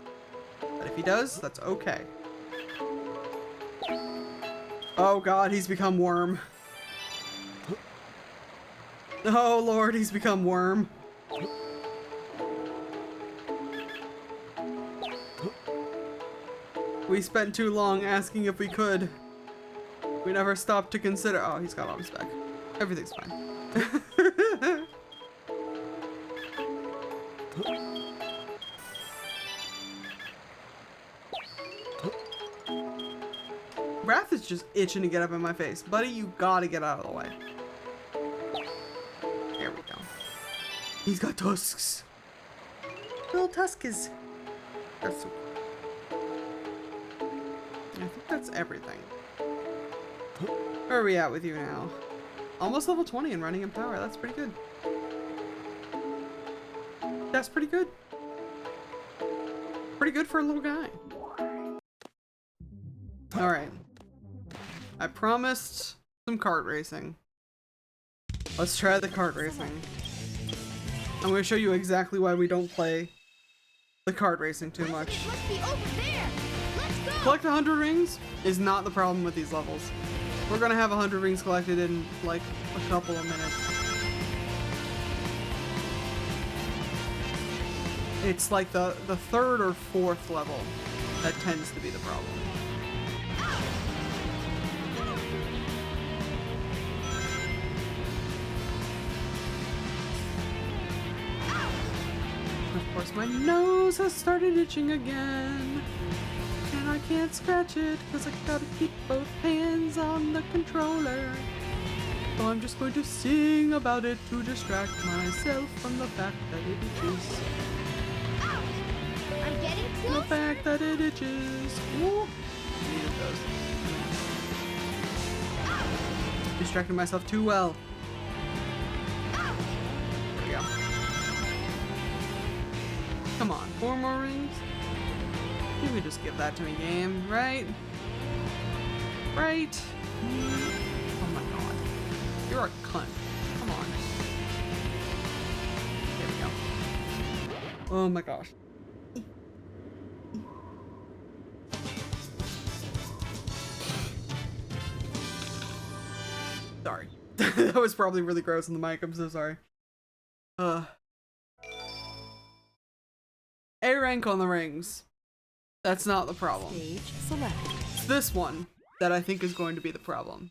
But if he does, that's okay." Oh god, he's become worm. Oh lord, he's become worm. We spent too long asking if we could. We never stopped to consider. Oh, he's got arms back. Everything's fine. Wrath is just itching to get up in my face. Buddy, you gotta get out of the way. There we go. He's got tusks. Little tusks. That's so cool. I think that's everything. Where are we at with you now? Almost level 20 and running in power. That's pretty good. That's pretty good. Pretty good for a little guy. Alright. I promised some kart racing. Let's try the kart racing. I'm gonna show you exactly why we don't play the kart racing too much. It must be over there. Let's go. Collect 100 rings is not the problem with these levels. We're gonna have 100 rings collected in like a couple of minutes. It's like the third or fourth level that tends to be the problem. Of course, my nose has started itching again. And I can't scratch it because I gotta keep both hands on the controller. So I'm just going to sing about it to distract myself from the fact that it itches. I'm getting The closer. fact that it itches. Woo. Needed those. Distracting myself too well. There we go. Come on, 4 more rings? You could just give that to me, game, right? Right? Oh my god. You're a cunt. Come on. There we go. Oh my gosh. Sorry. That was probably really gross on the mic. I'm so sorry. A rank on the rings. That's not the problem. Stage select. It's this one that I think is going to be the problem.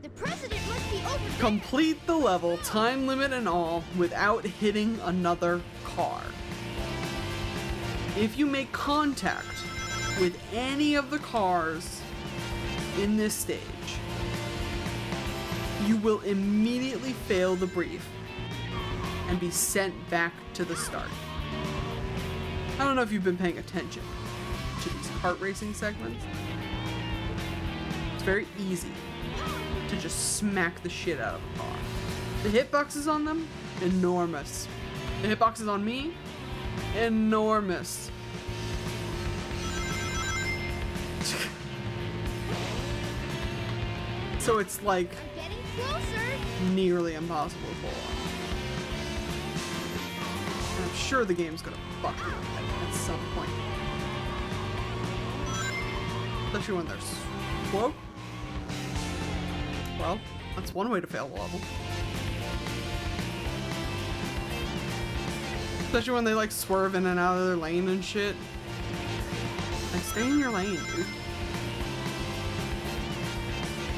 The president must be over there. Complete the level, time limit and all, without hitting another car. If you make contact with any of the cars in this stage, you will immediately fail the brief and be sent back to the start. I don't know if you've been paying attention to these kart racing segments. It's very easy to just smack the shit out of a car. The hitboxes on them, enormous. The hitboxes on me, enormous. So it's like I'm getting closer. nearly impossible to pull off. And I'm sure the game's gonna fuck you at some point. Especially when there's whoa. Well, that's one way to fail a level. Especially when they like swerve in and out of their lane and shit. Like, stay in your lane, dude.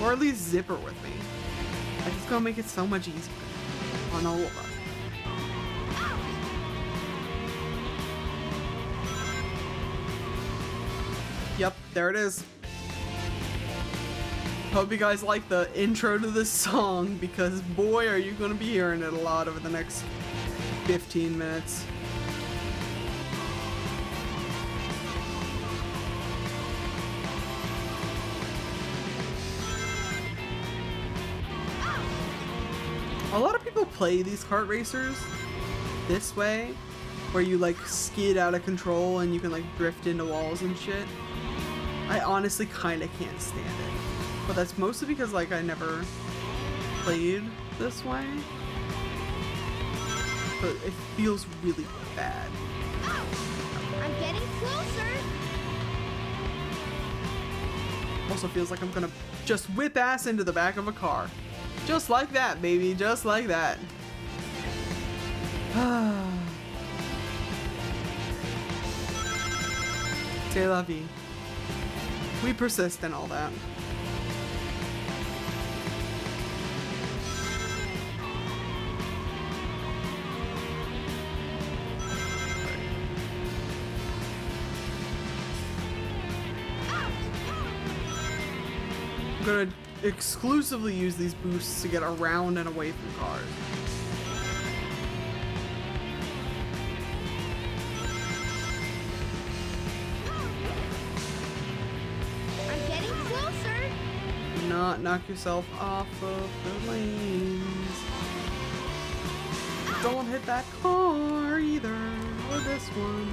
Or at least zipper with me. Like, it's gonna make it so much easier on all of us. Yep, there it is. Hope you guys like the intro to this song, because boy are you gonna be hearing it a lot over the next 15 minutes. A lot of people play these kart racers this way, where you like skid out of control and you can like drift into walls and shit. I honestly kind of can't stand it. But that's mostly because like I never played this way. But it feels really bad. I'm getting closer. Also feels like I'm gonna just whip ass into the back of a car. Just like that, baby. Just like that. C'est la vie. We persist and all that. I'm gonna exclusively use these boosts to get around and away from cars. I'm getting closer. Do not knock yourself off of the lanes. Don't hit that car either, or this one.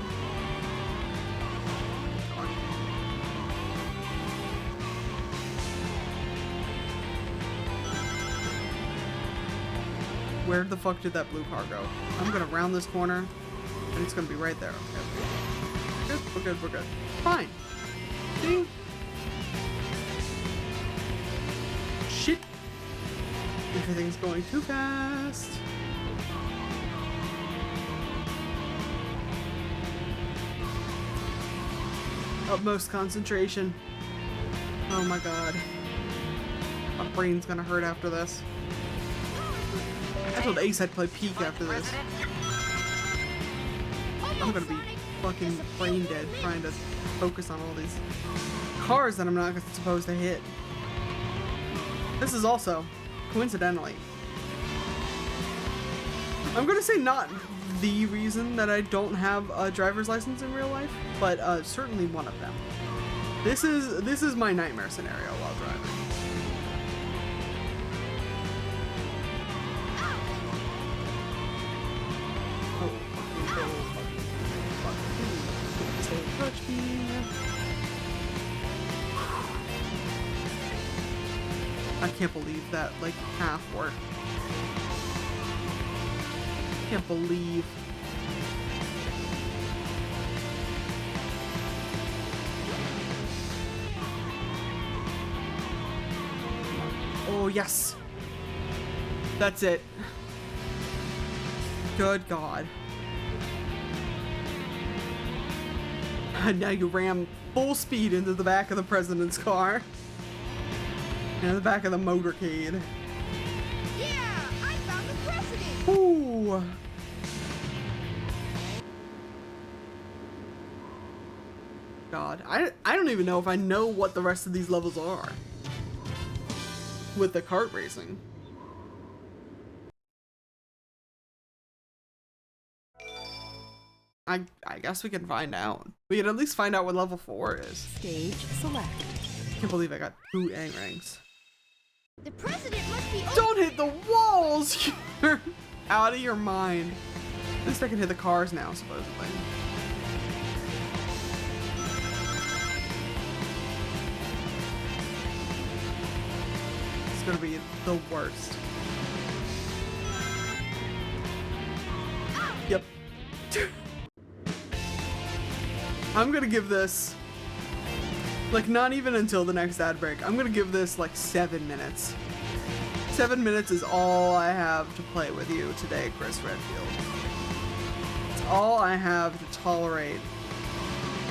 Where the fuck did that blue car go? I'm gonna round this corner, and it's gonna be right there. Okay. Good, we're good, we're good. Fine. See? Shit. Everything's going too fast. Utmost concentration. Oh my god. My brain's gonna hurt after this. I told Ace I'd play Peak after this. I'm gonna be fucking brain dead trying to focus on all these cars that I'm not supposed to hit. This is also, coincidentally, I'm gonna say not the reason that I don't have a driver's license in real life, but certainly one of them. This is my nightmare scenario while driving. Touch me. I can't believe that like half worked. Can't believe. Oh yes. That's it. Good God. And now you ram full speed into the back of the president's car. And the back of the motorcade. Yeah, I found the president. Ooh. God, I don't even know if I know what the rest of these levels are. With the kart racing. I guess we can find out. We can at least find out what level 4 is. Stage select. Can't believe I got 2 A ranks. The president must be. Don't hit the walls! You're out of your mind. At least I can hit the cars now, supposedly. It's gonna be the worst. Yep. I'm gonna give this, like, not even until the next ad break. I'm gonna give this like 7 minutes. 7 minutes is all I have to play with you today, Chris Redfield. It's all I have to tolerate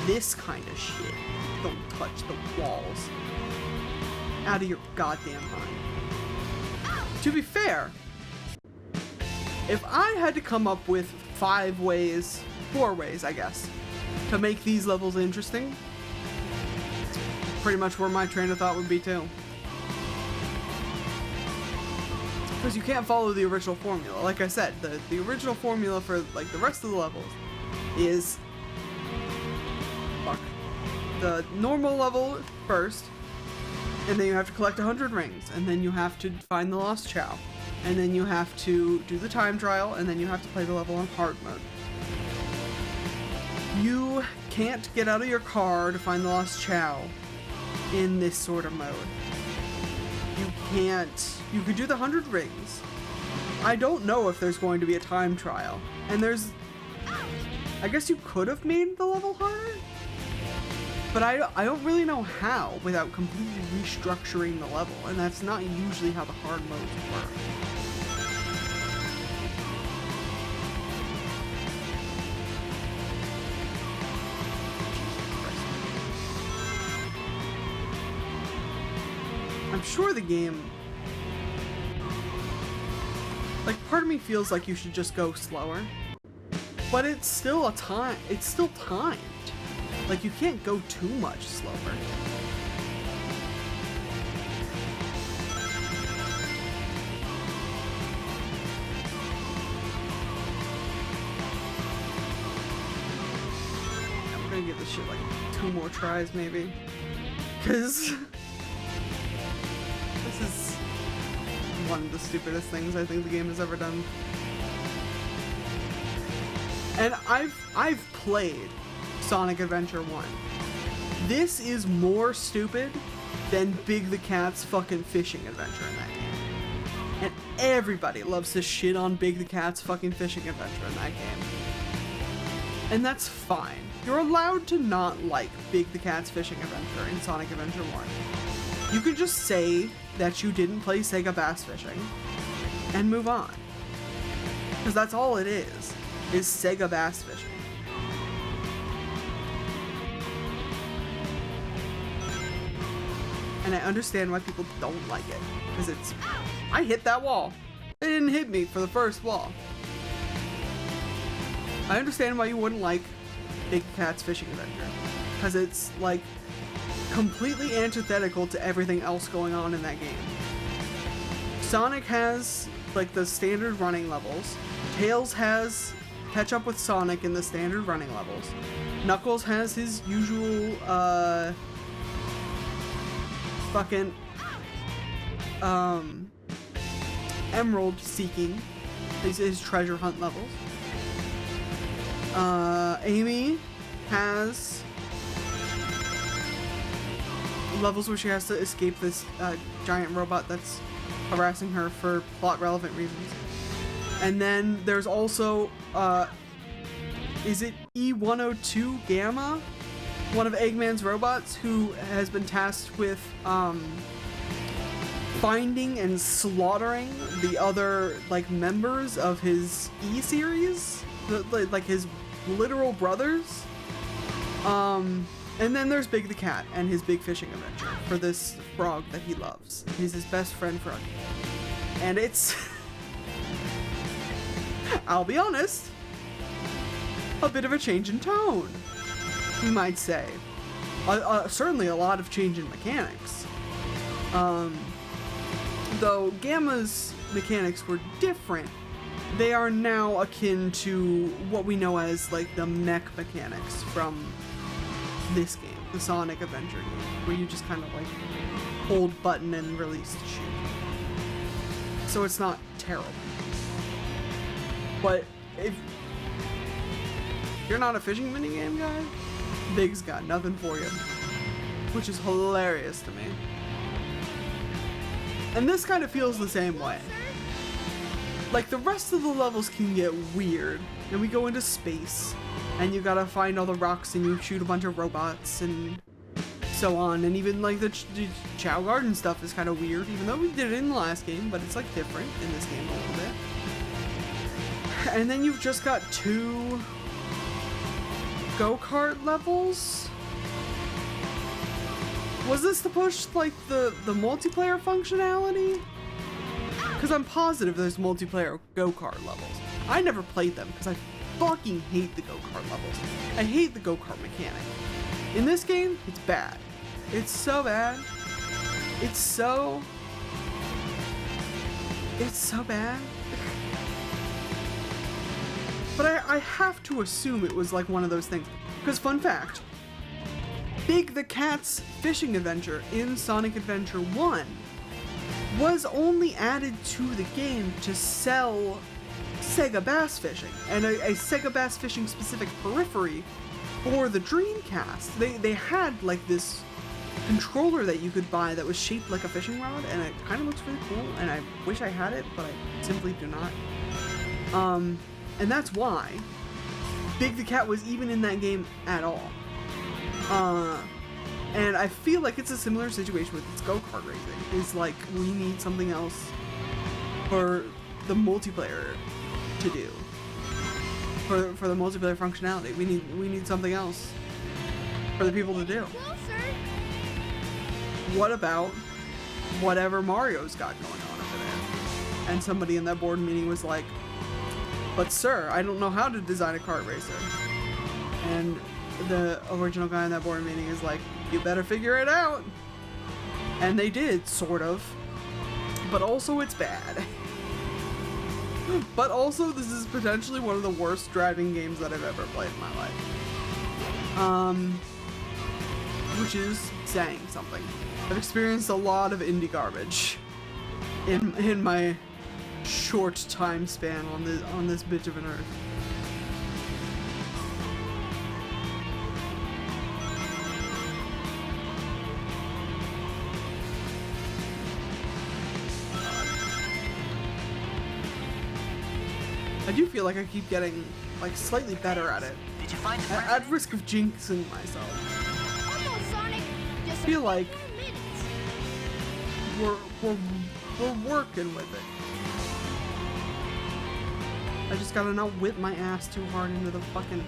this kind of shit. Don't touch the walls. Out of your goddamn mind. To be fair, if I had to come up with 4 ways, I guess, to make these levels interesting, it's pretty much where my train of thought would be too. Because you can't follow the original formula. Like I said, the original formula for like the rest of the levels is the normal level first, and then you have to collect 100 rings, and then you have to find the lost Chao, and then you have to do the time trial, and then you have to play the level on hard mode. You can't get out of your car to find the lost Chao in this sort of mode. You can't. You could do the 100 rings. I don't know if there's going to be a time trial. And there's... I guess you could have made the level harder? But I don't really know how without completely restructuring the level. And that's not usually how the hard modes work. I'm sure the game, like, part of me feels like you should just go slower, but it's still timed. Like, you can't go too much slower. I'm gonna give this shit like 2 more tries maybe, because this is one of the stupidest things I think the game has ever done. And I've played Sonic Adventure 1. This is more stupid than Big the Cat's fucking fishing adventure in that game. And everybody loves to shit on Big the Cat's fucking fishing adventure in that game. And that's fine. You're allowed to not like Big the Cat's fishing adventure in Sonic Adventure 1. You could just say that you didn't play Sega Bass Fishing and move on. Because that's all it is Sega Bass Fishing. And I understand why people don't like it. Because I hit that wall. It didn't hit me for the first wall. I understand why you wouldn't like Big Cat's Fishing Adventure. Because it's, like, completely antithetical to everything else going on in that game. Sonic has, like, the standard running levels. Tails has catch up with Sonic in the standard running levels. Knuckles has his usual, fucking emerald seeking, his treasure hunt levels. Amy has levels where she has to escape this giant robot that's harassing her for plot relevant reasons. And then there's also is it E102 Gamma? One of Eggman's robots who has been tasked with finding and slaughtering the other like members of his E-series, like his literal brothers. And then there's Big the Cat and his big fishing adventure for this frog that he loves. He's his best friend frog. And it's I'll be honest, a bit of a change in tone, we might say. Certainly a lot of change in mechanics. Though Gamma's mechanics were different, they are now akin to what we know as like the mech mechanics from this game, the Sonic Adventure game, where you just kind of like hold button and release to shoot. So it's not terrible. But if you're not a fishing minigame guy, Big's got nothing for you. Which is hilarious to me. And this kind of feels the same way. Like, the rest of the levels can get weird, and we go into space, and you gotta find all the rocks, and you shoot a bunch of robots, and so on. And even, like, the Chao Garden stuff is kind of weird, even though we did it in the last game, but it's, like, different in this game a little bit. And then you've just got 2 go-kart levels? Was this to push, like, the multiplayer functionality? Because I'm positive there's multiplayer go-kart levels. I never played them because I fucking hate the go-kart levels. I hate the go-kart mechanic. In this game, it's bad. It's so bad. It's so bad. But I have to assume it was like one of those things. Because fun fact, Big the Cat's fishing adventure in Sonic Adventure 1 was only added to the game to sell Sega Bass Fishing and a Sega Bass Fishing specific periphery for the Dreamcast. They had like this controller that you could buy that was shaped like a fishing rod, and it kind of looks really cool, and I wish I had it, but I simply do not. And that's why Big the Cat was even in that game at all. And I feel like it's a similar situation with its go-kart racing. It's like, we need something else for the multiplayer to do. For the multiplayer functionality. We need something else for the people to do. What about whatever Mario's got going on over there? And somebody in that board meeting was like, but sir, I don't know how to design a kart racer. And the original guy in that board meeting is like, you better figure it out. And they did, sort of. But also it's bad. But also this is potentially one of the worst driving games that I've ever played in my life. Which is saying something. I've experienced a lot of indie garbage in my short time span on this bitch of an earth. do feel like I keep getting like slightly better at it. Did you find a At present? risk of jinxing myself. Almost, Sonic. Just I feel a like few minutes. we're working with it. I just gotta not whip my ass too hard into the fucking.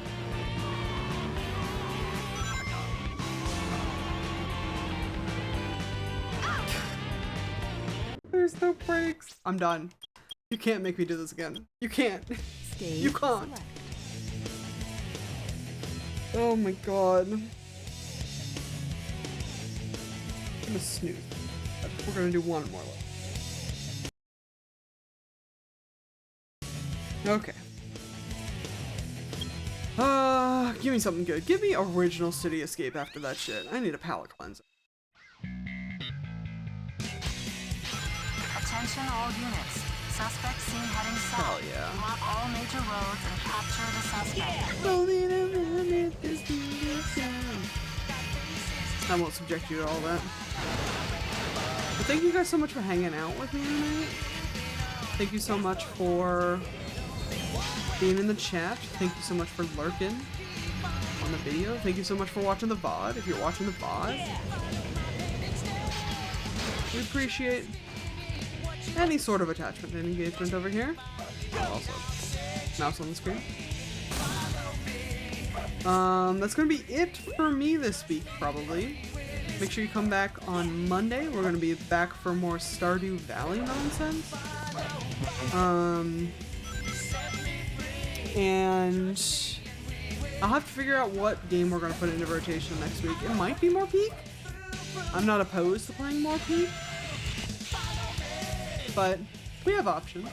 There's no breaks. I'm done. You can't make me do this again. You can't. Stage You can't. select. Oh my god. I'm gonna snooze. We're gonna do one more level. Okay. Give me something good. Give me original City Escape after that shit. I need a palate cleanser. Attention all units. Suspect seen heading south. Hell yeah. Block all major roads and capture the suspect. I won't subject you to all that. But thank you guys so much for hanging out with me tonight. Thank you so much for being in the chat. Thank you so much for lurking on the video. Thank you so much for watching the VOD. If you're watching the VOD, we appreciate any sort of attachment and engagement over here. Also, mouse on the screen. That's gonna be it for me this week, probably. Make sure you come back on Monday. We're gonna be back for more Stardew Valley nonsense. And I'll have to figure out what game we're gonna put into rotation next week. It might be more Peak. I'm not opposed to playing more Peak, but we have options.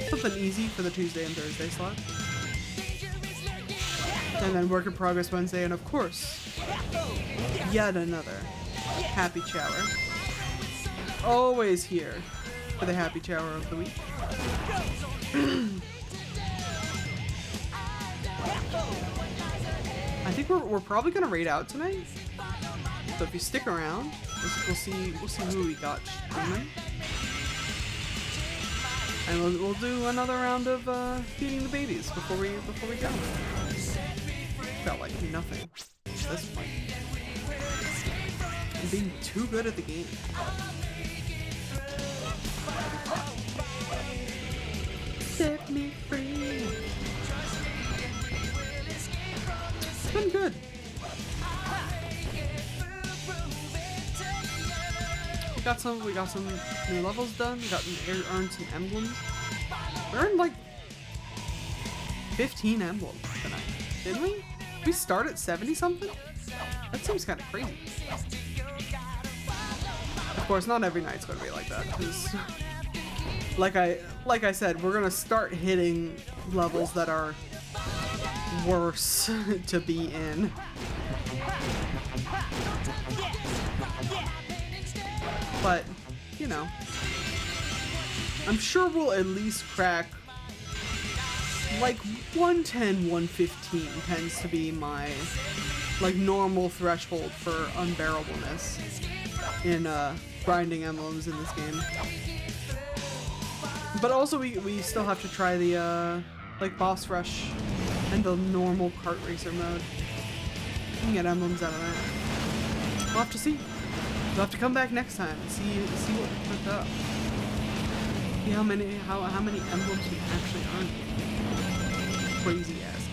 Something easy for the Tuesday and Thursday slot. And then Work in Progress Wednesday, and of course, yet another Happy Chaoer. Always here for the Happy Chaoer of the week. I think we're probably gonna raid out tonight. So if you stick around, we'll see who we got streaming. And we'll do another round of feeding the babies before we go. Felt like nothing at this point. I'm being too good at the game. Set me free. It's been good. We got some new levels done. We earned some emblems. We earned like 15 emblems tonight, didn't we? We start at 70 something? That seems kind of crazy. Of course, not every night's gonna be like that, because like I said, we're gonna start hitting levels that are worse to be in. But, you know, I'm sure we'll at least crack like 110, 115 tends to be my like normal threshold for unbearableness in grinding emblems in this game. But also we still have to try the like boss rush and the normal kart racer mode. We can get emblems out of that. We'll have to see. We'll have to come back next time and see what we picked up. See how many emblems we actually earned. Crazy ass.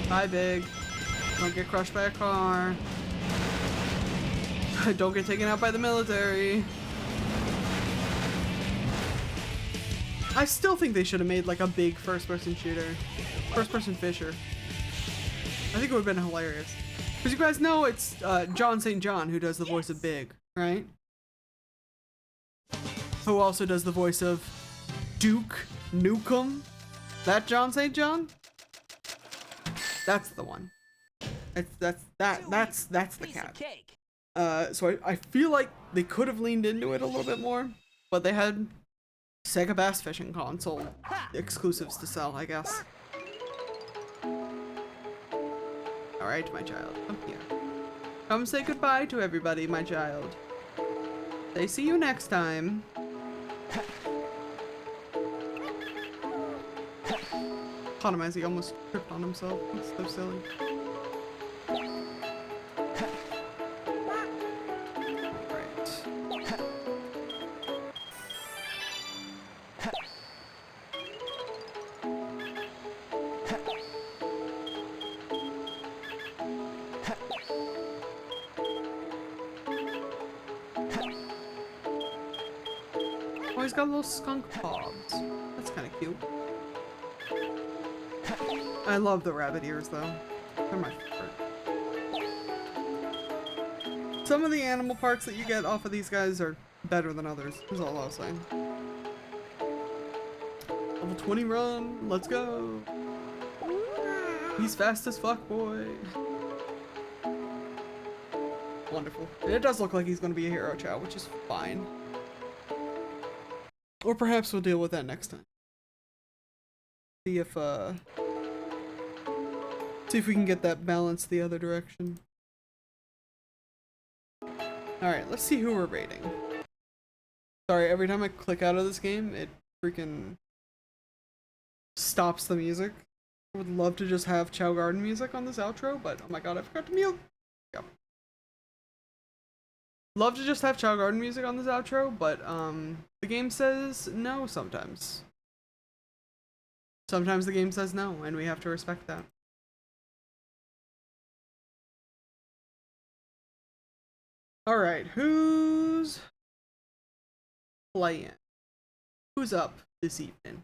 Bye, Big. Don't get crushed by a car. Don't get taken out by the military. I still think they should have made like a big first-person shooter. First-person Fisher. I think it would have been hilarious. Because you guys know it's John St. John who does the voice of Big, right? Who also does the voice of Duke Nukem. That John St. John? That's the one. That's the cat. So I feel like they could have leaned into it a little bit more, but they had Sega Bass Fishing Console exclusives to sell, I guess. Alright, my child, come here. Come say goodbye to everybody, my child. They see you next time. Caught him as he almost tripped on himself. That's so silly. Oh, he's got little skunk paws. That's kind of cute. I love the rabbit ears, though. They're my favorite. Some of the animal parts that you get off of these guys are better than others, is all I'll say. Level 20 run, let's go! He's fast as fuck, boy! Wonderful. And it does look like he's gonna be a hero chow, which is fine. Or perhaps we'll deal with that next time. See if we can get that balance the other direction. Alright, let's see who we're rating. Sorry, every time I click out of this game, it freaking stops the music. I would love to just have Chow Garden music on this outro, but oh my god, I forgot to mute. Yep. Love to just have Chow Garden music on this outro, but the game says no sometimes. Sometimes the game says no, and we have to respect that. Alright, who's playing? Who's up this evening?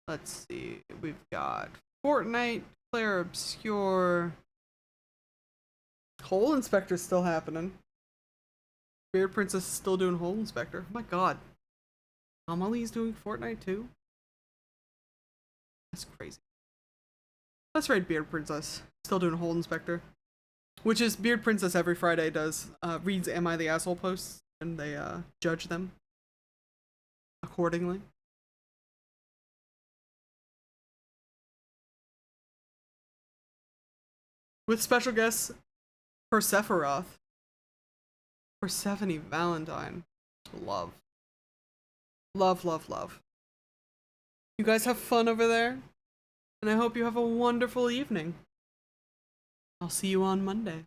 Let's see, we've got Fortnite, Player Obscure, Hole Inspector's still happening. Beard Princess is still doing Hole Inspector. Oh my god. Amelie's doing Fortnite too? That's crazy. That's right, Beard Princess. Still doing Hole Inspector. Which is Beard Princess every Friday does, reads Am I the Asshole posts, and they, judge them accordingly. With special guests Persephoroth. Persephone Valentine. Love. Love, love, love. You guys have fun over there, and I hope you have a wonderful evening. I'll see you on Monday.